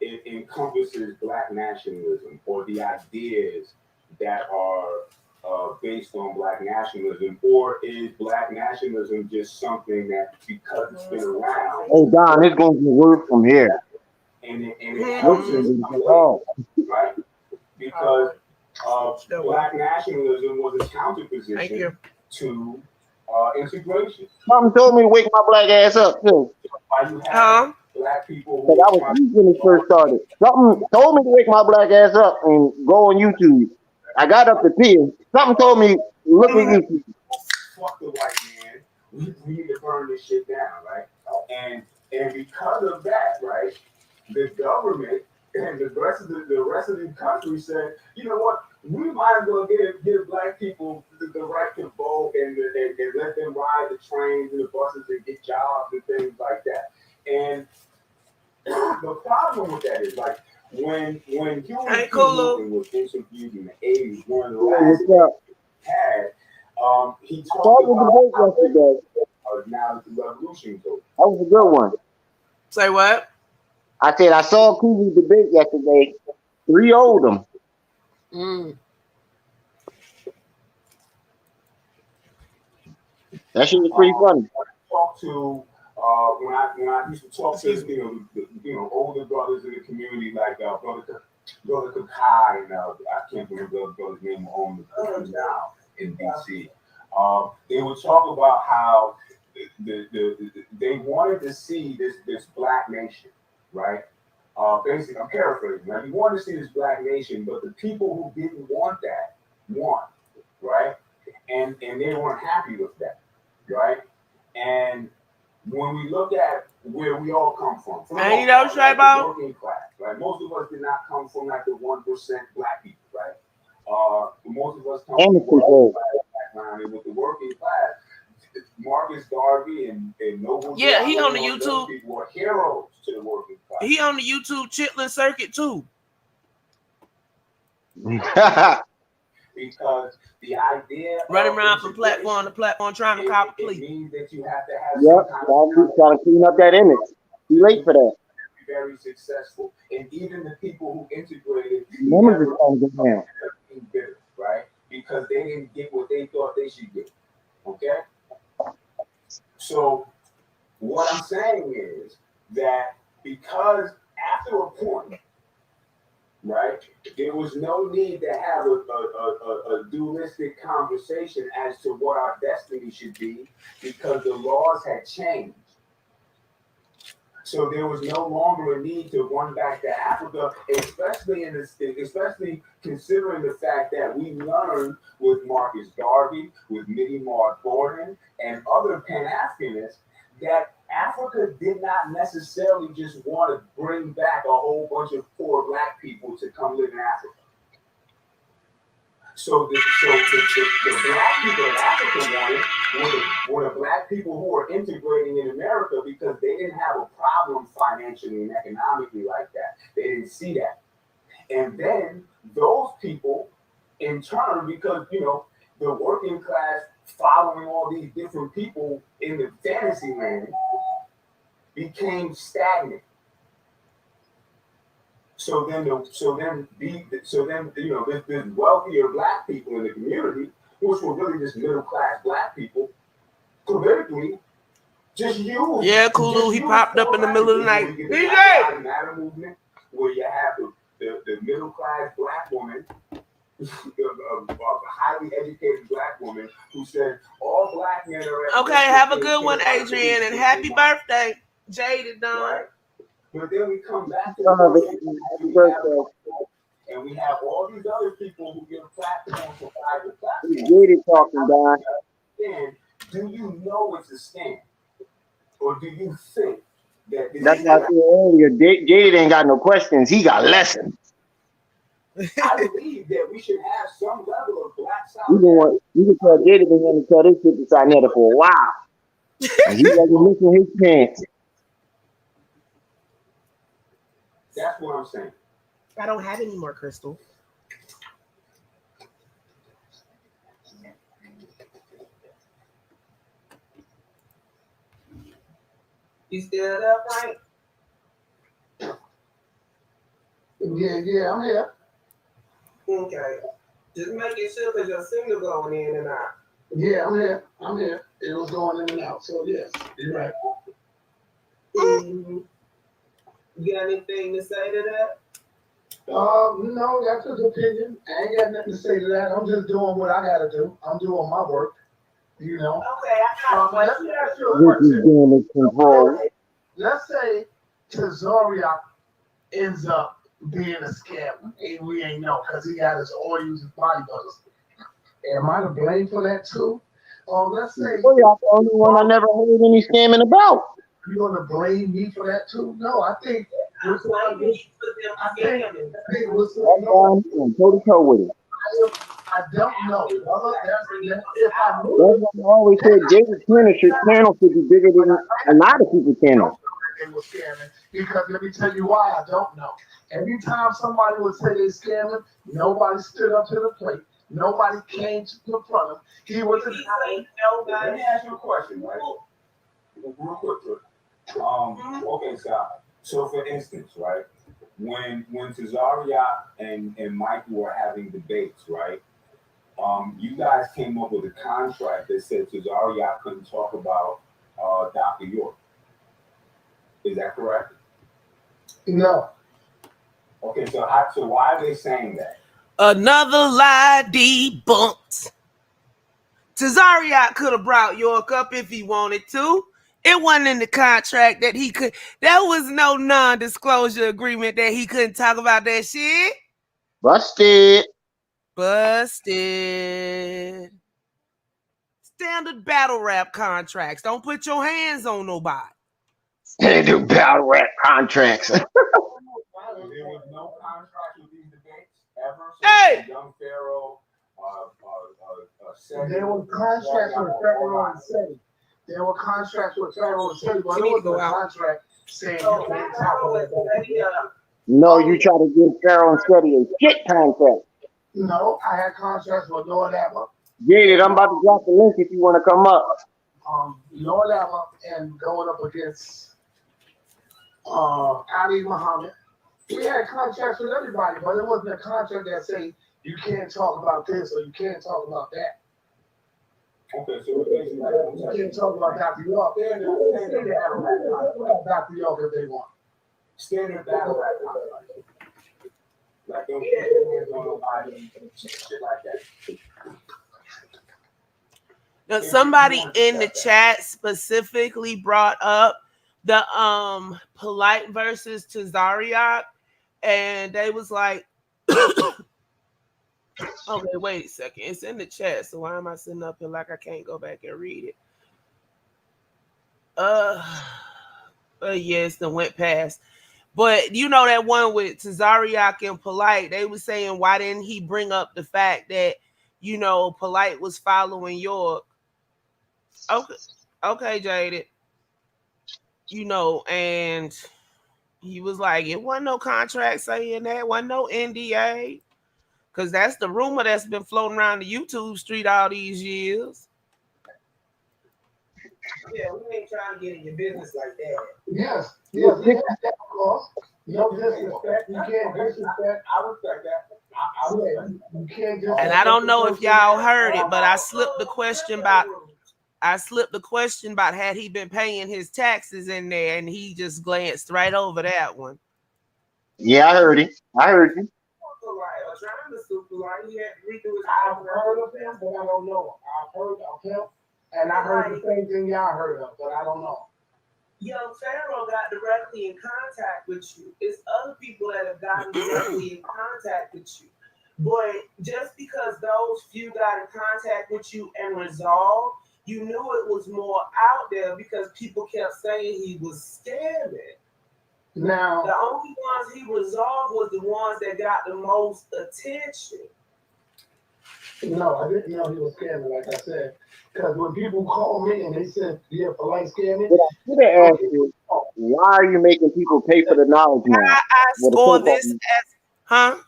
it encompasses Black nationalism, or the ideas that are based on Black nationalism, or is Black nationalism just something that because it's been around? Hey Don, it's going to get worse from here. And it comes in right? Because Black nationalism was a counterposition to integration. Something told me to wake my black ass up too. Black people. Because I was asleep when it first started. Something told me to wake my black ass up and go on YouTube. I got up to pee. Something told me look at YouTube. Fuck the white man. We need to burn this shit down, right? And because of that, right, the government and the rest of the country said, you know what, we might as well give Black people the right to vote and let them ride the trains and the buses and get jobs and things like that. And the problem with that is, like, when Huey Newton was interviewed in the 80s, one of the last things he had, he talked about now the revolution goes. That was a good one. Say what? I said I saw Cooley's debate yesterday. 3-0'd him. That shit was pretty funny. Talk to when I used to talk to older brothers in the community, like brother Kakai, and I can't remember the brother's name on the now in DC. They would talk about how they wanted to see this Black nation, right? Basically, I'm paraphrasing. Now, you wanted to see this Black nation, but the people who didn't want that won, right? And they weren't happy with that, right? And when we look at where we all come from the working class, right? Most of us did not come from like the 1% Black people, right? Most of us come from the working class background, and with the working class, Marcus Garvey and Noble. Yeah, he on the YouTube. People were heroes to the working class. He on the YouTube chitlin circuit too. Because the idea running around from platform to platform trying to cop a plea. It means that you have to have trying to clean up that image. Too late for that. Very successful, and even the people who integrated, bitter, right? Because they didn't get what they thought they should get. Okay. So what I'm saying is that because after a point, right, there was no need to have a dualistic conversation as to what our destiny should be, because the laws had changed. So there was no longer a need to run back to Africa, especially considering the fact that we learned with Marcus Garvey, with Minnie Maud Gordon, and other Pan-Africanists that Africa did not necessarily just want to bring back a whole bunch of poor black people to come live in Africa. So the black people that Africa wanted were the black people who were integrating in America because they didn't have a problem financially and economically like that. They didn't see that. And then those people, in turn, because, you know, the working class following all these different people in the fantasy land became stagnant. So then you know, there's wealthier black people in the community, which were really just middle class black people, politically, just used. Yeah, Kulu, he popped up in the middle of the night. DJ! The matter movement, where you have the middle class black woman, a highly educated black woman who said all black men are. Okay, have a good one, Adrian, and happy birthday, Jaded Don. Right? But then we come back to the and we have all these other people who give platforms for private platforms. Get it talking, Don. And do you know it's a scam, or do you think that? That's why I said earlier. Jaded ain't got no questions. He got lessons. I believe that we should have some level of black solidarity. You can tell Jaded been wanting to tell this shit to SaNeter for a while. And he wasn't missing his chance. That's what I'm saying. I don't have any more, Crystal. You still up, right? Yeah, I'm here. Okay. Just making sure because your signal going in and out. Yeah, I'm here. It was going in and out, so yes, you're right. Mm-hmm. You got anything to say to that? No, that's his opinion. I ain't got nothing to say to that. I'm just doing what I gotta do. I'm doing my work, you know. Okay, I got let me ask you a question. Let's say Tazariak ends up being a scammer. We ain't know because he got his oils and body butters. Am I to blame for that too? Let's say Tazariak the only one I never heard any scamming about. You gonna blame me for that too? No, I think what's going on. Toe to toe with it. I don't know. If I knew, that's why I always said Jaded's channel should be bigger than a lot of people's channels. They were scamming because let me tell you why I don't know. Every time somebody would say they scamming, nobody stood up to the plate. Nobody came to confront him. He was a guy. Let me ask you a question, right? Real quick. Okay, so for instance, right, when Tazariak and Mike were having debates, right, you guys came up with a contract that said Tazariak couldn't talk about Dr. York. Is that correct? No. Okay, so why are they saying that? Another lie debunked. Tazariak could have brought York up if he wanted to. It wasn't in the contract that he could. There was no non-disclosure agreement that he couldn't talk about that shit. Busted. Standard battle rap contracts. Don't put your hands on nobody. Standard battle rap contracts. There was no contract with these debates ever. So hey! Young Pharaoh, there were contracts with Pharaoh and SaNeter. There were contracts with Pharaoh and SaNeter, but there was no contract saying you can't talk about that. No, you try to give Pharaoh and SaNeter a shit contract. No, I had contracts with Lord Abba. Jaded, I'm about to drop the link if you want to come up. Lord Abba and going up against Ali Muhammad. We had contracts with everybody, but it wasn't a contract that say you can't talk about this or you can't talk about that. Okay, so you can't talk about Dr. York. Dr. York if they want. Standard battle rap contract. Like don't put your hands on nobody, shit like that. Now, somebody in the chat specifically brought up the Polite versus Tazariak, and they was like, okay, wait a second. It's in the chat, so why am I sitting up here like I can't go back and read it? Yes, that went past. But you know that one with Tazariak and Polite, they were saying why didn't he bring up the fact that Polite was following York? Okay, Jaded. And he was like, it wasn't no contract saying that, wasn't no NDA. Because that's the rumor that's been floating around the YouTube street all these years. Yeah, we ain't trying to get in your business like that. Yes, of course. No disrespect. You can't disrespect. I respect that. You can't disrespect. And I don't know if y'all heard it, but I slipped the question about had he been paying his taxes in there, and he just glanced right over that one. Yeah, I heard it. I heard you. I've heard of him, but I don't know him. I've heard of him, and I heard the same thing y'all heard of, but I don't know. Yo, Pharaoh got directly in contact with you. It's other people that have gotten directly in contact with you. But just because those few got in contact with you and resolved, you knew it was more out there because people kept saying he was scamming. Now, the only ones he resolved was the ones that got the most attention. No, I didn't know he was scamming, like I said. Because when people call me and they said, yeah, Polite scamming. But I should have asked you, why are you making people pay for the knowledge now? I score this as,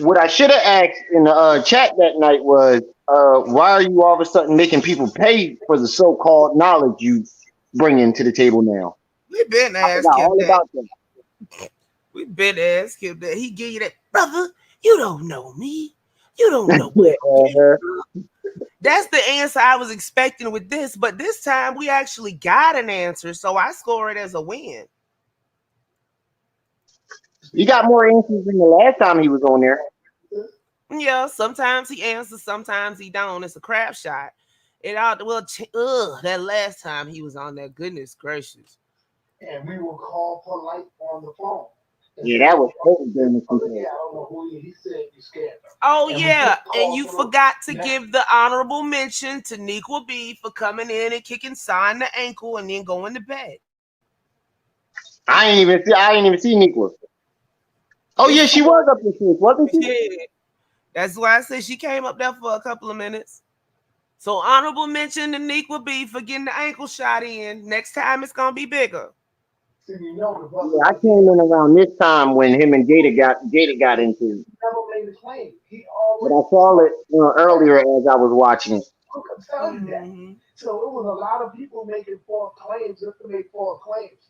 What I should have asked in the chat that night was, why are you all of a sudden making people pay for the so-called knowledge you bring into the table now? We've been asking all about that. We've been asking him that. He gave you that, brother, you don't know me. You don't know where. That's the answer I was expecting with this, but this time we actually got an answer, so I score it as a win. You got more answers than the last time he was on there. Yeah, sometimes he answers, sometimes he don't. It's a crap shot. That last time he was on there, goodness gracious. And we will call Polite on the phone. Yeah, that was totally damn I don't know who he said you scared him. Oh, yeah, and you forgot to give the honorable mention to Nequa B for coming in and kicking Sign the ankle and then going to bed. I ain't even see Nequa. Oh yeah, she was up there, wasn't she? Yeah, that's why I said she came up there for a couple of minutes. So honorable mention to Nequa B for getting the ankle shot in. Next time it's gonna be bigger. Yeah, I came in around this time when him and Jada got into it. Never made a claim. But I saw it earlier as I was watching it. I'm telling you that. So it was a lot of people making false claims just to make false claims.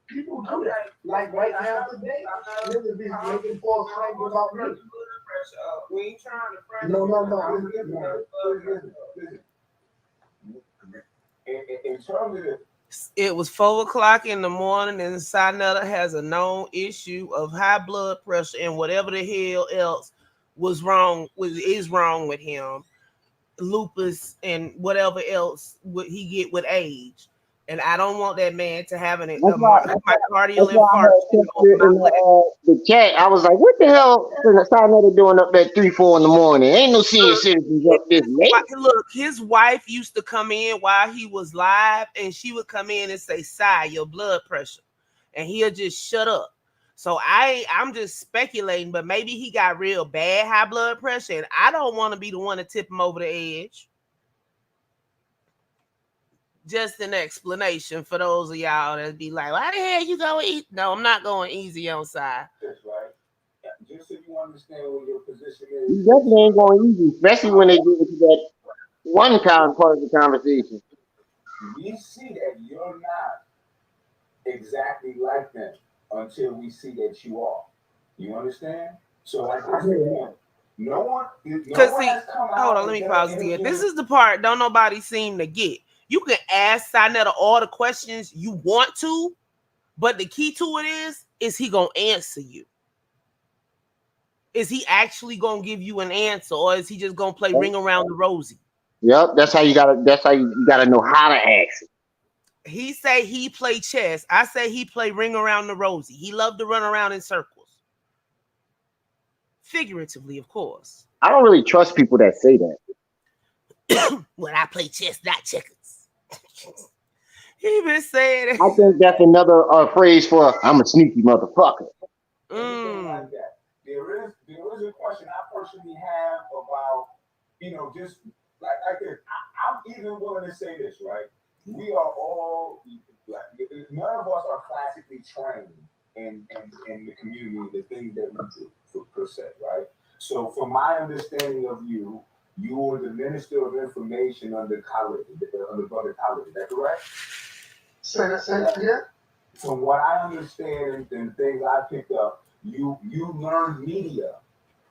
People do that. Like right now today, niggas be making false claims about me. We ain't trying to No. In terms of it was 4:00 in the morning, and SaNeter has a known issue of high blood pressure and whatever the hell else is wrong with him, lupus and whatever else he get with age. And I don't want that man to have myocardial infarction. The chat, I was like, what the hell is SaNeter doing up at 3-4 in the morning? Ain't no senior citizens up this late. Look, his wife used to come in while he was live, and she would come in and say, "Sai, your blood pressure," and he'll just shut up. So I'm just speculating, but maybe he got real bad high blood pressure, and I don't want to be the one to tip him over the edge. Just an explanation for those of y'all that be like, why the hell you going eat? No, I'm not going easy on side. That's right. Just so you understand what your position is. You definitely ain't going easy, especially when they get into that one kind part of the conversation. We see that you're not exactly like them until we see that you are. You understand? So like no one hold on, let me pause here. This is the part don't nobody seem to get. You can ask SaNeter all the questions you want to, but the key to it is he gonna answer you? Is he actually gonna give you an answer, or is he just gonna play ring around the rosy? Yep, that's how you gotta know how to ask it. He say he play chess. I say he play ring around the rosy. He loved to run around in circles. Figuratively, of course. I don't really trust people that say that. When I play chess, not checkers. He been saying it. I think that's another phrase for I'm a sneaky motherfucker. Like that. There is a question I personally have about, just like this. I'm even willing to say this, right? We are all like, none of us are classically trained in the community, the things that we do per se, right? So from my understanding of you, you were the minister of information under college, under Brother College. Is that correct? Say that, yeah. From what I understand and things I picked up, you learned media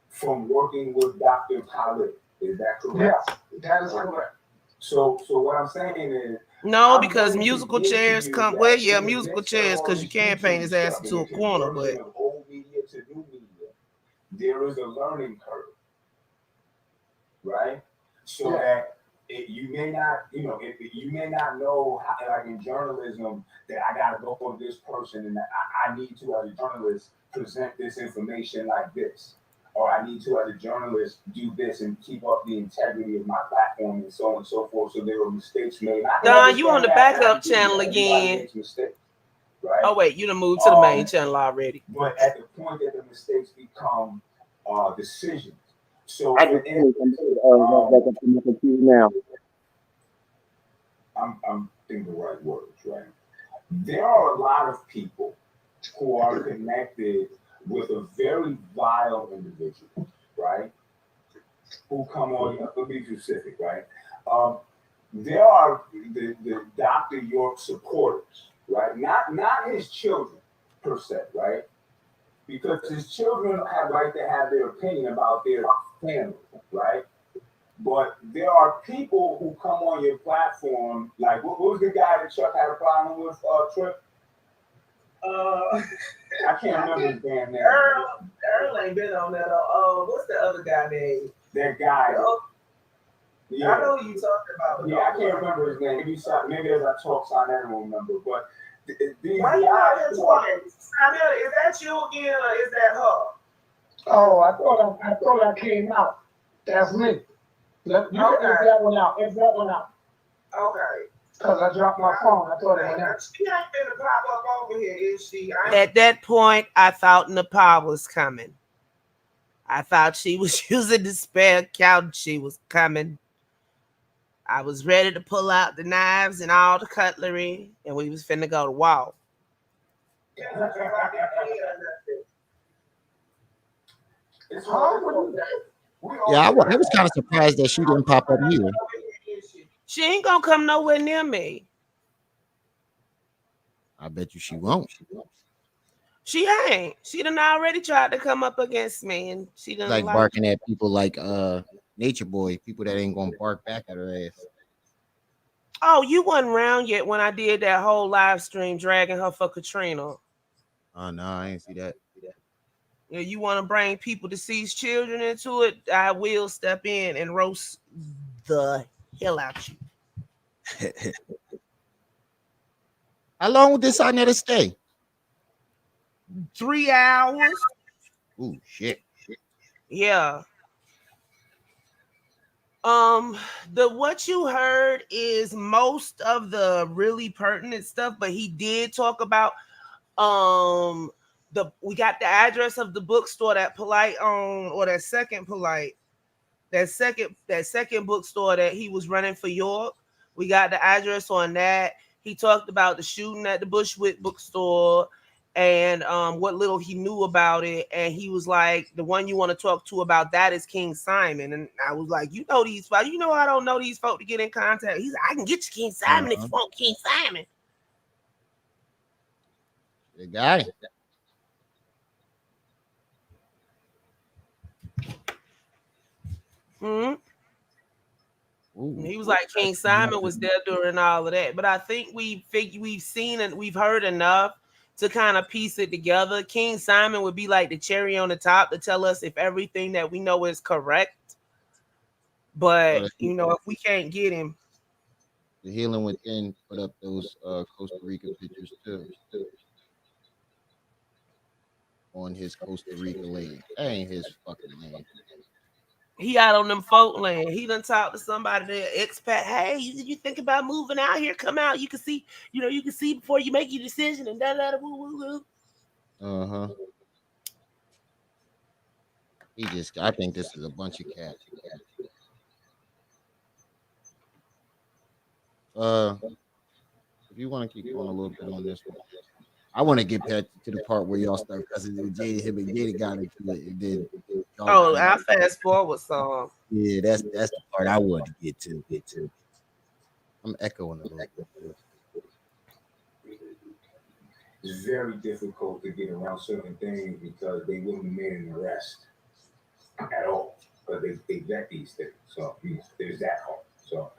from working with Dr. Khalid. Is that correct? Yes, that is correct. So what I'm saying is, no, because musical chairs come. Well, yeah, musical chairs because you can't paint his ass into a corner, but of old media to new media, there is a learning curve, right? So that you may not, you may not know how, like in journalism, that I gotta go for this person and that I need to, as a journalist, present this information like this, or I need to, as a journalist, do this and keep up the integrity of my platform and so on and so forth. So there were mistakes made. Don, you on the backup channel again? Makes mistakes, right? Oh wait, you done moved to the main channel already. But at the point that the mistakes become decisions. So I just now. I'm thinking the right words, right? There are a lot of people who are connected with a very vile individual, right? Who come on, let me be specific, right? There are the Dr. York supporters, right? Not his children per se, right? Because his children have right to have their opinion about their family, right? But there are people who come on your platform, like what was the guy that Chuck had a problem with, Trip? I can't remember his damn name. Earl ain't been on that. What's the other guy name? That guy. Yeah. I know who you talking about. Yeah, I can't remember his name. Maybe as I talk, SaNeter will remember. But why you out here twice? SaNeter, is that you again or is that her? Oh, I thought I came out. That's me. You can X that one out. X that one out. Okay. Because I dropped my phone. I thought it went out. She ain't gonna pop up over here, is she? At that point, I thought Nepal was coming. I thought she was using the spare couch. She was coming. I was ready to pull out the knives and all the cutlery, and we was finna go to war. Yeah, I was kind of surprised that she didn't pop up either. She ain't gonna come nowhere near me. I bet you she won't. She ain't. She done already tried to come up against me, and she done like barking at people like Nature Boy, people that ain't gonna bark back at her ass. Oh, you wasn't around yet when I did that whole live stream dragging her for Katrina. Oh no, I ain't see that. Yeah, you want to bring people deceased children into it? I will step in and roast the hell out you. How long would this SaNeter stay? 3 hours. Ooh, shit. Yeah. What you heard is most of the really pertinent stuff, but he did talk about we got the address of the bookstore that Polite owned, or that second bookstore that he was running for York. We got the address on that. He talked about the shooting at the Bushwick bookstore and what little he knew about it. And he was like, the one you want to talk to about that is King Simon. And I was like, you know these folks, you know I don't know these folk to get in contact. He's like, I can get you King Simon if you want King Simon. The guy. He was like King Simon was there during all of that, but I think we've seen and we've heard enough to kind of piece it together. King Simon would be like the cherry on the top to tell us if everything that we know is correct. But if we can't get him, the Healing Within put up those Costa Rica pictures too. On his Costa Rica lane. That ain't his fucking name. He out on them folk land. He done talked to somebody there, expat. Hey, you think about moving out here? Come out. You can see, you can see before you make your decision and da da da woo woo woo. Uh-huh. I think this is a bunch of cats. If you want to keep going a little bit on this one, I want to get back to the part where y'all start cussing and him and Jada got into it, and then I'll fast forward some. Yeah, that's the part I want to get to. I'm echoing a little bit. It's very difficult to get around certain things because they wouldn't have made an arrest at all, but they vet these things. So there's that part. So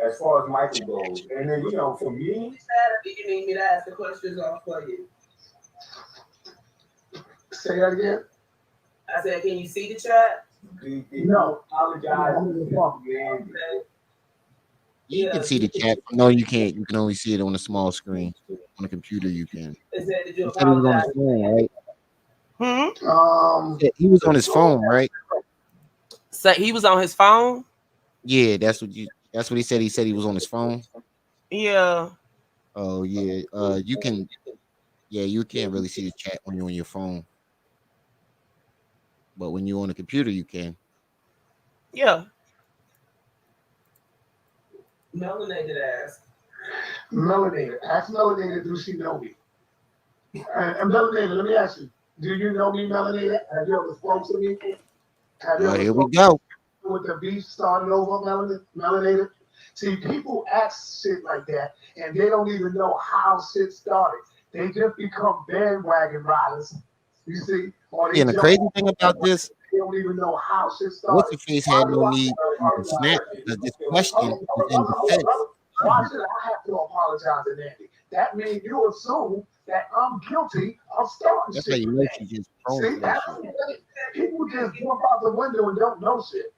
as far as Michael goes, and then for me, you need me to ask the questions off for you. Say that again. I said, can you see the chat? No, You can see the chat. No, you can't. You can only see it on a small screen. On a computer, you can. He said he was on his phone, right? He was on his phone, right? So he was on his phone? Yeah, that's what he said. He said he was on his phone. Yeah. Oh yeah. You can. Yeah, you can't really see the chat when you're on your phone. But when you're on a computer, you can. Yeah. Melanated ass. Melanated. Ask Melanated, do she know me? And Melanated, let me ask you. Do you know me, Melanated? Have you ever spoken to me? Here we go. With the beef started over, Melanated? See, people ask shit like that, and they don't even know how shit started. They just become bandwagon riders. You see? And the crazy thing about this, they don't even know how shit started. What's the face had no need to snap because this question was in defense. Why should I have to apologize to Nandy? That means you assume that I'm guilty of starting That's shit. how you know she just prone See, to that shit. People just jump out the window and don't know shit.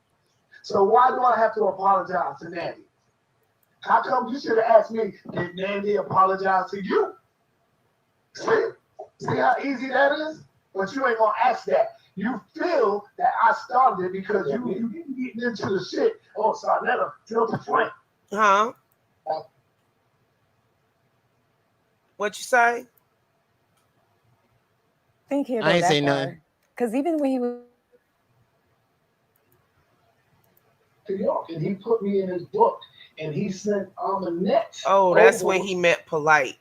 So why do I have to apologize to Nandy? How come you should have asked me, did Nandy apologize to you? See how easy that is? But you ain't gonna ask that. You feel that I started it because you getting into the shit. Oh, SaNeter, feel the friend. Huh? What you say? Thank you. I ain't say nothing. Because even when he was to York, and he put me in his book, and he sent Annette. Oh, that's when he met Polite.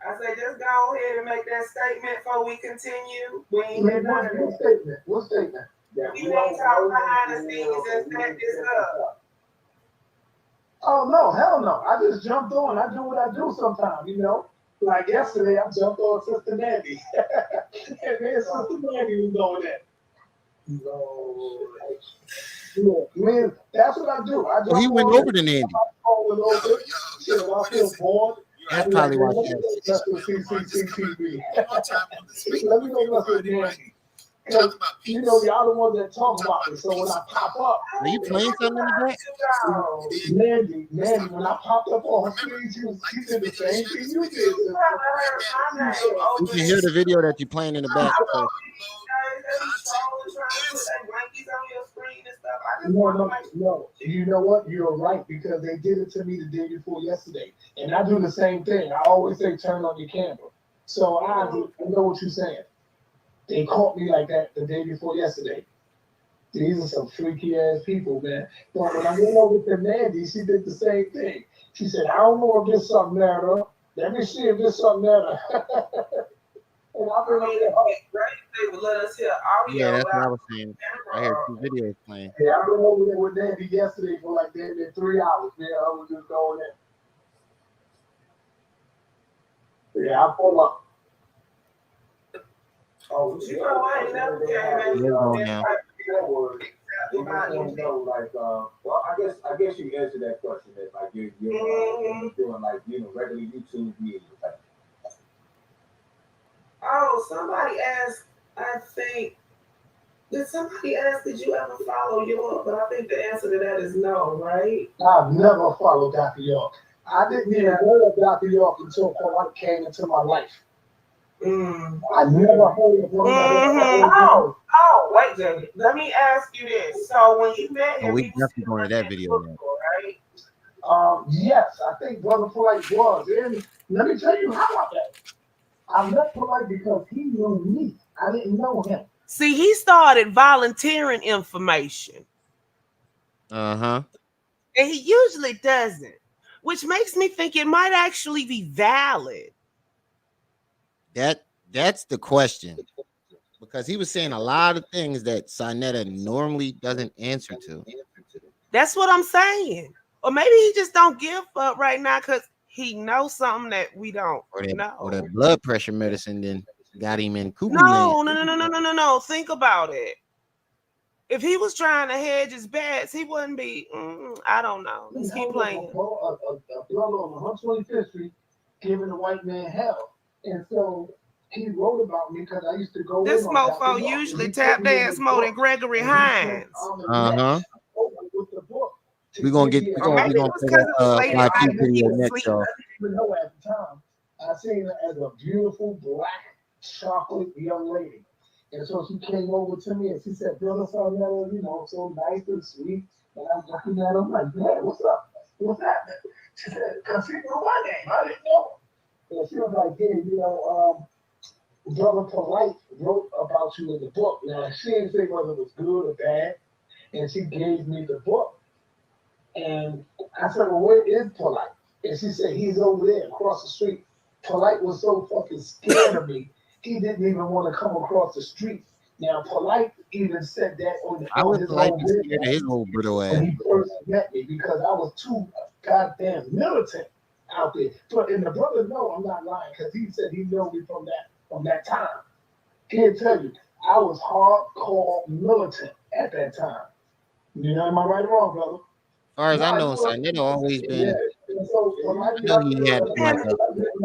I say, just go ahead and make that statement before we continue. We ain't had none of What statement? What statement? We ain't talking behind the scenes and set this up. Oh, no, hell no. I just jumped on. I do what I do sometimes, you know. Like yesterday, I jumped on Sister Nandy. And then Sister Nandy was going there. No. Man, that's what I do. So he went over to Nandy. I feel bored. That's probably why she That's what CCTV. Let me know what's with Nandy. You know, y'all the ones that talk about it. So when I pop up, are you playing something in the back? Nandy, when I popped up on her screen, she did the same thing you did. You can hear the video that you're playing in the back. So. No. You know what? You're right, because they did it to me the day before yesterday. And I do the same thing. I always say turn on your camera. So I know what you're saying. They caught me like that the day before yesterday. These are some freaky ass people, man. But when I went over to Nandy, she did the same thing. She said, I don't know if this something there. Let me see if this something there. And I've been they would let us hear audio. Yeah, that's what I was saying. I heard 2 videos playing. Yeah, I've been over there with Nandy yesterday for like 3 hours. Man, I was just going in. Yeah, I pull up. Oh, you know, I ain't never came now. Well, I guess you answered that question. That like you're doing like regular YouTube media. Oh, somebody asked. I think did somebody ask? Did you ever follow York? But I think the answer to that is no, right? I've never followed Dr. York. I didn't even know of Dr. York until Polite came into my life. I never heard of him. Oh, wait, Jay. Let me ask you this. So when you met him, we he was definitely going to that video now. right? Yes, I think Brother Polite was. And let me tell you how I met. I met Polite because he knew me. I didn't know him. See, he started volunteering information. Uh-huh. And he usually doesn't, which makes me think it might actually be valid. That's the question. Because he was saying a lot of things that SaNeter normally doesn't answer to. That's what I'm saying. Or maybe he just don't give up right now because he knows something that we don't know. Or that blood pressure medicine then got him in cuckoo No. Think about it. If he was trying to hedge his bets, he wouldn't be. I don't know. Let's keep playing. A brother on 125th Street giving a white man hell. And so he wrote about me because I used to go. This mofo usually tap dance more than Gregory Hines. With the book. We're gonna play that 5P video next, y'all. I didn't even know at the time. I seen her as a beautiful black chocolate young lady. And so she came over to me and she said, Brother SaNeter, you know, so nice and sweet. And I'm looking at her like, man, what's up? What's happening? She said, because she knew my name. I didn't know. And she was like, yeah, you know, Brother Polite wrote about you in the book. Now, she didn't say whether it was good or bad. And she gave me the book. And I said, well, where is Polite? And she said, he's over there across the street. Polite was so fucking scared of me, he didn't even want to come across the street. Now, Polite even said that on his own video his old brittle when he first met me because I was too goddamn militant out there. And the brother, no, I'm not lying because he said he knew me from that time. Can't tell you, I was hardcore militant at that time. You know, am I right or wrong, brother? As far as I know, SaNeter always been.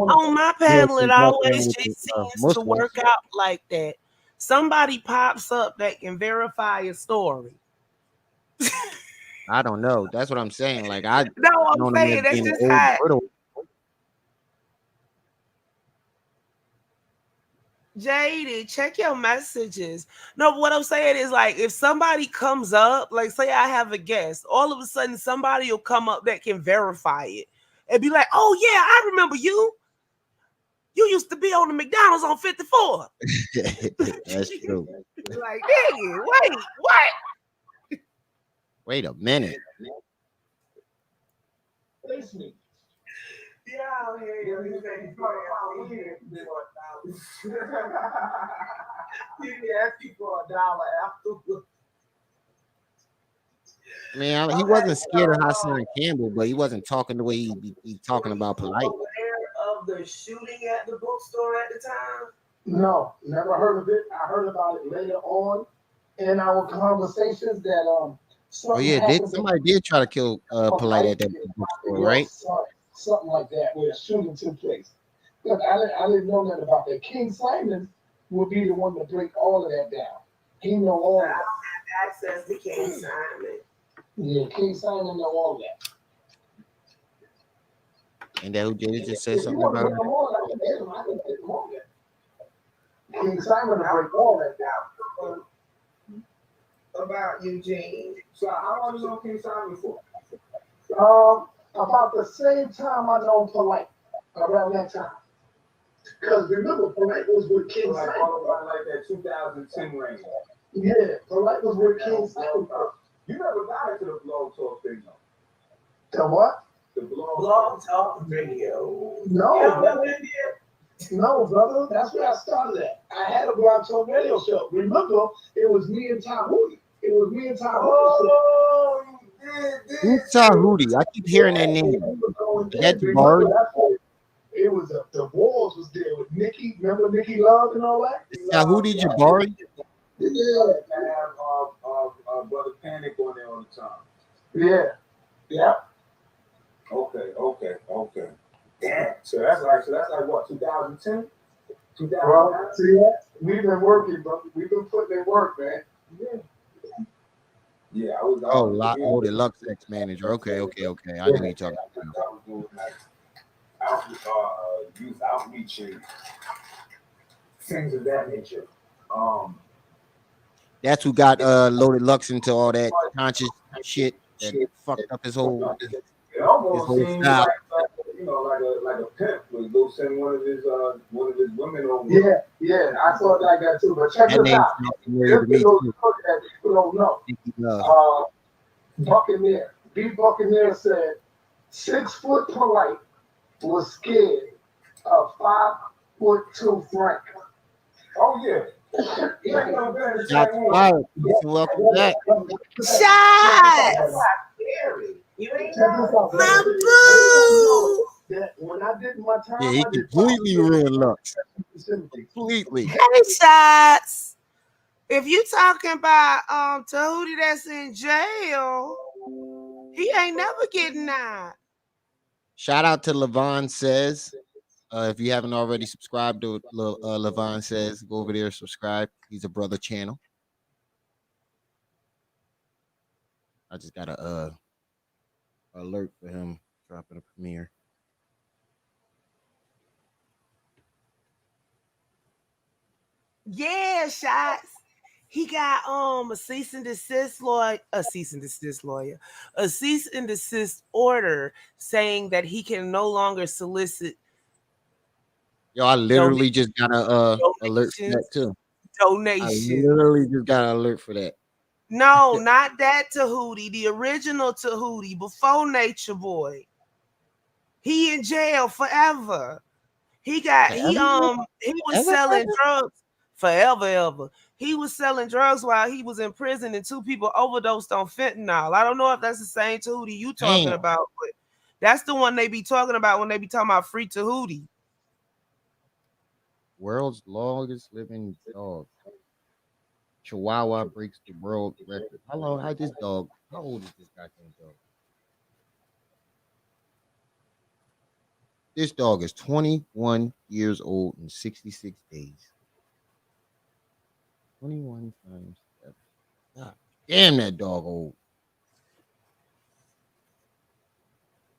On my panel, it always just seems to work out like that. Somebody pops up that can verify a story. I don't know. That's what I'm saying. Like I'm saying that's just how. Jaded, check your messages. No, what I'm saying is like if somebody comes up, like say I have a guest, all of a sudden somebody will come up that can verify it and be like, oh yeah, I remember you. You used to be on the McDonald's on 54. That's true. Like, nigga, wait, what? Wait a minute. Yeah, out here, you can ask you for $1 afterwards. I mean, he wasn't scared of Hassan Campbell, but he wasn't talking the way he talking about Polite. Of the shooting at the bookstore at the time? No, never heard of it. I heard about it later on in our conversations that somebody did try to kill Polite at that bookstore, right? Something like that, where a shooting took place. Look, I didn't know that about that. King Simon will be the one to break all of that down. He know all of that. Access to King Simon. Yeah, King Simon know all that. And that who did it just said something about it. King Simon will break all that down. About Eugene. So how long you know King Simon for? About the same time I know Polite, around that time. Because remember, Polite was with King Simon. Like that 2010 range. Yeah, Polite was with King Simon. You never got into the blog talk thing, though. The what? The blog talk radio. No, brother. That's where I started at. I had a blog talk radio show. Remember, it was me and Ty Hootie. Oh, who's Ty Hootie? I keep hearing that name. That's Jabari. It was the Walls was there with Nikki. Remember Nikki Love and all that? Ty Hootie, Jabari. Yeah. I have Brother Panic on there all the time. Yeah. Okay. So that's like what, 2010? 2009? Well, see that? We've been working, brother. We've been putting in work, man. Yeah, I was. The Lux X manager. Okay. I know what you're talking about. I was doing like youth outreach and things of that nature. That's who got Loaded Lux into all that conscious shit that fucked up his whole It almost seems style. like a pimp would go send one of his women over. Yeah, I thought that guy too. But check this out. Here's the little story that people don't know. Buccaneer, B. Buccaneer said 6 foot polite was scared of 5'2" Frank. Oh yeah. Shots fired. Welcome back. Shots. My boo. When I did my time, Yeah, he completely ruined Lux. Completely. Hey, Shots. If you talking about Tahuti that's in jail, he ain't never getting out. Shout out to Levon Says. If you haven't already subscribed to Levon Says, go over there, subscribe. He's a brother channel. I just got a alert for him dropping a premiere. Yeah, Shots. He got a cease and desist order saying that he can no longer solicit. Yo, I literally just got a alert for that too. Donations. I literally just got an alert for that. No, not that Tahuti, the original Tahuti before Nature Boy. He in jail forever. He was selling drugs forever. He was selling drugs while he was in prison, and 2 people overdosed on fentanyl. I don't know if that's the same Tahuti you talking about, but that's the one they be talking about when they be talking about free Tahuti. World's longest living dog. Chihuahua breaks the world record. How old is this goddamn dog? This dog is 21 years old and 66 days. 21 times 7. God damn, that dog old.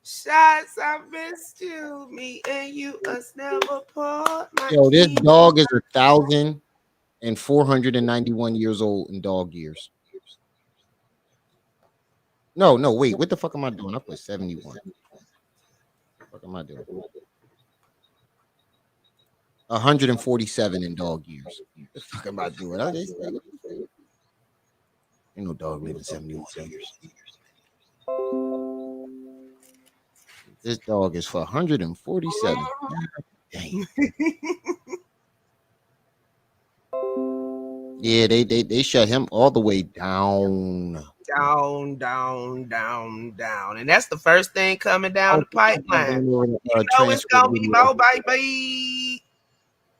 Shots, I missed you. Me and you, us never part. Yo, this dog is 1,491 years old in dog years. No, wait. What the fuck am I doing? I put 71. What the fuck am I doing? 147 in dog years. What the fuck am I doing? Ain't no dog living 71 years. This dog is for 147. Dang. Yeah, they shut him all the way down. Down. And that's the first thing coming down the pipeline. You know it's gonna be more, baby.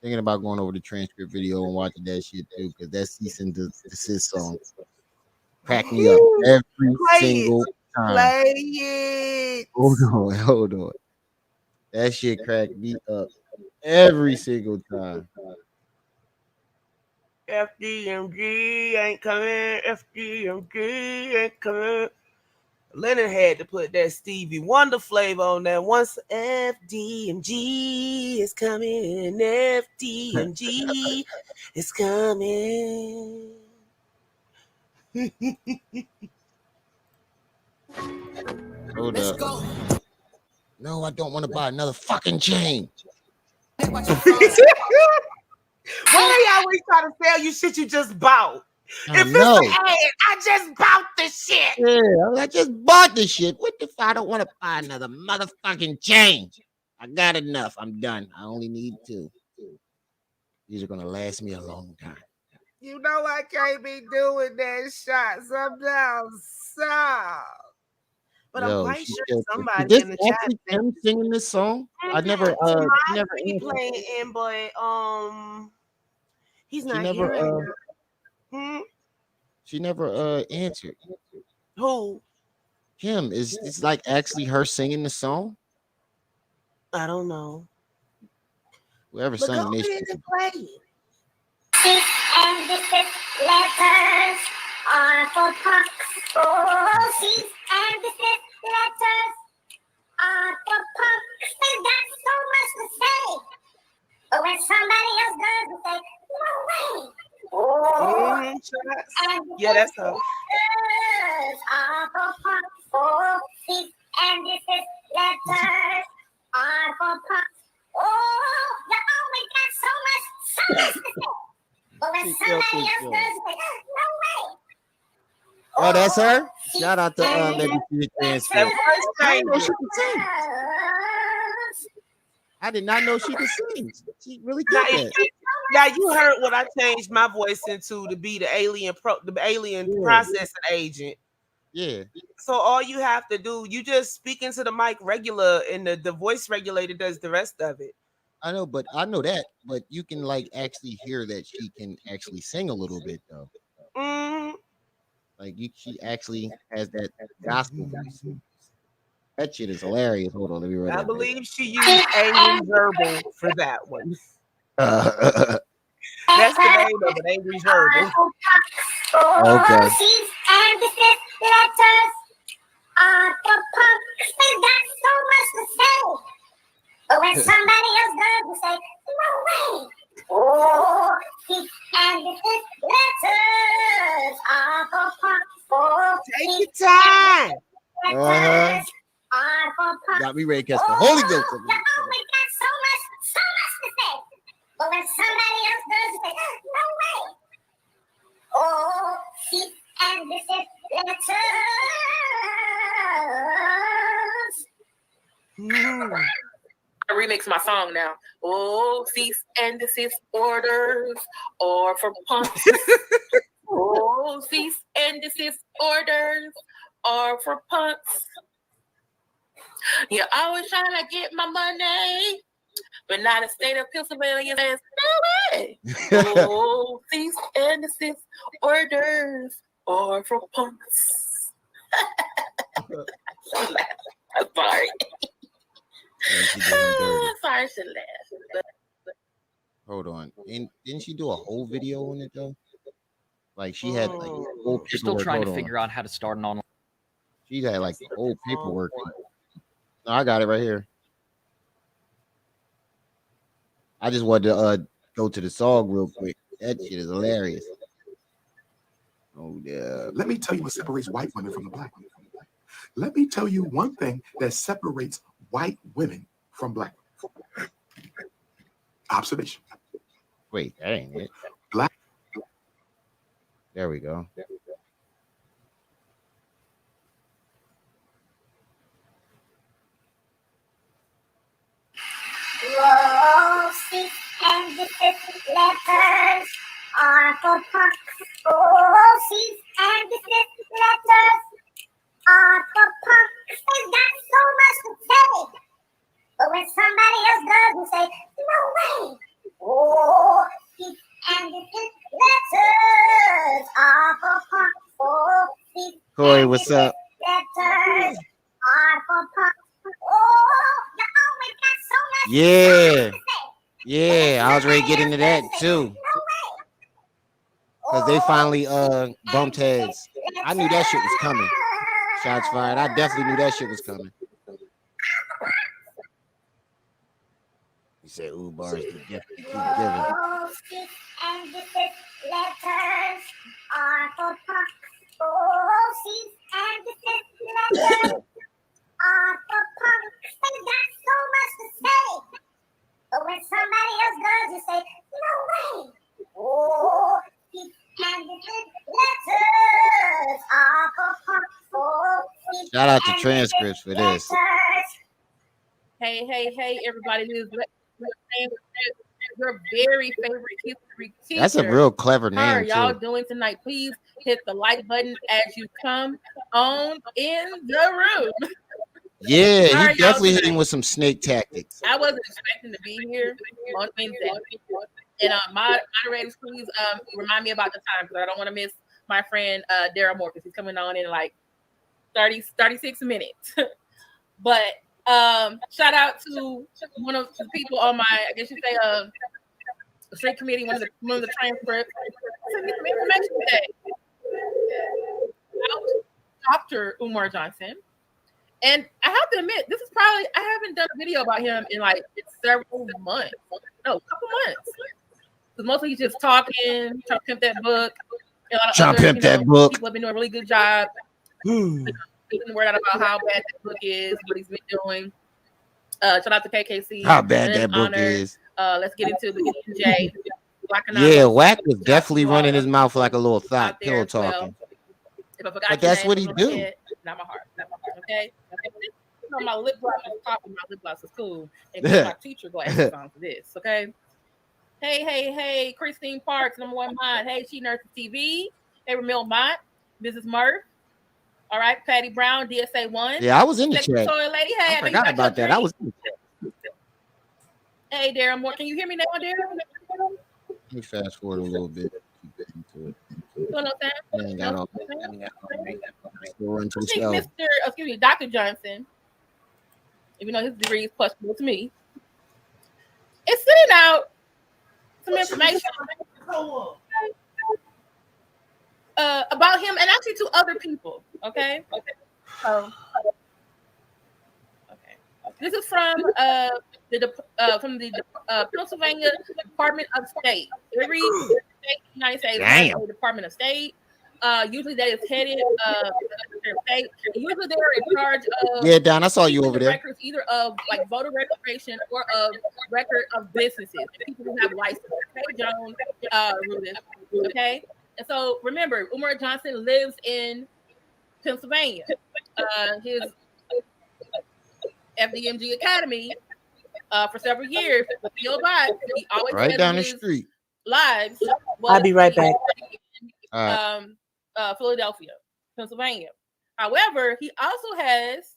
Thinking about going over the transcript video and watching that shit too, because that cease and desist song crack me up every single time. Play it. Hold on. That shit cracked me up every single time. FDMG ain't coming. FDMG ain't coming. Lennon had to put that Stevie Wonder flavor on that once. FDMG is coming. FDMG is coming. Hold up. Go. No, I don't want to buy another fucking chain. Why they always try to sell you shit you just bought? If it's an ad, I just bought the shit. Yeah, I just bought the shit. What the fuck? I don't want to buy another motherfucking chain. I got enough. I'm done. I only need 2. These are gonna last me a long time. You know I can't be doing that shot sometimes. But I'm quite sure somebody in the chat him singing this song. I never be playing in, but he's not here. She never answered. Who? Kim. It's like actually her singing the song? I don't know. Whoever sung this shit. Play it. And this is letters are for punks. Oh, she's and this is letters are for punks. They got so much to say. But when somebody else does say, no way. Yeah, that's her. Are for punks, for thieves, and this is letters are for punks. Oh, you always got so much to say. But when somebody else does it, no way. Oh, that's her. Shout out to Let Me See the Transcript. I didn't know she could sing. I did not know she could sing. She really did that. Now you heard what I changed my voice into to be the alien processing agent. Yeah. So all you have to do, you just speak into the mic regular, and the voice regulator does the rest of it. I know that, but you can like actually hear that she can actually sing a little bit though. Like she actually has that gospel voice. That shit is hilarious. Hold on, let me read that. I believe she used Angry Verbal for that one. That's the name of it, Angry Verbal. Okay. And this is letters are for punks. They got so much to say. But when somebody else does, you say, no way. Oh, and this is letters are for punks. Take your time. Letters are for punks. Got me ready to catch the Holy Ghost. You always got so much to say. But when somebody else does, you say, no way. Oh, and this is letters. I remix my song now. Oh, cease and desist orders or for punks. Oh, cease and desist orders or for punks. You're always trying to get my money, but not the state of Pennsylvania says no way. Oh, cease and desist orders or for punks. I'm sorry. Sorry to laugh. Hold on. Didn't she do a whole video on it though? Like she had like whole You're still trying to figure out how to start an online. She had like the whole paperwork. No, I got it right here. I just wanted to go to the song real quick. That shit is hilarious. Oh yeah. Let me tell you what separates white women from the black women. Let me tell you one thing that separates white women from black women. Observation. Wait, that ain't it. Black. There we go. Whoa, cease and desist letters are for punks. Oh, cease and desist letters are for punks. They got so much to say. But when somebody else does, you say, no way. Oh, cease and desist letters are for punks. Oh, cease Corey, and what's desist up? letters are for punks. Oh, you always got so much Yeah. to say. Yeah, I was ready to get into that too. Cause they finally bumped heads. I knew that shit was coming. Shots fired. I definitely knew that shit was coming. He said, "Ooh, bars, the gift keep giving." Oh, cease and desist letters are for punks. Oh, cease and desist letters are for punks. They got so much to say. But when somebody else does, you say, no way. Oh, cease and desist letters are for punks. Oh, cease Shout out to and transcripts for this. Hey, everybody. This is your very favorite history teacher. That's a real clever How are name y'all too. doing tonight? Please hit the like button as you come on in the room. Yeah, How are he definitely y'all hit him doing? with some snake tactics. I wasn't expecting to be here on Wednesday. And moderators, please remind me about the time because I don't want to miss my friend Daryl Moore because he's coming on in like 36 minutes. But shout out to one of the people on my, I guess you say, street committee, one of the transcripts. Send me some information today about Dr. Umar Johnson. And I have to admit, this is probably, I haven't done a video about him in like several months. No, a couple months. mostly he's just talking, trying to pimp that book. Trying to pimp that book. People have been doing a really good job. Getting the word out about how bad that book is, what he's been doing. Shout out to KKC. How bad that book is. Let's get into the J. Yeah, Wack was definitely running his mouth like a little thought, pillow talking. But that's what he do. Not my heart. Okay. My lip gloss is popping. My lip gloss is cool. And my teacher glasses on for this. Okay. Hey, Christine Parks, number one mind. Hey, She Nurses TV. Hey, Ramil Mott, Mrs. Murph. All right, Patty Brown, DSA 1. Yeah, I was in the chat. Lady. Hey, I forgot about that. I was in the chat. Hey, Darren Moore. Can you hear me now, Darren? Let me fast forward a little bit. You know what I'm saying? Mr. Dr. Johnson, even though his degree is questionable to me, is sending out some information about him and actually to other people. Okay. So, this is from the Pennsylvania Department of State. Every state in the United States has a Department of State. Usually that is headed their state. Usually they're in charge of Don, I saw you over there. Records either of like voter registration or of record of businesses, people who have licenses. Okay, Jones, Rudis. Okay, and so remember, Umar Johnson lives in Pennsylvania. His FDMG Academy for several years. But Phil Box, he always right down the street. Lives. I'll be right back. Philadelphia, Pennsylvania. However, he also has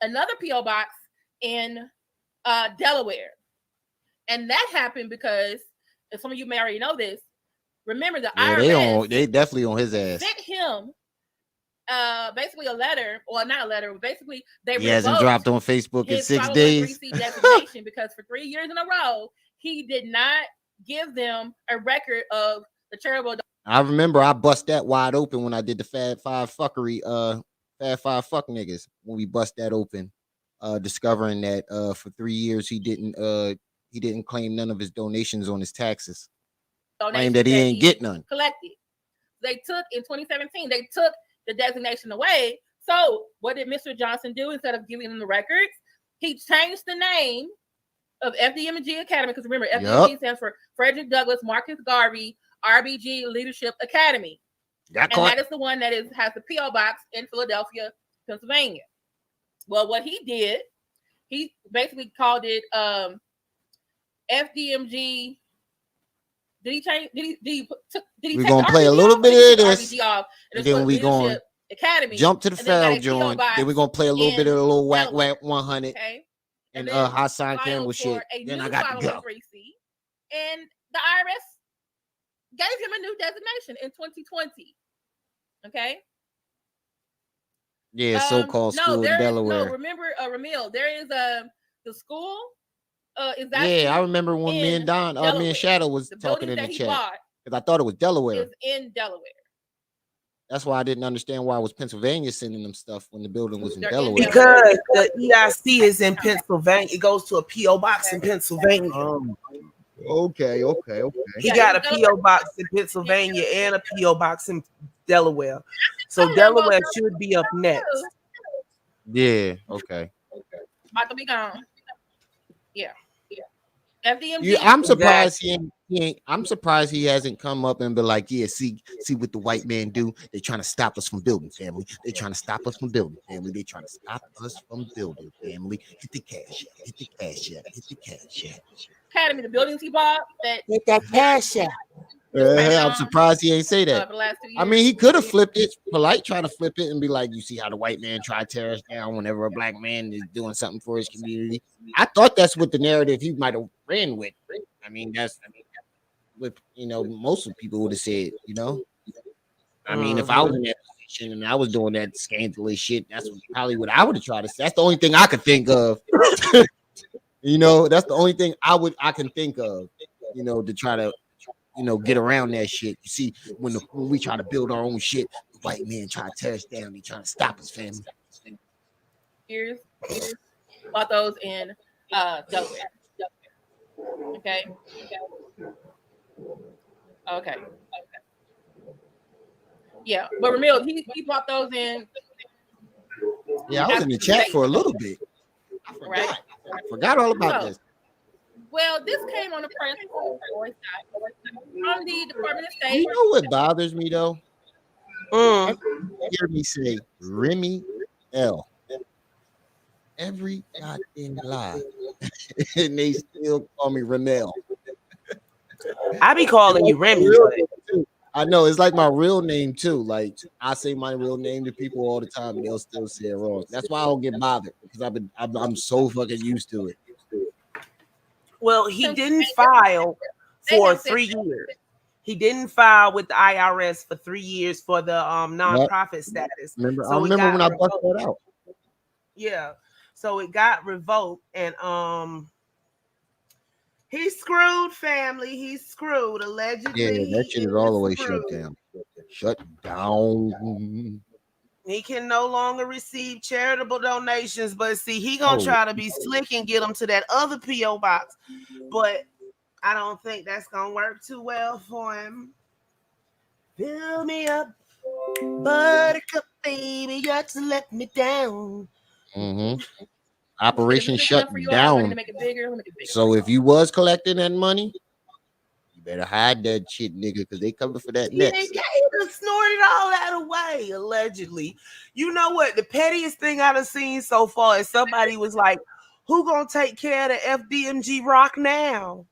another PO box in Delaware, and that happened because, and some of you may already know this. Remember, the IRS they definitely on his ass. Sent him basically a letter, or not a letter, but basically they he hasn't dropped on Facebook in 6 days. Designation because for 3 years in a row he did not give them a record of the charitable. I remember I bust that wide open when I did the Fab Five fuckery, Fab Five fuck niggas, when we bust that open, discovering that for 3 years he didn't claim none of his donations on his taxes. Claimed that he ain't get none. Collected. They took in 2017, they took the designation away. So what did Mr. Johnson do? Instead of giving them the records, he changed the name of FDMG Academy, because remember, FDMG stands for Frederick Douglass Marcus Garvey RBG Leadership Academy. And that is the one that has the PO box in Philadelphia, Pennsylvania. Well, what he did, he basically called it FDMG. Did he change? We're gonna play a little bit of this, and then we're gonna Academy. Jump to the Pharaoh joint. Then we're gonna play a little bit of the little Wack 100 and Hassan Campbell shit. Then I got to go. And the IRS gave him a new designation in 2020. Okay. Yeah, so-called school in Delaware. No, remember, Ramil, there is the school. Is that? Yeah, I remember when me and Don, me and Shadow was talking in the chat, because I thought it was Delaware. Is in Delaware. That's why I didn't understand why it was Pennsylvania sending them stuff when the building was in Delaware. Because the EIC is in Pennsylvania. It goes to a PO box in Pennsylvania. Okay. He got a PO box in Pennsylvania and a PO box in Delaware. So Delaware should be up next. Yeah, okay. About to be gone. Yeah. FDMG. Yeah, I'm surprised he ain't. I'm surprised he hasn't come up and been like, yeah, see what the white man do. They're trying to stop us from building, family. They're trying to stop us from building, family. They're trying to stop us from building, family. Hit the cash out. Hit the cash out. Hit the cash out. Academy, the buildings he bought. Get that cash out. I'm surprised he ain't say that. I mean, he could have flipped it, polite, trying to flip it and be like, you see how the white man try to tear us down whenever a black man is doing something for his community. I thought that's what the narrative he might have ran with. I mean, what most of people would have said, I mean, if I was in that position and I was doing that scandalous shit, that's probably what I would have tried to say. That's the only thing I could think of. That's the only thing I can think of, to try to get around that shit. You see, when we try to build our own shit, the white man try to tear us down. They trying to stop us, family. Years bought those in Delaware. Okay. Okay. Yeah, but Ramil, he brought those in. Yeah, I was in the chat for a little bit. Right? Forgot all about this. Well, this came on the press from the Department of State. You know what bothers me though? You hear me say Remy L. Every goddamn lie, and they still call me Ramel. I be calling you Remy. I know it's like my real name too. Like I say my real name to people all the time, and they'll still say it wrong. That's why I don't get bothered because I'm so fucking used to it. Well, he didn't file for 3 years. He didn't file with the IRS for 3 years for the nonprofit status. I remember when I busted that out. Yeah, so it got revoked, and he's screwed, family. He's screwed. Allegedly, Yeah, that shit is all the way shut down. Shut down. He can no longer receive charitable donations, but see, he gonna try to be slick and get them to that other P.O. box. But I don't think that's gonna work too well for him. Fill me up, buttercup, baby, you got to let me down. Operation shut down. So if you was collecting that money, you better hide that shit, nigga, because they coming for that next. He done snorted all that away, allegedly. You know what? The pettiest thing I've seen so far is somebody was like, who gonna take care of the FDMG rock now?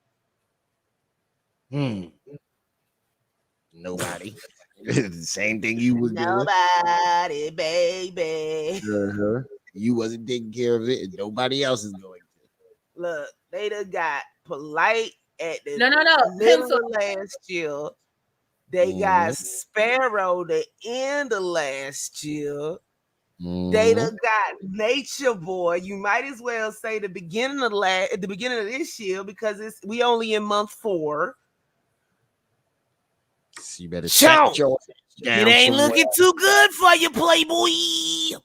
Nobody. Same thing you was doing. Nobody, baby. You wasn't taking care of it, and nobody else is going to. Look, they done got polite at the middle of last year. They got Pharaoh the end of last year. They done got Nature Boy. You might as well say the beginning of this year because we only in month 4. So you better shut your down. It ain't looking too good for you, Playboy.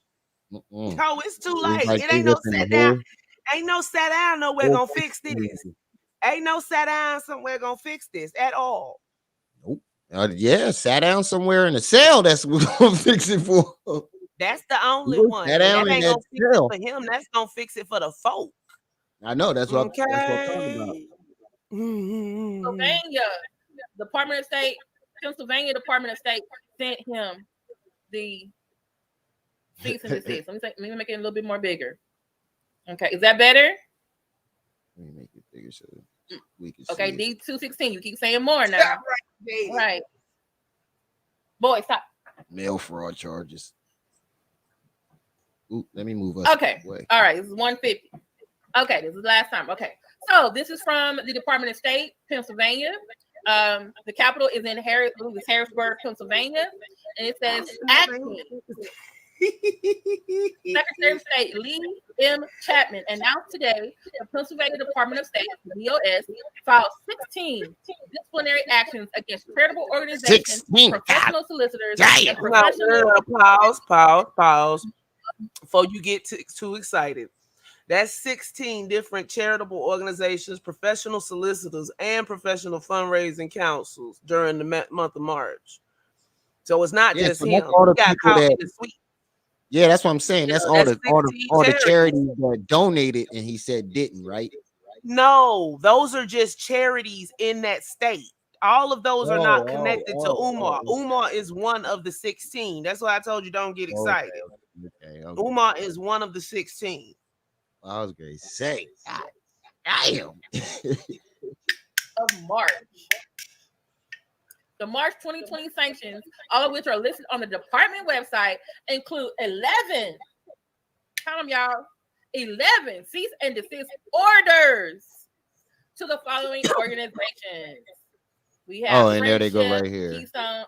No, it's too late. Like it ain't no sat down. Ain't no sat down nowhere gonna fix this. Ain't no sat down somewhere gonna fix this at all. Nope. Yeah, sat down somewhere in a cell. That's what we're gonna fix it for. That's the only one. That ain't gonna fix it for him. That's gonna fix it for the folk. I know. That's what I'm talking about. Pennsylvania Department of State, Pennsylvania Department of State sent him the cease and desist. Let me make it a little bit more bigger. Okay, is that better? Let me make it bigger so we can okay, see it. D216. You keep saying more now. Right. Boy, stop. Mail fraud charges. Ooh, let me move up. Okay. All right. This is 150. Okay. This is the last time. Okay. So this is from the Department of State, Pennsylvania. The capital is in Harrisburg, Pennsylvania. And it says acting. Secretary of State Lee M. Chapman announced today the Pennsylvania Department of State, DOS, filed 16 disciplinary actions against charitable organizations, professional solicitors, and professional... Pause. Before you get too excited. That's 16 different charitable organizations, professional solicitors, and professional fundraising councils during the month of March. So it's not just so him. All the people yeah, that's what I'm saying. That's all the charities that donated, and he said didn't, right? No, those are just charities in that state. All of those are not connected to Umar. Umar is one of the 16. That's why I told you don't get excited. Okay. Umar is one of the 16. I was going to say, God damn. of March. The March 2020 sanctions, all of which are listed on the department website, include 11, count them, y'all, 11 cease and desist orders to the following organizations. We have and there they go right here. Keystone,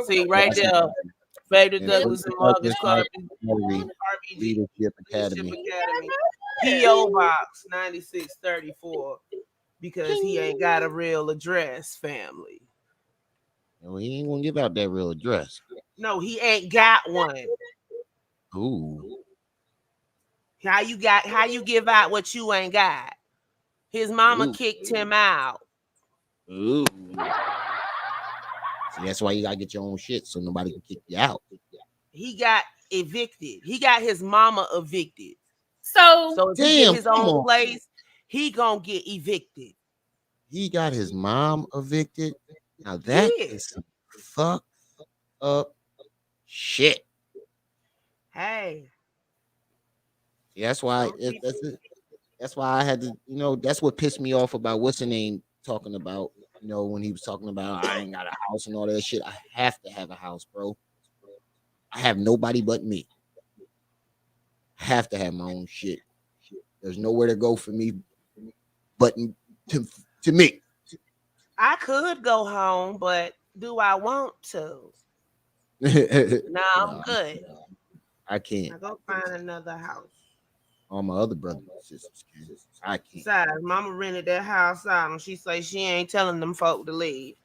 see right there. Fader Douglas and Marcus Carter, Leadership Academy. P.O. Box 9634, because he ain't got a real address, family. Well, he ain't gonna give out that real address. No, he ain't got one. Ooh. How you give out what you ain't got? His mama kicked him out. Ooh. See, that's why you gotta get your own shit so nobody can kick you out. He got evicted. He got his mama evicted. So if he get his own place, he gonna get evicted. He got his mom evicted. Now that is some fucked up shit. Hey. See, that's why that's why I had to, that's what pissed me off about what's the name talking about, when he was talking about I ain't got a house and all that shit. I have to have a house, bro. I have nobody but me. I have to have my own shit. There's nowhere to go for me but to me. I could go home, but do I want to? No, I'm good. I can't. I go find another house. All my other brothers and sisters can. I can't. Besides, mama rented that house out and she say she ain't telling them folk to leave.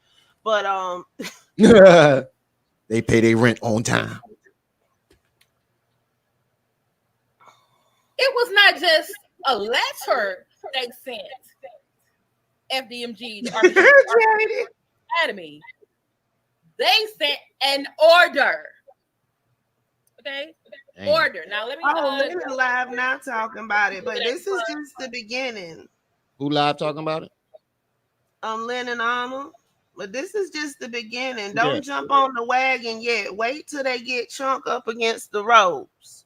But they pay their rent on time. it was not just a letter they sent FDMG the Academy. They sent an order. Okay? Dang. Order. Now let me Lennon live now talking about it, but this is just the beginning. Who live talking about it? Lennon Arnold. But this is just the beginning. Don't jump on the wagon yet. Wait till they get chunk up against the ropes.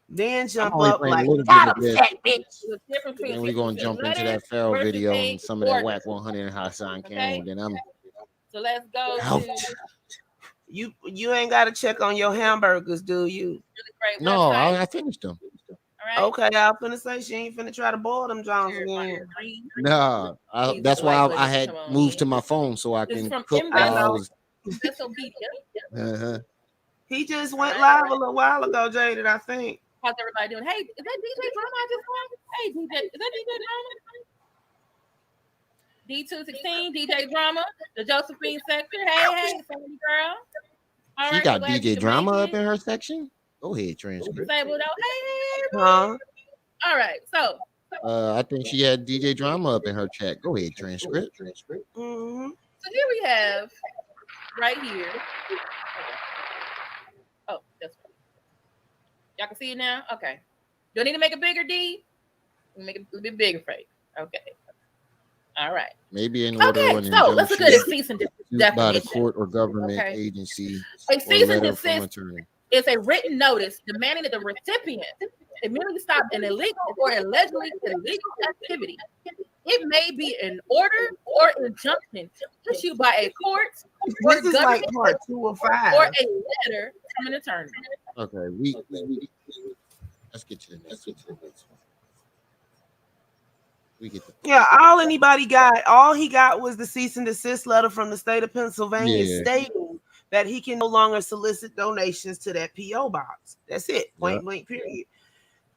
Then jump up like bitch. Then we're gonna jump into that Pharaoh video and some of that Wack 100 and Hassan Campbell. Then I'm so let's go out. You ain't got to check on your hamburgers, do you? No, I finished them. All right. Okay, I was finna say she ain't finna try to boil them Jones again. Nah, that's why I had moved to my phone so I can cook while I was. He just went live a little while ago, Jaded, I think. How's everybody doing? Hey, is that DJ Drama I just won? Hey, DJ, is that DJ Drama? D216, DJ Drama, the Josephine sector. Hey, family girl. All She right, got DJ Drama up in her section. Go ahead, transcript. Disabled though. Hey, everybody. All right, so. I think she had DJ Drama up in her chat. Go ahead, transcript. Mm-hmm. So here we have, right here. Oh, that's right. Y'all can see it now? Okay. Do I need to make it bigger, D? Make it a little bit bigger for you. Okay. All right. Maybe in order. Okay, so let's look at a cease and desist by the court or government agency. A cease and desist is a written notice demanding that the recipient immediately stop an illegal or allegedly illegal activity. It may be an order or injunction issued by a court or this is like part 2 or 5 or a letter from an attorney. Okay, let's get to the next one. All he got was the cease and desist letter from the state of Pennsylvania stating that he can no longer solicit donations to that P.O. box. That's it. Point blank, period.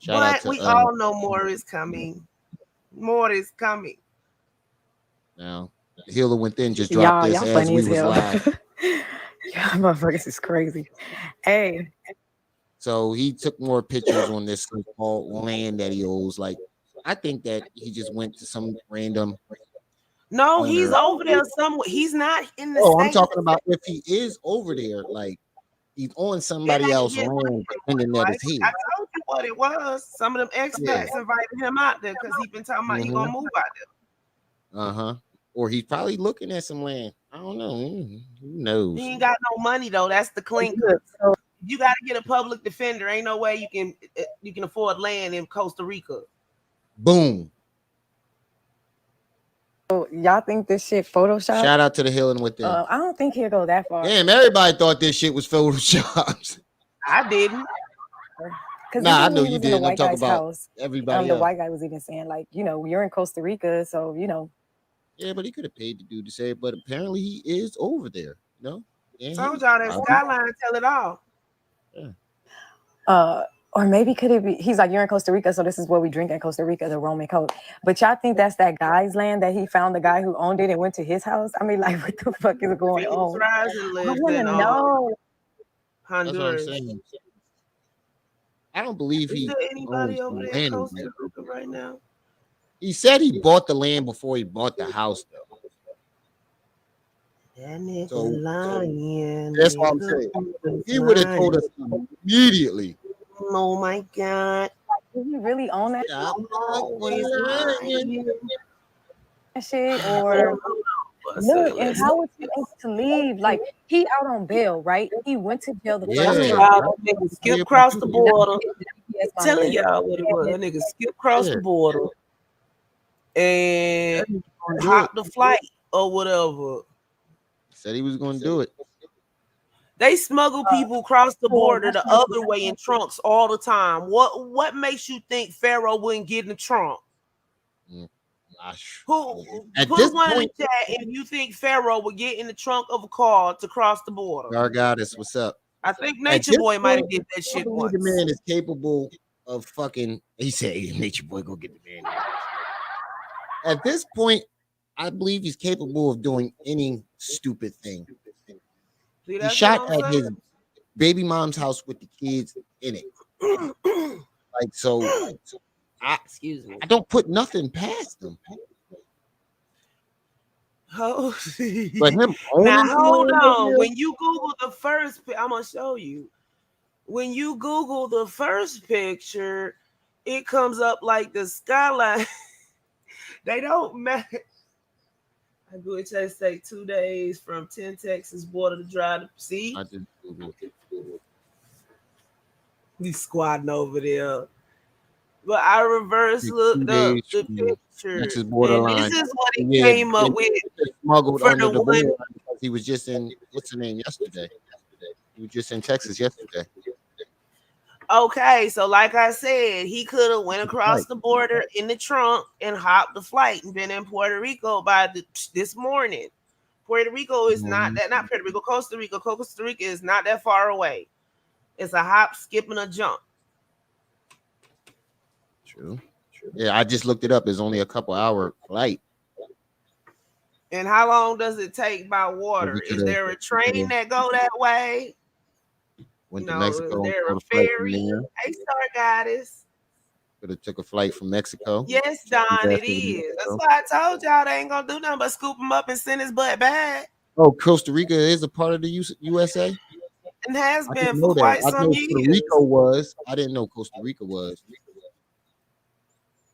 But we all know more is coming. More is coming. Now, Healer Within just dropped this as we was live. Yeah, motherfuckers is crazy. Hey. So he took more pictures on this so-called land that he owes. Like, I think that he just went to some random. No, he's over there somewhere. He's not in the state. I'm talking about if he is over there, like he's on somebody else's land, pretending that it's his. I told you what it was. Some of them expats invited him out there because he's been talking about he gonna move out there. Or he's probably looking at some land. I don't know. Who knows? He ain't got no money though. That's the clinker. You got to get a public defender. Ain't no way you can afford land in Costa Rica. Boom. So y'all think this shit Photoshop? Shout out to the Healing Within. I don't think he'll go that far. Damn, everybody thought this shit was Photoshop. I didn't. Nah, I know you did. I'm talking about everybody. The white guy was even saying, like, you're in Costa Rica, so Yeah, but he could have paid the dude to say it, but apparently he is over there. Told y'all that skyline tell it all. Yeah. Or maybe could it be he's like, you're in Costa Rica, so this is what we drink in Costa Rica, the Roman code. But y'all think that's that guy's land that he found the guy who owned it and went to his house? I mean, like, what the fuck is going on? I want to know. Honduras. That's what I'm saying. I don't believe he anybody over there in Costa Rica right now. He said he bought the land before he bought the house, though. That nigga So lying. that's what I'm saying. He would have told us immediately. Oh my God. Did he really own that? Always lying. That shit? Or look, and how was he able to leave? Like, he out on bail, right? He went to jail the first time. Y'all, that nigga skip across the border. Telling y'all what it was. That nigga skip across the border and hop the flight or whatever. Said he was going to do it. They smuggle people across the border the other way in trunks all the time. What makes you think Pharaoh wouldn't get in the trunk? Who At put this one point, in the chat if you think Pharaoh would get in the trunk of a car to cross the border? our goddess, what's up? I think At Nature this Boy might have point, did that I shit believe once. the man is capable of fucking. He said, hey, Nature Boy, go get the man. At this point, I believe he's capable of doing any stupid thing. See, He that's shot what I'm at his baby mom's house with the kids in it. Like, so excuse me. I don't put nothing past him. Oh, But him now owning hold land on. over When you Google the first, I'm gonna show you. When you Google the first picture, it comes up like the skyline. They don't match. I go it say 2 days from 10 Texas border to drive to see. I just Googled it. He's squatting over there. But I reverse looked up the picture. Texas And borderline. this is what he Yeah, came up with. Smuggled for under the the one. borderline because he was just in what's the name yesterday. He was just in Texas yesterday. Okay, so like I said, he could have went across the border in the trunk and hopped the flight and been in Puerto Rico by this morning. Puerto Rico is not Puerto Rico, Costa Rica. Costa Rica is not that far away. It's a hop, skip, and a jump. True. Yeah, I just looked it up. It's only a couple hour flight. And how long does it take by water? Is there a train that go that way? Went to Mexico. Is there a ferry? Hey, Star Goddess. Could have took a flight from Mexico. Yes, Don, it is. That's why I told y'all they ain't gonna do nothing but scoop him up and send his butt back. Oh, Costa Rica is a part of the USA. And has I been didn't for know that. quite I some know years. Puerto Rico was. I didn't know Costa Rica was.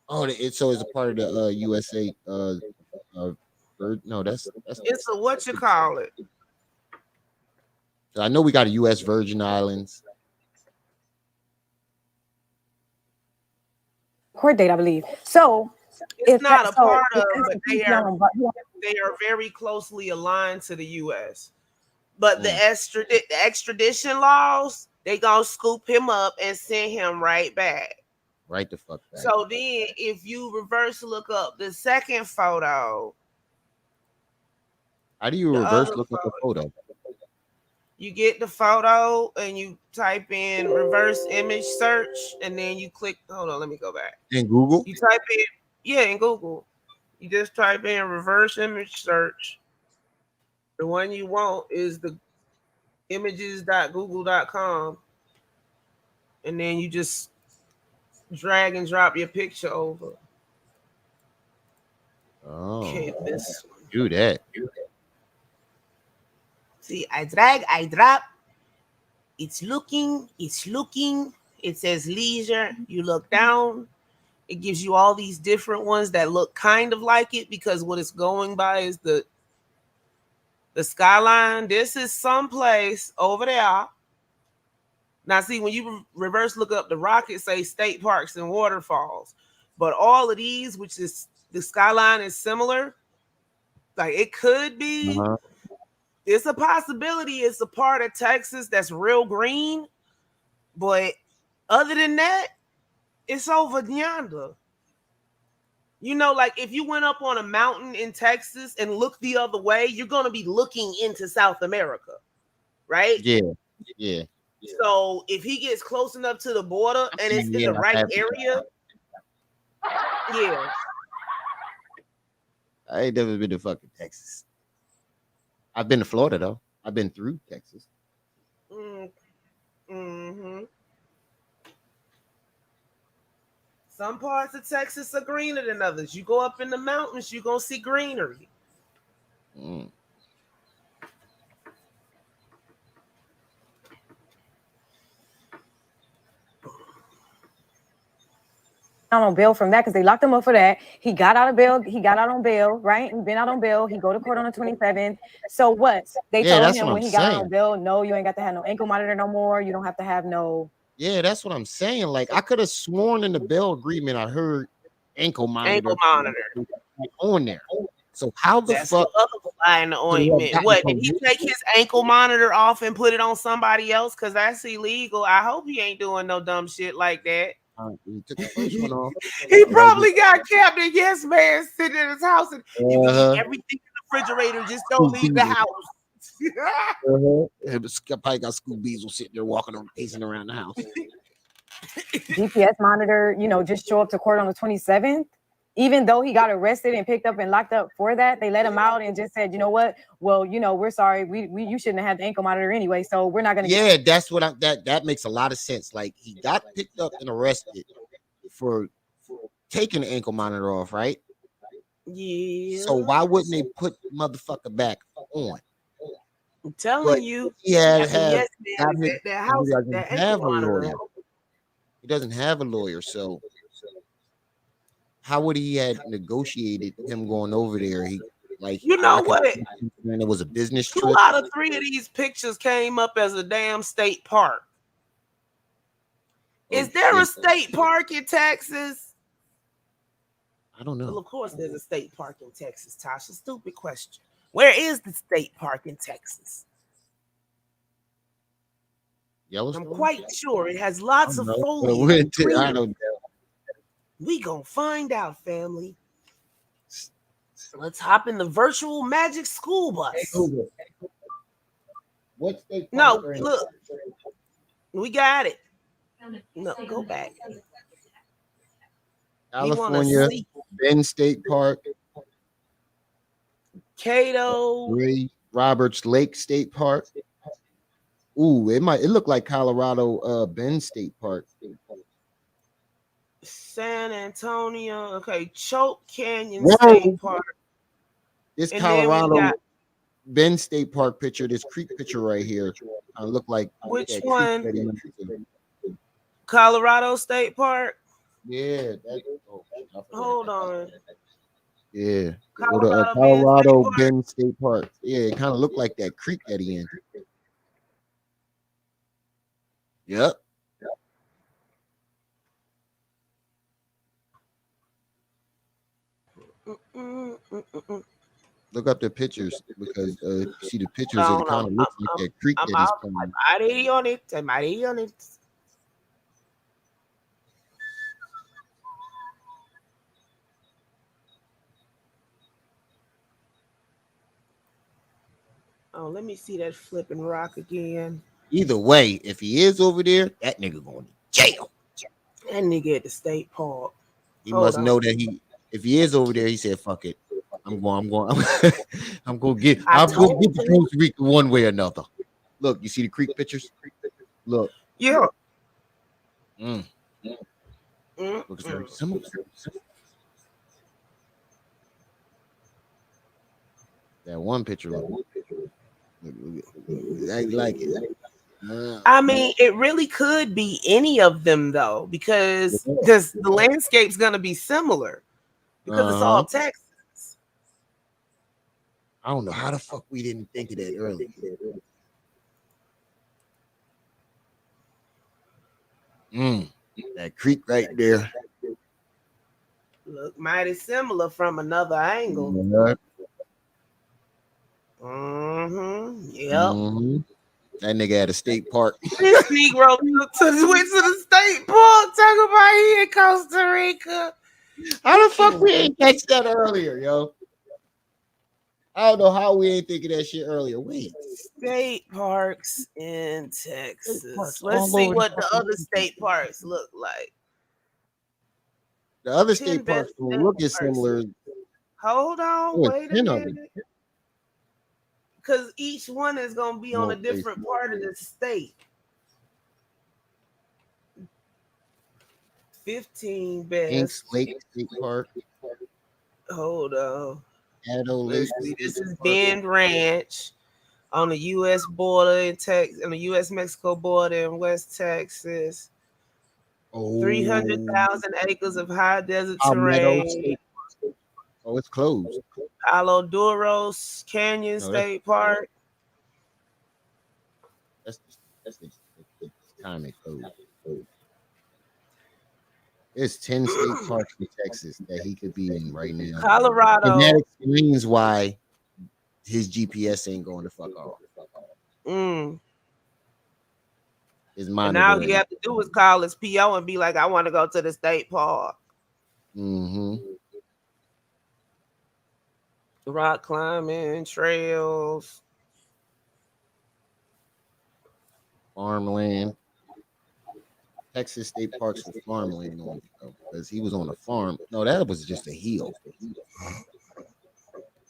Oh, so it's a part of the USA. No, that's it's a what you call it. I know we got a U.S. Virgin Islands. Court date, I believe. So it's not a part of, but they are very closely aligned to the U.S. But the extradition laws, they gonna scoop him up and send him right back. Right the fuck back. So then, if you reverse look up the second photo, how do you reverse look up the photo? You get the photo and you type in reverse image search, and then you click. Hold on, let me go back. In Google? You type in, in Google. You just type in reverse image search. The one you want is the images.google.com, and then you just drag and drop your picture over. Oh, okay, do that. See, I drag, I drop. It's looking. It says leisure. You look down. It gives you all these different ones that look kind of like it because what it's going by is the skyline. This is someplace over there. Now, see, when you reverse look up the rockets, say state parks and waterfalls. But all of these, which is the skyline is similar. Like it could be. It's a possibility. It's a part of Texas that's real green. But other than that, it's over yonder. You know, like if you went up on a mountain in Texas and looked the other way, you're going to be looking into South America, right? Yeah. So if he gets close enough to the border and it's in the right area, I ain't never been to fucking Texas. I've been to Florida though. I've been through Texas. Some parts of Texas are greener than others. You go up in the mountains, you're gonna see greenery. on bail from that because they locked him up for that. He got out of bail. He got out on bail, right? He been out on bail. He go to court on the 27th. So what? They told him when he got out on bail, no, you ain't got to have no ankle monitor no more. You don't have to have no. Yeah, that's what I'm saying. Like I could have sworn in the bail agreement I heard ankle monitor on there. So how the fuck? The other fly in the ointment. What, did he take his ankle monitor off and put it on somebody else? Because that's illegal. I hope he ain't doing no dumb shit like that. He took the first one off. He probably got Captain Yes Man sitting in his house and you can eat everything in the refrigerator, just don't leave the house. Probably got Scooby Beazle sitting there walking around, pacing around the house. GPS monitor, just show up to court on the 27th. Even though he got arrested and picked up and locked up for that, they let him out and just said, you know what? Well, we're sorry. You shouldn't have had the ankle monitor anyway, so we're not gonna. Yeah, that's what that makes a lot of sense. Like he got picked up and arrested for taking the ankle monitor off, right? Yeah. So why wouldn't they put the motherfucker back on? I'm telling you. He doesn't have a lawyer, so how would he had negotiated him going over there? He what? And it was a business trip. 2 out of 3 of these pictures came up as a damn state park. Is there a state park in Texas? I don't know. Well, of course there's a state park in Texas, Tasha. Stupid question. Where is the state park in Texas? Yellowstone? I'm quite sure it has lots of foliage. I don't know. We gonna find out, family. Let's hop in the virtual magic school bus. What state? No, look, we got it. No, go back. California, Bend State Park, Cato, Ray Roberts Lake State Park. Ooh, it looked like Colorado, Bend State Park. San Antonio, okay, Choke Canyon State Park. This Colorado Bend State Park picture, this creek picture right here, look like which one? Colorado State Park. Yeah. Hold on. Yeah. Colorado Bend State Park. Yeah, it kind of looked like that creek at the end. Yep. Look up the pictures because see the pictures. It kind of looks like that creek that is coming. I'm already on it. Oh, let me see that flipping rock again. Either way, if he is over there, that nigga going to jail. That nigga at the state park. He must know that if he is over there, he said, "Fuck it, I'm going to get to Costa Rica one way or another." Look, you see the creek pictures? Look. Yeah. Looks very similar. That one picture. I like it. I mean, it really could be any of them though, because the landscape's gonna be similar because it's all Texas. I don't know how the fuck we didn't think of that earlier. That creek right there. Look mighty similar from another angle. Yep. That nigga at a state park. This Negro went to the state park. Talk about he in Costa Rica. How the fuck we ain't catch that earlier, yo? I don't know how we ain't thinking that shit earlier. Wait. State parks in Texas. Let's see what the other state parks look like. The other state parks will look as similar. Hold on, wait a minute. Because each one is going to be on a different part of the state. 15 best. Inks Lake State Park. Hold on. Lake. This is Bend Ranch on the U.S. border in Texas, on the U.S. Mexico border in West Texas. 300,000 acres of high desert Palmetto terrain. State. Oh, it's closed. Palo Duros Canyon No, State Park. That's the time it closed. There's 10 state parks in Texas that he could be in right now. Colorado. And that explains why his GPS ain't going to fuck off. His And now all monitoring. you have to do is call his PO and be like, I want to go to the state park. Rock climbing, trails. Farmland. Texas state parks for farmland only, because he was on a farm. No, that was just a hill.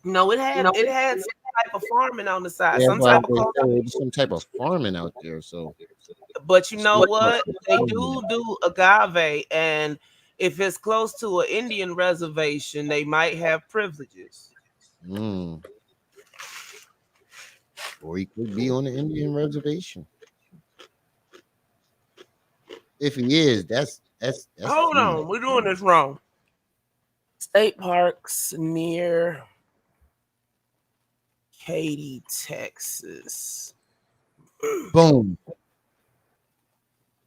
No, it had some type of farming on the side. Yeah, Some type of some type of farming out there. So, but you know what? They do agave, and if it's close to an Indian reservation, they might have privileges. Or he could be on the Indian reservation. If he is, that's Hold on, we're doing this wrong. State parks near Katy, Texas. Boom.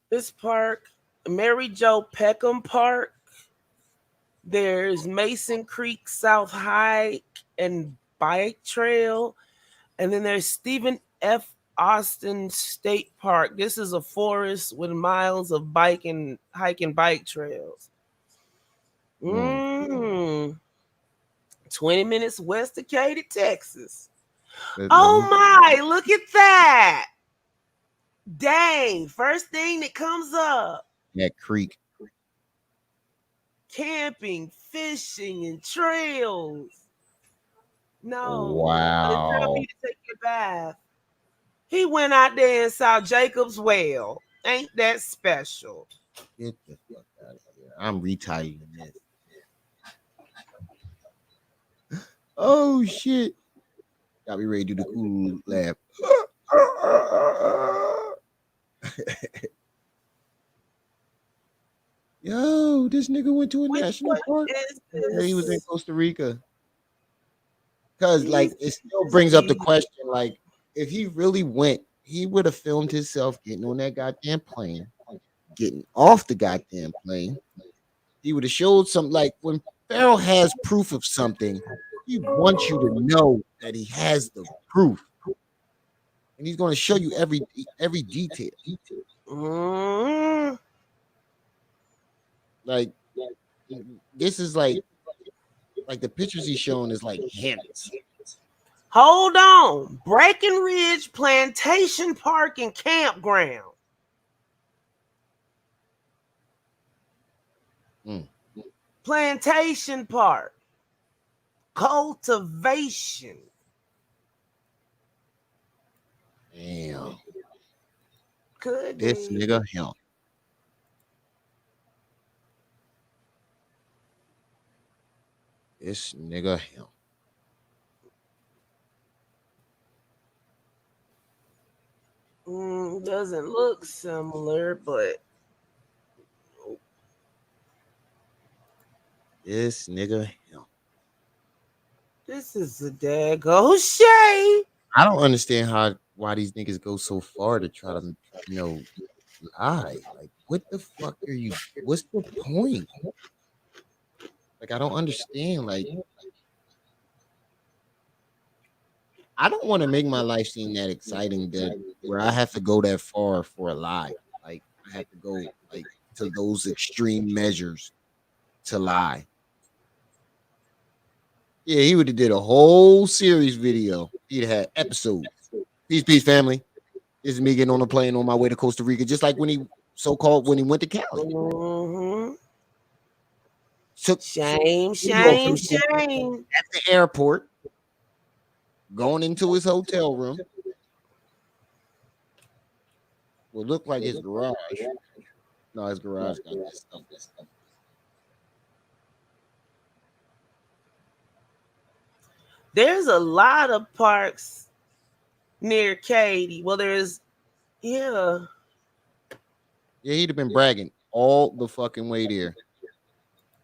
This park, Mary Jo Peckham Park. There's Mason Creek South Hike and Bike Trail. And then there's Stephen F. Austin State Park. This is a forest with miles of hiking bike trails. 20 minutes west of Katy, Texas. Oh my, look at that. Dang, first thing that comes up. That creek. Camping, fishing, and trails. No. Wow. It's time for you to take your bath. He went out there and saw Jacob's Well. Ain't that special? Get the fuck out of here. I'm retitling this. Oh shit. Got me ready to do the cool laugh. Yo, this nigga went to a national park. Yeah, he was in Costa Rica. Because like it still brings up the question, like, if he really went, he would have filmed himself getting on that goddamn plane, getting off the goddamn plane. He would have showed some, like, when Pharaoh has proof of something, he wants you to know that he has the proof. And he's going to show you every detail. Like, this is like the pictures he's showing is like hints. Hold on. Breckenridge Plantation Park and Campground. Plantation Park. Cultivation. Damn. Could this be. nigga him. This nigga him. Doesn't look similar, but this nigga him. This is a daggone shame. I don't understand why these niggas go so far to try to, lie. Like, what the fuck are you? What's the point? Like, I don't understand. Like, I don't want to make my life seem that exciting where I have to go that far for a lie. Like, I have to go like to those extreme measures to lie. Yeah, he would have did a whole series video. He'd have had episodes. Peace, family. This is me getting on a plane on my way to Costa Rica, just like when he went to Cali. Shame. At the airport, going into his hotel room. Will look like his garage. No, his garage got this stuff. There's a lot of parks near Katy. Well, yeah, he'd have been bragging all the fucking way there.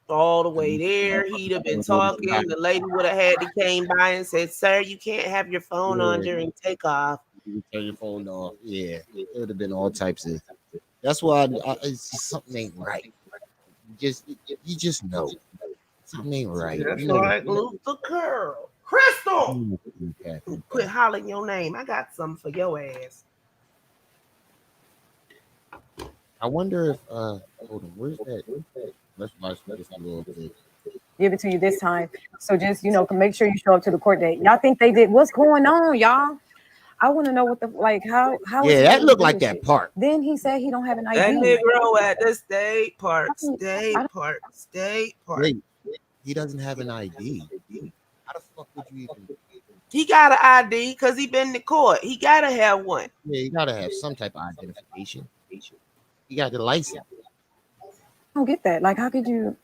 All the way there. He'd have been talking. The lady would have had to came by and said, "Sir, you can't have your phone on during takeoff." You turn your phone off. Yeah, it would have been all types of. That's why it's just, something ain't right. You just know something ain't right. That's You know, like Luther Curl. Crystal, quit hollering your name. I got something for your ass. I wonder if hold on, where's that? Let's watch this a little bit. Give it to you this time. So just make sure you show up to the court date. Y'all think they did? What's going on, y'all? I want to know what the how. Yeah, that looked like that part. Then he said he don't have an ID. That Negro at the state park. Wait, he doesn't have an ID. How the fuck would you even? He got an ID because he been to court. He gotta have one. Yeah, you gotta have some type of identification. He got the license. I don't get that. Like, how could you?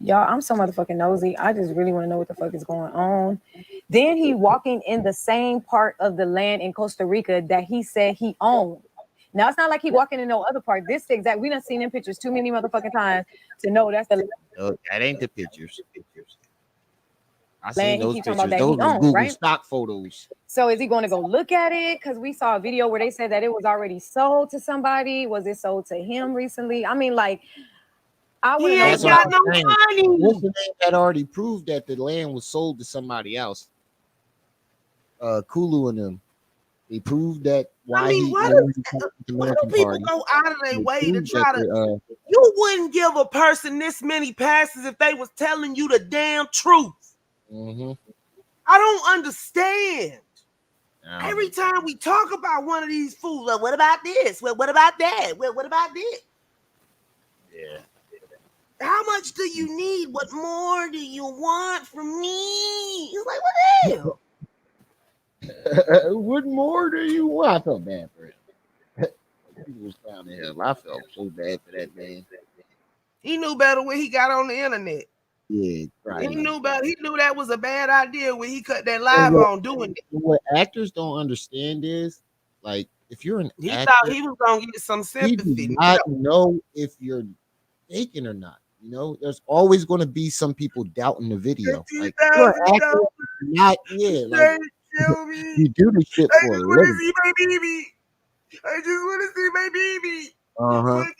Y'all, I'm so motherfucking nosy. I just really want to know what the fuck is going on. Then he walking in the same part of the land in Costa Rica that he said he owned. Now, it's not like he walking in no other part. This exact, we done seen in pictures too many motherfucking times to know that's the. No, that ain't the pictures. I Land seen he those keep pictures. talking about that Those he are owns, Google right? stock photos. So is he going to go look at it? Because we saw a video where they said that it was already sold to somebody. Was it sold to him recently? I mean, like, I would ain't got no money. What's the name that already proved that the land was sold to somebody else? Kulu and them. They proved that why why do people go out of their way to try to? You wouldn't give a person this many passes if they was telling you the damn truth. Mm-hmm. I don't understand. Every time we talk about one of these fools, well, what about this? Well, what about that? Well, what about this? Yeah. How much do you need? What more do you want from me? It's like, what the hell? What more do you want? I felt bad for him. He was down the hill. I felt so bad for that man. He knew better when he got on the internet. Yeah, right. He knew better. He knew that was a bad idea when he cut that live on doing it. What actors don't understand is, like, if you're an He actor, thought he was gonna get some sympathy. He does not know if you're faking or not. You know, there's always going to be some people doubting the video. Like, you're an actor, not like you do this shit for a living. See my baby. I just want to see my baby. What more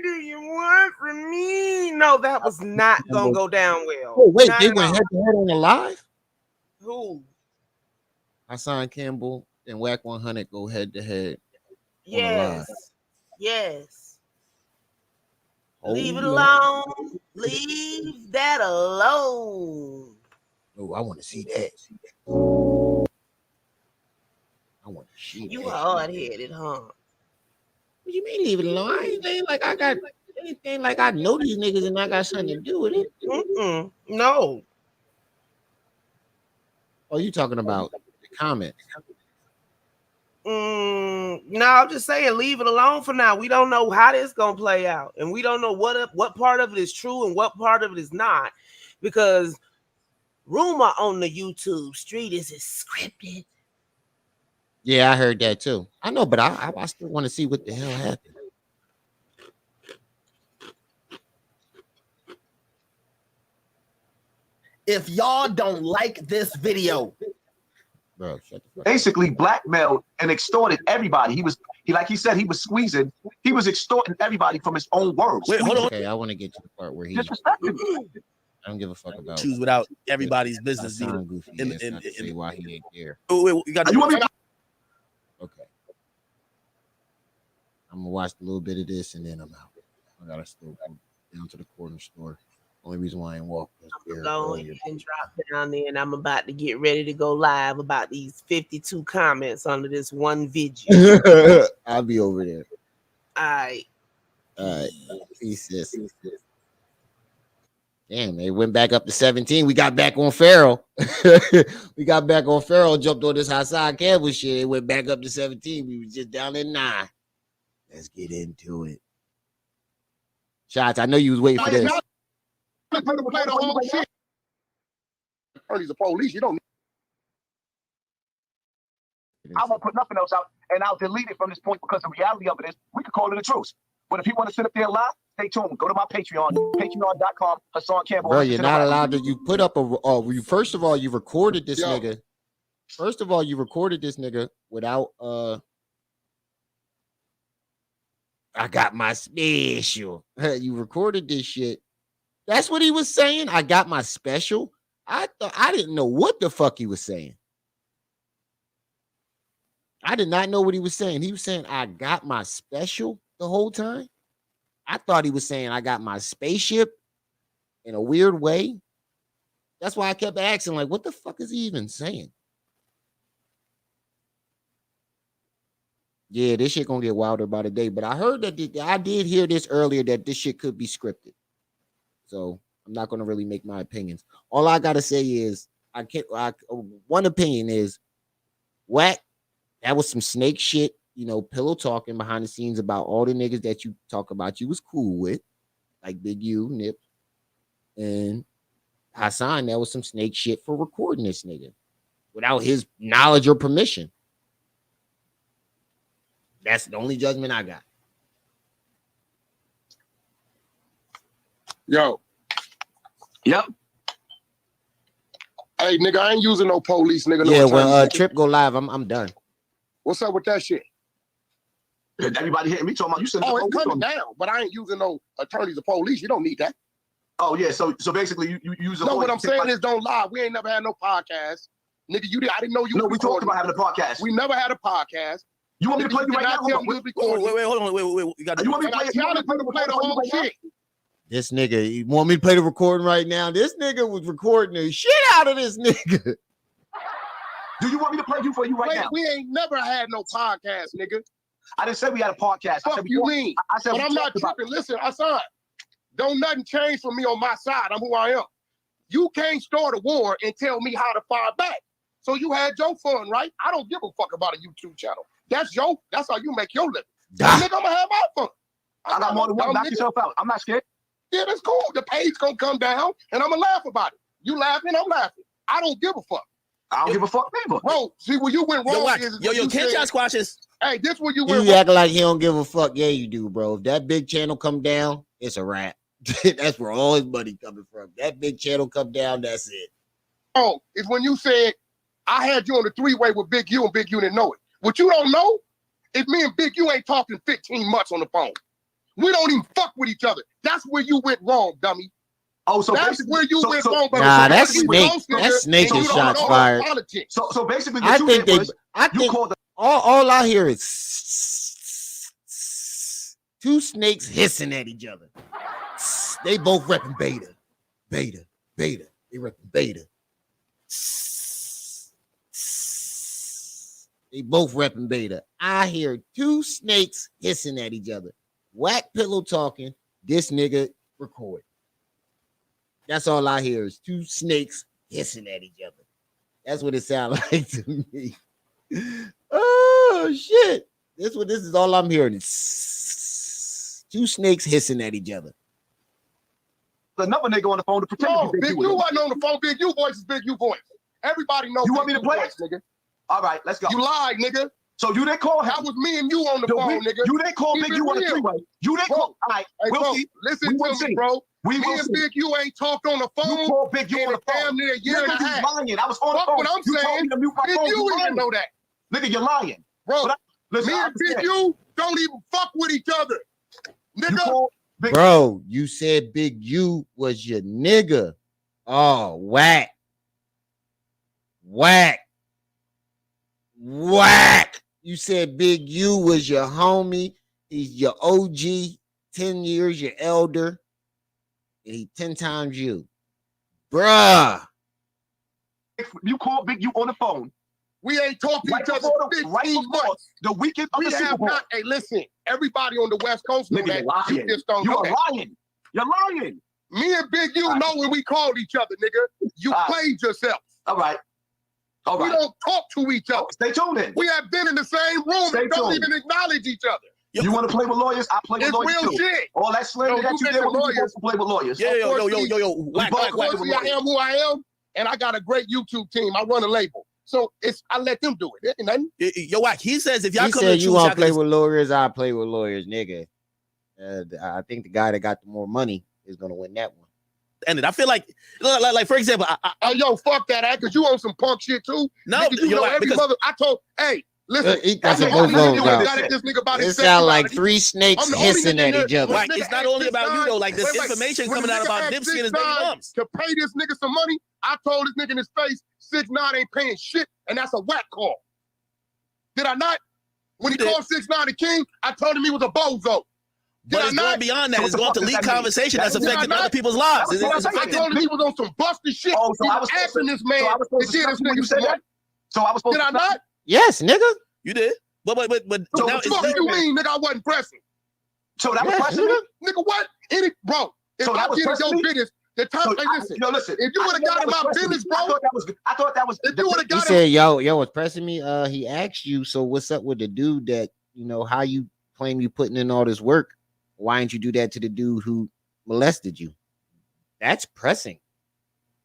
do you want from me? No, that was not gonna go down well. Oh, wait, not they went head to head on the live? Who? Hassan Campbell and Wack 100 go head to head. Yes. Yes. Leave it alone. Leave that alone. Oh, I want to see that. I want to see you that. hard-headed, huh? What you mean leave it alone? I ain't saying like I got anything like I know these niggas and I got something to do with it. No. Oh, you talking about the comments? No, I'm just saying leave it alone for now. We don't know how this gonna play out, and we don't know what part of it is true and what part of it is not, because rumor on the YouTube street is scripted. Yeah, I heard that too. I know, but I still want to see what the hell happened. If y'all don't like this video, bro, shut the fuck basically blackmailed and extorted everybody. He was squeezing. He was extorting everybody from his own words. Wait, hold on. Okay, I want to get to the part where he disrespected. I don't give a fuck about choose without everybody's business. Goofy not to say why he ain't there. Wait, you got. Okay. I'm gonna watch a little bit of this and then I'm out. I gotta still go down to the corner store. Only reason why I ain't walk. I'm going and drop down there, and I'm about to get ready to go live about these 52 comments under this one video. I'll be over there. All right. Peace. Damn, they went back up to 17. We got back on Pharaoh. Jumped on this Hassan Campbell shit. It went back up to 17. We was just down at 9. Let's get into it. Shots, I know you was waiting for this. He's the police. You don't. I won't put nothing else out, and I'll delete it from this point because the reality of it is we could call it a truce. But if he want to sit up there and lie, Stay tuned. Go to my Patreon, patreon.com, Hassan Campbell. Bro, you're not allowed to. You put up you first of all, you recorded this nigga. First of all, you recorded this nigga without I got my special. You recorded this shit. That's what he was saying. I got my special. I didn't know what the fuck he was saying. I did not know what he was saying. He was saying I got my special the whole time. I thought he was saying I got my spaceship in a weird way. That's why I kept asking, like, what the fuck is he even saying? Yeah, this shit gonna get wilder by the day. But I heard that I did hear this earlier that this shit could be scripted. So I'm not gonna really make my opinions. All I gotta say is one opinion is Wack. That was some snake shit, you know, pillow talking behind the scenes about all the niggas that you talk about you was cool with, like Big U, Nip, and Hassan. That was some snake shit for recording this nigga without his knowledge or permission. That's the only judgment I got. Yo. Yep. Hey, nigga, I ain't using no police, nigga. Yeah, well, Trip go live. I'm done. What's up with that shit? Everybody hitting me talking about you said it's coming down, but I ain't using no attorneys or police. You don't need that. Oh yeah, so basically you use a no. What I'm saying is, don't lie. We ain't never had no podcast, nigga. I didn't know you. No, we talked about having a podcast. We never had a podcast. You want me to play you right now? Wait, hold on. You got. You want me to play the whole shit? This nigga, you want me to play the recording right now? This nigga was recording the shit out of this nigga. Do you want me to play you for you right now? We ain't never had no podcast, nigga. I didn't say we had a podcast. Fuck you mean? I said, but I'm not tripping. Listen, Hassan, don't nothing change for me on my side. I'm who I am. You can't start a war and tell me how to fire back. So you had your fun, right? I don't give a fuck about a YouTube channel. That's how you make your living. So, nigga, I'm gonna have my fun. I got more than one. Knock yourself out. I'm not scared. Yeah, that's cool. The page gonna come down and I'm gonna laugh about it. You laughing, I'm laughing. I don't give a fuck. I don't give a fuck either. Bro, see where you went wrong Yo, can't y'all squash this? Hey, this where you went You act like he don't give a fuck. Yeah, you do, bro. If that big channel come down, it's a wrap. That's where all his money coming from. That big channel come down, that's it. Oh, it's when you said I had you on the three-way with Big U and Big U didn't know it. What you don't know is me and Big U ain't talking 15 months on the phone. We don't even fuck with each other. That's where you went wrong, dummy. Oh, so that's where you went wrong. Nah, that's Snake. That's Snake is shots fired. So basically, I think all I hear is two snakes hissing at each other. They both repping beta. They repping beta. They both repping beta. I hear two snakes hissing at each other. Wack pillow talking. This nigga record. That's all I hear is two snakes hissing at each other. That's what it sounds like to me. Oh shit! This is all I'm hearing. It's two snakes hissing at each other. Another nigga on the phone to pretend. No, Big U wasn't on the phone. Big U voice is Big U voice. Everybody knows. You want me to play it, nigga? All right, let's go. You lied, nigga. So you didn't call him. That was me and you on the phone, nigga. You didn't call Big U on the freeway. You didn't call. All right, we'll see. Listen to me, bro. Me and Big U ain't talked on the phone. You called Big U on the phone. Damn near a year and a half. Lying. I was on the phone. What I'm saying. Big U even know that. Nigga, you're lying. Bro, me and Big U don't even fuck with each other. Nigga. Bro, you said Big U was your nigga. Oh, Wack. You said Big U was your homie. He's your OG, 10 years your elder. And he 10 times you. Bruh. You called Big U on the phone. We ain't talking to each other 15 months. The weekend of the Super Bowl. Hey, listen, everybody on the West Coast know that. You just don't know that. Lying. You're lying. Me and Big U know when we called each other, nigga. You played yourself. All right. We don't talk to each other. Stay tuned in. We have been in the same room and don't even acknowledge each other. You want to play with lawyers? I play with lawyers too. It's real shit. All that slander that you did with lawyers. Play with lawyers. Yo. I am who I am, and I got a great YouTube team. I run a label. So I let them do it. Ain't nothing. Yo, Wack, he says if y'all come to you want to play with lawyers, I play with lawyers, nigga. I think the guy that got the more money is gonna win that one. And I feel like for example, yo, fuck that, because you on some punk shit too. No, nigga, you know right, every mother. I told, hey, listen, That's a both it sound like three snakes hissing at each other. Right, it's not only about you though. Like this information coming out about Dipsy and his baby moms. To pay this nigga some money, I told this nigga in his face, 6ix9ine ain't paying shit, and that's a whack call. Did I not? When he called 6ix9ine the king, I told him he was a bozo. But it's going beyond that. It's going to leak conversation that's affecting other people's lives. I told him he was on some busted shit. Oh, so I was asking this man to get this nigga some money. So I was supposed to. Did I not? Yes, nigga. You did. But so now what you mean, nigga? I wasn't pressing. So that was pressing, nigga. What? Bro, if I get in your business, the time. Hey, listen. If you would have got in my business, bro. I thought that was. If you would have got. He said, "Yo, was pressing me." He asked you, so what's up with the dude that how you claim you putting in all this work? Why didn't you do that to the dude who molested you? That's pressing.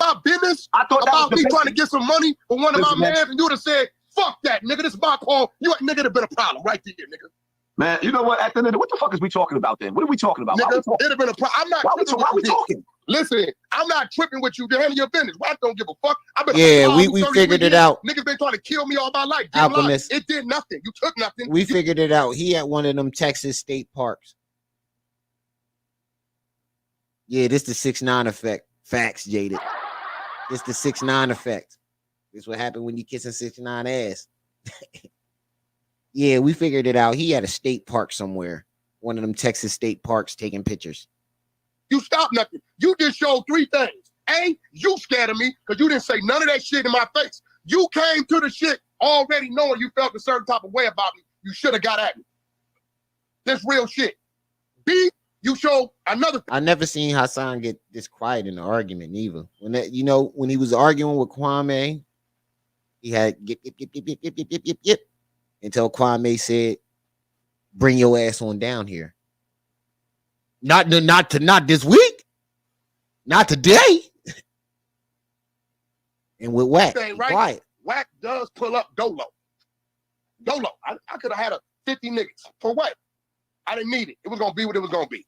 My business. I thought about me trying to get some money for one of my mans, and you would have said, "Fuck that, nigga. This is my call." You nigga would have been a problem right there, nigga. Man, you know what? At the end of what the fuck is we talking about then? What are we talking about? Nigga, it'd have been a problem. I'm not. Why we talking? Listen, I'm not tripping with you. To handle your business. I don't give a fuck. We figured it out. Niggas been trying to kill me all my life. Alchemist. It did nothing. You took nothing. We figured it out. He at one of them Texas state parks. Yeah, this the 6ix9ine effect. Facts, Jaded. It's the 6ix9ine effect. This what happened when you kissing 6ix9ine ass. Yeah, we figured it out. He had a state park somewhere. One of them Texas state parks taking pictures. You stopped nothing. You just showed 3 things. A, you scared of me because you didn't say none of that shit in my face. You came to the shit already knowing you felt a certain type of way about me. You should have got at me. That's real shit. B, you showed another. I never seen Hassan get this quiet in an argument neither. When that, when he was arguing with Kwame, he had yip until Kwame said, "Bring your ass on down here." Not this week, not today. And with Wack, right? Quiet. Wack does pull up Dolo. I could have had a 50 niggas for what? I didn't need it. It was gonna be what it was gonna be.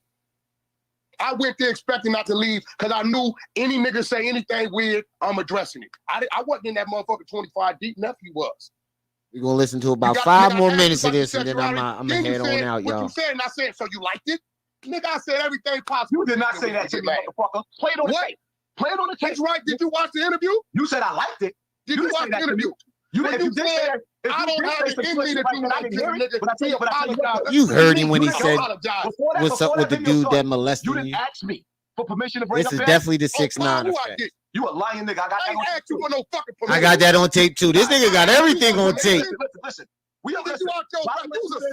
I went there expecting not to leave because I knew any nigga say anything weird, I'm addressing it. I wasn't in that motherfucker 25 deep. Nephew was. We're gonna listen to about 5 more minutes of this, and then I'm gonna head on out, y'all. What you said, and I said, so you liked it? Nigga, I said everything possible. You did not say that to me, motherfucker. Play it on the tape. Play it on the tape. That's right. Did you watch the interview? You said I liked it. Did you watch the interview? You said I don't have it in me that you liked it, nigga. You heard him when he said, "What's up with the dude that molested you?" You didn't ask me for permission to bring this up is definitely the 6ix9ine effect. You a lying nigga. I ain't asked you for no fucking permission. I got that on tape too. This nigga got everything on tape. Listen. You was a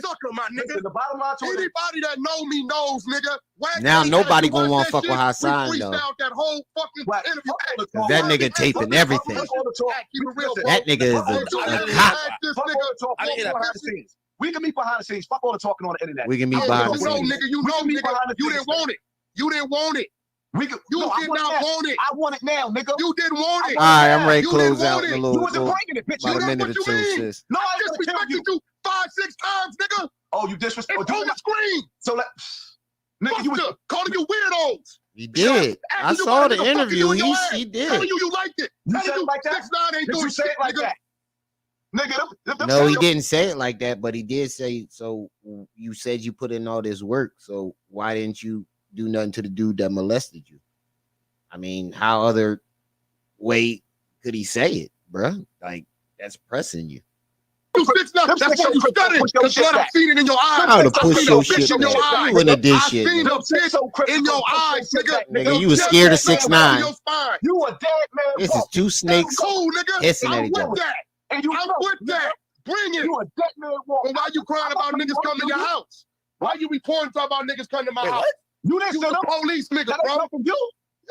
sucker, my nigga. The bottom line to anybody that know me knows, nigga. Now nobody gonna want to fuck with Hassan though. That whole fucking interview. That nigga taping everything. That nigga is a cop. We can meet behind the scenes. Fuck all the talking on the internet. We can meet behind the scenes. You know, nigga. You didn't want it. You didn't want it. You did not want it. I want it now, nigga. You didn't want it. All right, I'm ready to close out in a little. You wasn't bringing it, bitch. About a minute or two, sis. No, I disrespected you 5-6 times, nigga. Oh, you disrespected. It's on the screen. So, nigga, you was calling you weirdos. He did. I saw the interview. He did. Telling you liked it. You said it like that. 6ix9ine ain't doing shit like that. Nigga, no, he didn't say it like that, but he did say, so you said you put in all this work, so why didn't you do nothing to the dude that molested you? I mean, how other way could he say it, bruh? Like, that's pressing you. You 6ix9ine. That's what you studied. That's what I've seen it in your eyes. How to push your shit back. You wouldn't have did shit. I seen the bitch in your eyes, nigga. Nigga, you was scared of 6ix9ine. You a dead man. This is 2 snakes hissing at each other. And I'm with that. Bring it. You a dead man walk. Why you crying about niggas coming to your house? Why you reporting about niggas coming to my house? You didn't You the police nigga, bro.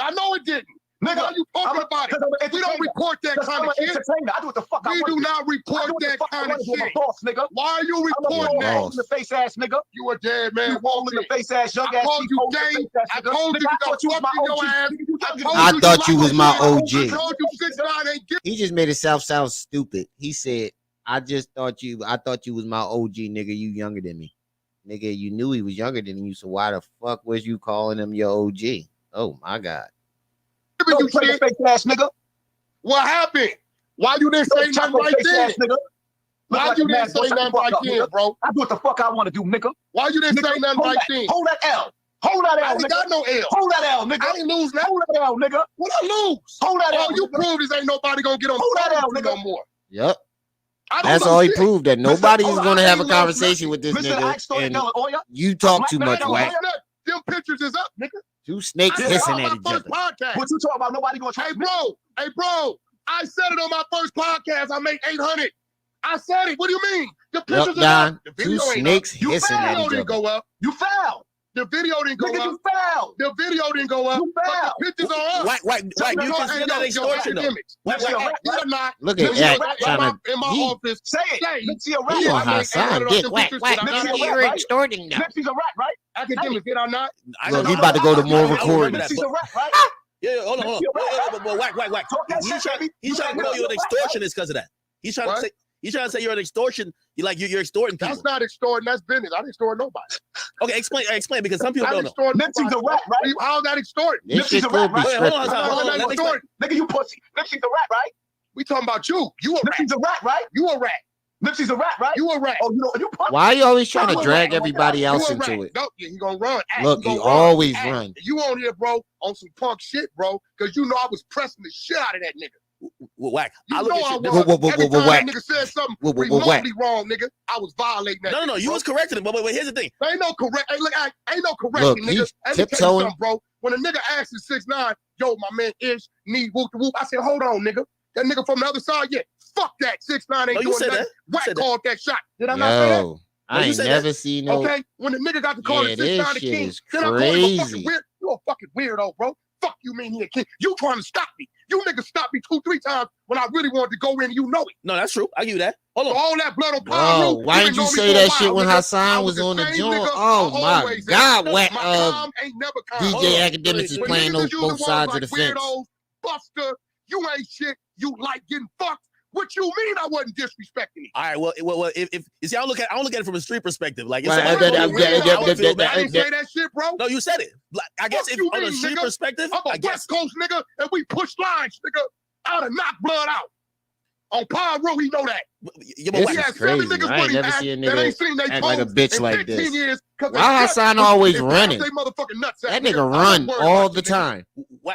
I know it didn't. Nigga, why you talking about it? We don't report that kind of shit. I do what the fuck I want. We do not report that kind of shit. Why are you reporting that? In the face ass nigga. You a dead man. You walk in the face ass young ass. I called you gay. I told you got fucked in your ass. I thought you was my OG. I told you 6ix9ine ain't get. He just made it sound stupid. He said, I thought you was my OG, nigga. You younger than me. nigga, you knew he was younger than you, so why the fuck was you calling him your OG? Oh my God. You fake ass nigga. What happened? Why you didn't say nothing right then? Why you didn't say nothing right then, bro? I do what the fuck I want to do, nigga. Why you didn't say nothing right then? Hold that L. Hold that L, I ain't got no L. Hold that L, nigga. I ain't lose that. Hold that L, nigga. What I lose? Hold that L. All you prove is ain't nobody gonna get on that L, no more. Yep. That's all he proved, that nobody is gonna have a conversation with this nigga. And you talk too much, Wack. Them pictures is up, nigga. Two snakes hissing at each other. What you talking about? Nobody gonna try. Hey, bro. I said it on my first podcast. I made 800. I said it. What do you mean? The pictures are up. The two snakes hissing at each other. Go up. You fouled. The video didn't go up. You fouled. The video didn't go up. You fouled. The pictures are up. Wack, you consider that extortion though? Look at that. In my office. Say it. He on Hassan. Dick, Wack. You're extorting now. Nipsey's a rat, right? Academic, did I not? Look, he about to go to more recordings. Nipsey's a rat, right? Yeah, hold on. But Wack. He's trying to call you an extortionist because of that. He's trying to say you're an extortion. You're extorting people. That's not extorting. That's business. I didn't extort nobody. Okay, explain because some people don't know. Nipsey's a rat, right? How's that extorting? Nipsey's a rat, right? Hold on. Nigga, you pussy. Nipsey's a rat, right? We talking about you. You a rat. Nipsey's a rat, right? You a rat. Nipsey's a rat, right? You a rat. Oh, you pussy. Why are you always trying to drag everybody else into it? No, he gonna run. Look, he always run. You on here, bro, on some punk shit, bro, because you know I was pressing the shit out of that nigga. Wack. You know I was. Every time that nigga said something remotely wrong, nigga, I was violating that. No, you was correcting him. But here's the thing. Ain't no correct. Hey, look, ain't no correcting, nigga. Let me tell you something, bro. When a nigga asks me 6'9", yo, my man Ish need whoop to whoop. I said, hold on, nigga. That nigga from the other side, yeah. Fuck that. 6'9" ain't doing nothing. Wack called that shot. Did I not say that? I ain't never seen no. Okay, when the nigga got to call it 6'9" the king, then I call him a fucking weird. You a fucking weirdo, bro. Fuck you mean he a king? You trying to stop me? You niggas stopped me 2-3 times when I really wanted to go in. And you know it. No, that's true. I give you that. Hold on. All that blood on Pharaoh. Why didn't you say that shit when Hassan was on the joint? Oh my God, Wack. DJ Academics is playing those both sides of the fence. Buster, you ain't shit. You like getting fucked. What you mean I wasn't disrespecting you? All right, well, if you see, I don't look at it from a street perspective. Like, I didn't say that shit, bro. No, you said it. I guess if on a street perspective, I'm a West Coast nigga, and we push lines, nigga. I'd have knocked blood out. On Pyro, he know that. This is crazy. I ain't never seen a nigga act like a bitch like this. Why Hassan always running? That nigga run all the time. Why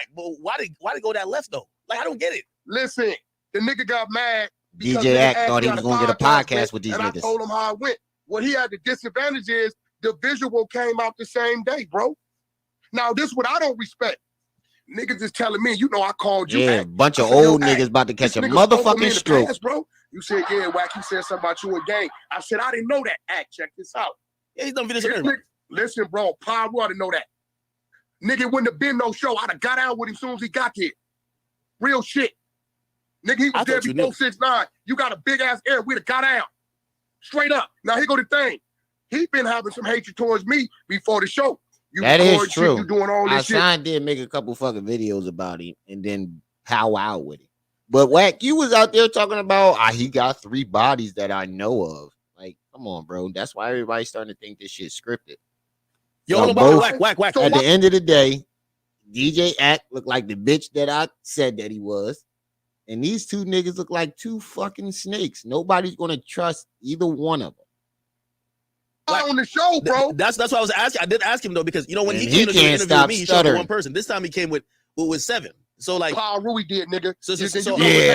they go that left though? Like, I don't get it. Listen. The nigga got mad. DJ Act thought he was gonna get a podcast with these niggas. I told him how it went. What he had the disadvantage is the visual came out the same day, bro. Now this what I don't respect. Niggas is telling me, you know, I called you. Yeah, a bunch of old niggas about to catch a motherfucking stroke. Past, bro. You said, yeah, Wack, he said something about you again. I said, I didn't know that. Act, check this out. Yeah, he's done videos. Listen, bro, Pyro, I didn't know that. Nigga wouldn't have been no show. I'd have got out with him as soon as he got there. Real shit. Nigga, he was there before 6'9". You got a big ass air. We'd have got out. Straight up. Now, here go the thing. He been having some hatred towards me before the show. That is true. You doing all this Hassan did make a couple fucking videos about him and then powwow with him. But Wack, you was out there talking about he got 3 bodies that I know of. Like, come on, bro. That's why everybody's starting to think this shit's scripted. Yo, Wack. At the end of the day, DJ Act looked like the bitch that I said that he was. And these two niggas look like 2 fucking snakes. Nobody's gonna trust either one of them. On the show, bro. That's why I was asking. I did ask him though, because you know when he can't came to interview stop me, he stuttering. showed one person. This time he came with 7. So like, Paul Rui did, nigga.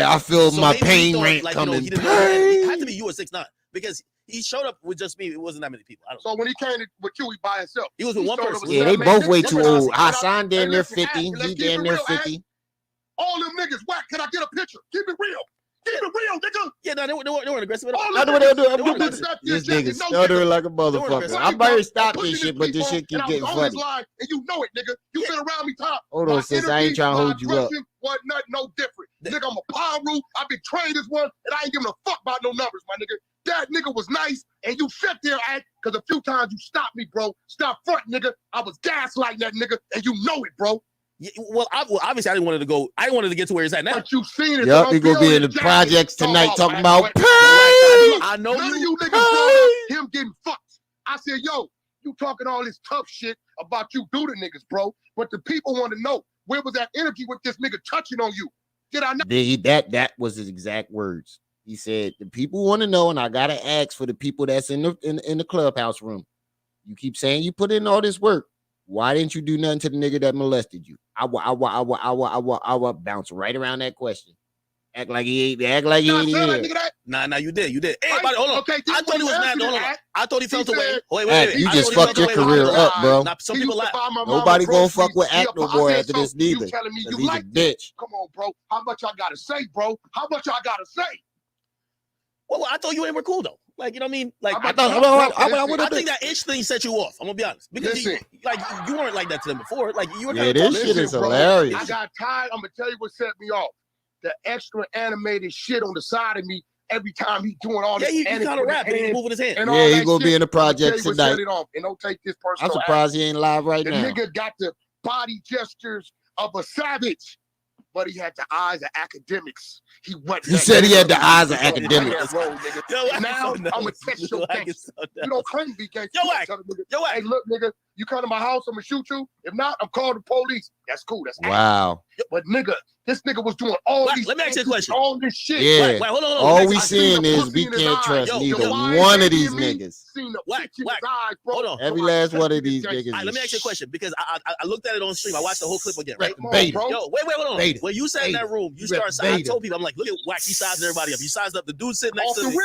I feel my pain rant coming. It had to be you or 6'9", because he showed up with just me. It wasn't that many people. So when he came with you, he by himself. He was with one person. Yeah, they both way too old. Hassan damn near 50. He damn near 50. All them niggas, Wack, can I get a picture? Keep it real. Keep it real, nigga. Yeah, no, they weren't aggressive at all. This nigga stuttering like a motherfucker. I might stop this shit, but this shit keep getting funny. And you know it, nigga. You been around me time. Hold on, sis. I ain't trying to hold you up. What nothing, no different. Nigga, I'm a Pyro. I've been trained as one, and I ain't giving a fuck about no numbers, my nigga. That nigga was nice, and you sat there, because a few times you stopped me, bro. Stop front, nigga. I was gaslighting that nigga, and you know it, bro. Yeah, well, obviously, I didn't want to get to where he's at now. But you seen it. Yup, he gonna be in the projects tonight talking about pain. I know None of you niggas brought up him getting fucked. I said, yo, you talking all this tough shit about you do the niggas, bro. But the people want to know, where was that energy with this nigga touching on you? Did I not? That was his exact words. He said, the people want to know, and I gotta ask for the people that's in the clubhouse room. You keep saying you put in all this work. Why didn't you do nothing to the nigga that molested you? I will bounce right around that question. Act like he ain't here. Nah, you did. Hey, buddy, hold on. Okay, I thought he was mad. Hold on. I thought he felt away. Wait. You just fucked your career up, bro. Nah, some people like. Nobody gonna fuck with Act no more after this neither. You telling me you he's like a bitch. Come on, bro. How much I gotta say, bro? How much I gotta say? Well, I thought you ain't were cool though. Like, you know what I mean? Like, I think that itch thing set you off. I'm gonna be honest, because you weren't like that to them before. Like, you were. Yeah, this shit is hilarious. I got tired. I'm gonna tell you what set me off. The extra animated shit on the side of me every time he's doing all this. Yeah, he kind of rapping, he's moving his hand. Yeah, he's gonna be in the project tonight. Set it off, and don't take this person. I'm surprised he ain't live right now. The nigga got the body gestures of a savage, but he had the eyes of academics. He said he had the eyes of academics. Now I'm gonna test your gangster. You don't claim to be gangster. Yo, Wack. Hey, look, nigga, you come to my house, I'm gonna shoot you. If not, I'm calling the police. That's cool. That's wow. But nigga, this nigga was doing all these. Let me ask you a question. All this shit. Yeah. Hold on. All we seeing is we can't trust neither one of these niggas. Wack. Hold on. Every last one of these niggas. Let me ask you a question, because I looked at it on stream. I watched the whole clip again. Right? Beta. Yo, wait, hold on. When you sat in that room, you started. I told people, I'm like, look at Wack. He sized everybody up. You sized up the dude sitting next to me.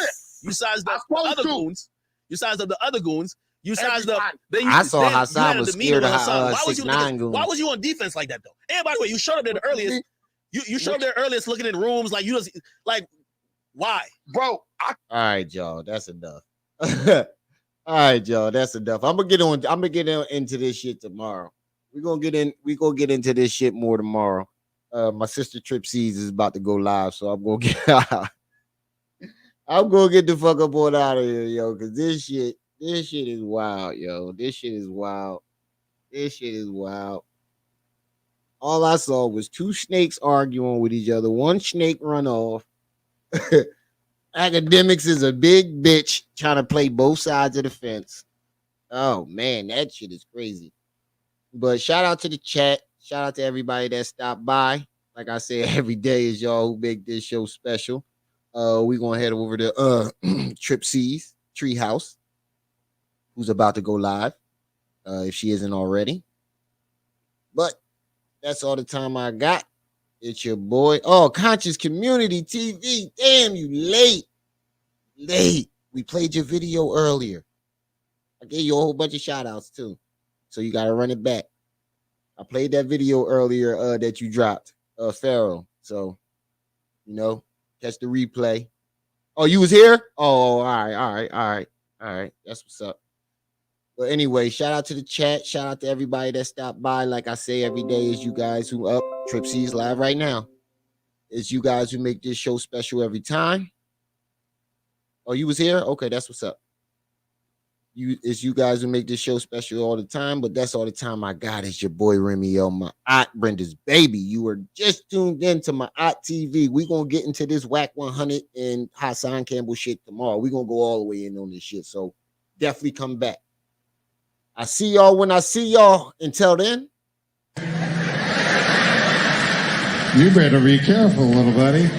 You sized up the other goons. You sized up the other goons. You sized up. I saw Hassan was scared of 6ix9ine goons. Why was you on defense like that though? And by the way, you showed up there the earliest. You showed up there earliest, looking in rooms like you just like. Why, bro? All right, y'all. That's enough. All right, y'all. That's enough. I'm gonna get into this shit tomorrow. We're gonna get into this shit more tomorrow. My sister TripC's is about to go live, so I'm gonna get the fuck up on out of here, yo, because this shit is wild, yo. This shit is wild. All I saw was two snakes arguing with each other. One snake run off. Academics is a big bitch trying to play both sides of the fence. Oh man, that shit is crazy. But shout out to the chat. Shout out to everybody that stopped by. Like I said, every day is y'all who make this show special. We're gonna head over to TripC's Treehouse, who's about to go live, if she isn't already. But that's all the time I got. It's your boy. Oh, Conscious Community TV. Damn, you late. We played your video earlier. I gave you a whole bunch of shout outs too. So you gotta run it back. I played that video earlier that you dropped, Pharaoh. So, you know, catch the replay. Oh, you was here? Oh, all right. That's what's up. But anyway, shout out to the chat. Shout out to everybody that stopped by. Like I say every day, is you guys who up. TripC's live right now. It's you guys who make this show special every time. Oh, you was here? Okay, that's what's up. It's you guys who make this show special all the time, but that's all the time I got. It's your boy Remy L, my aunt Brenda's baby. You were just tuned in to my aunt TV. We're gonna get into this Wack 100 and Hassan Campbell shit tomorrow. We're gonna go all the way in on this shit. So definitely come back. I see y'all when I see y'all. Until then. You better be careful, little buddy.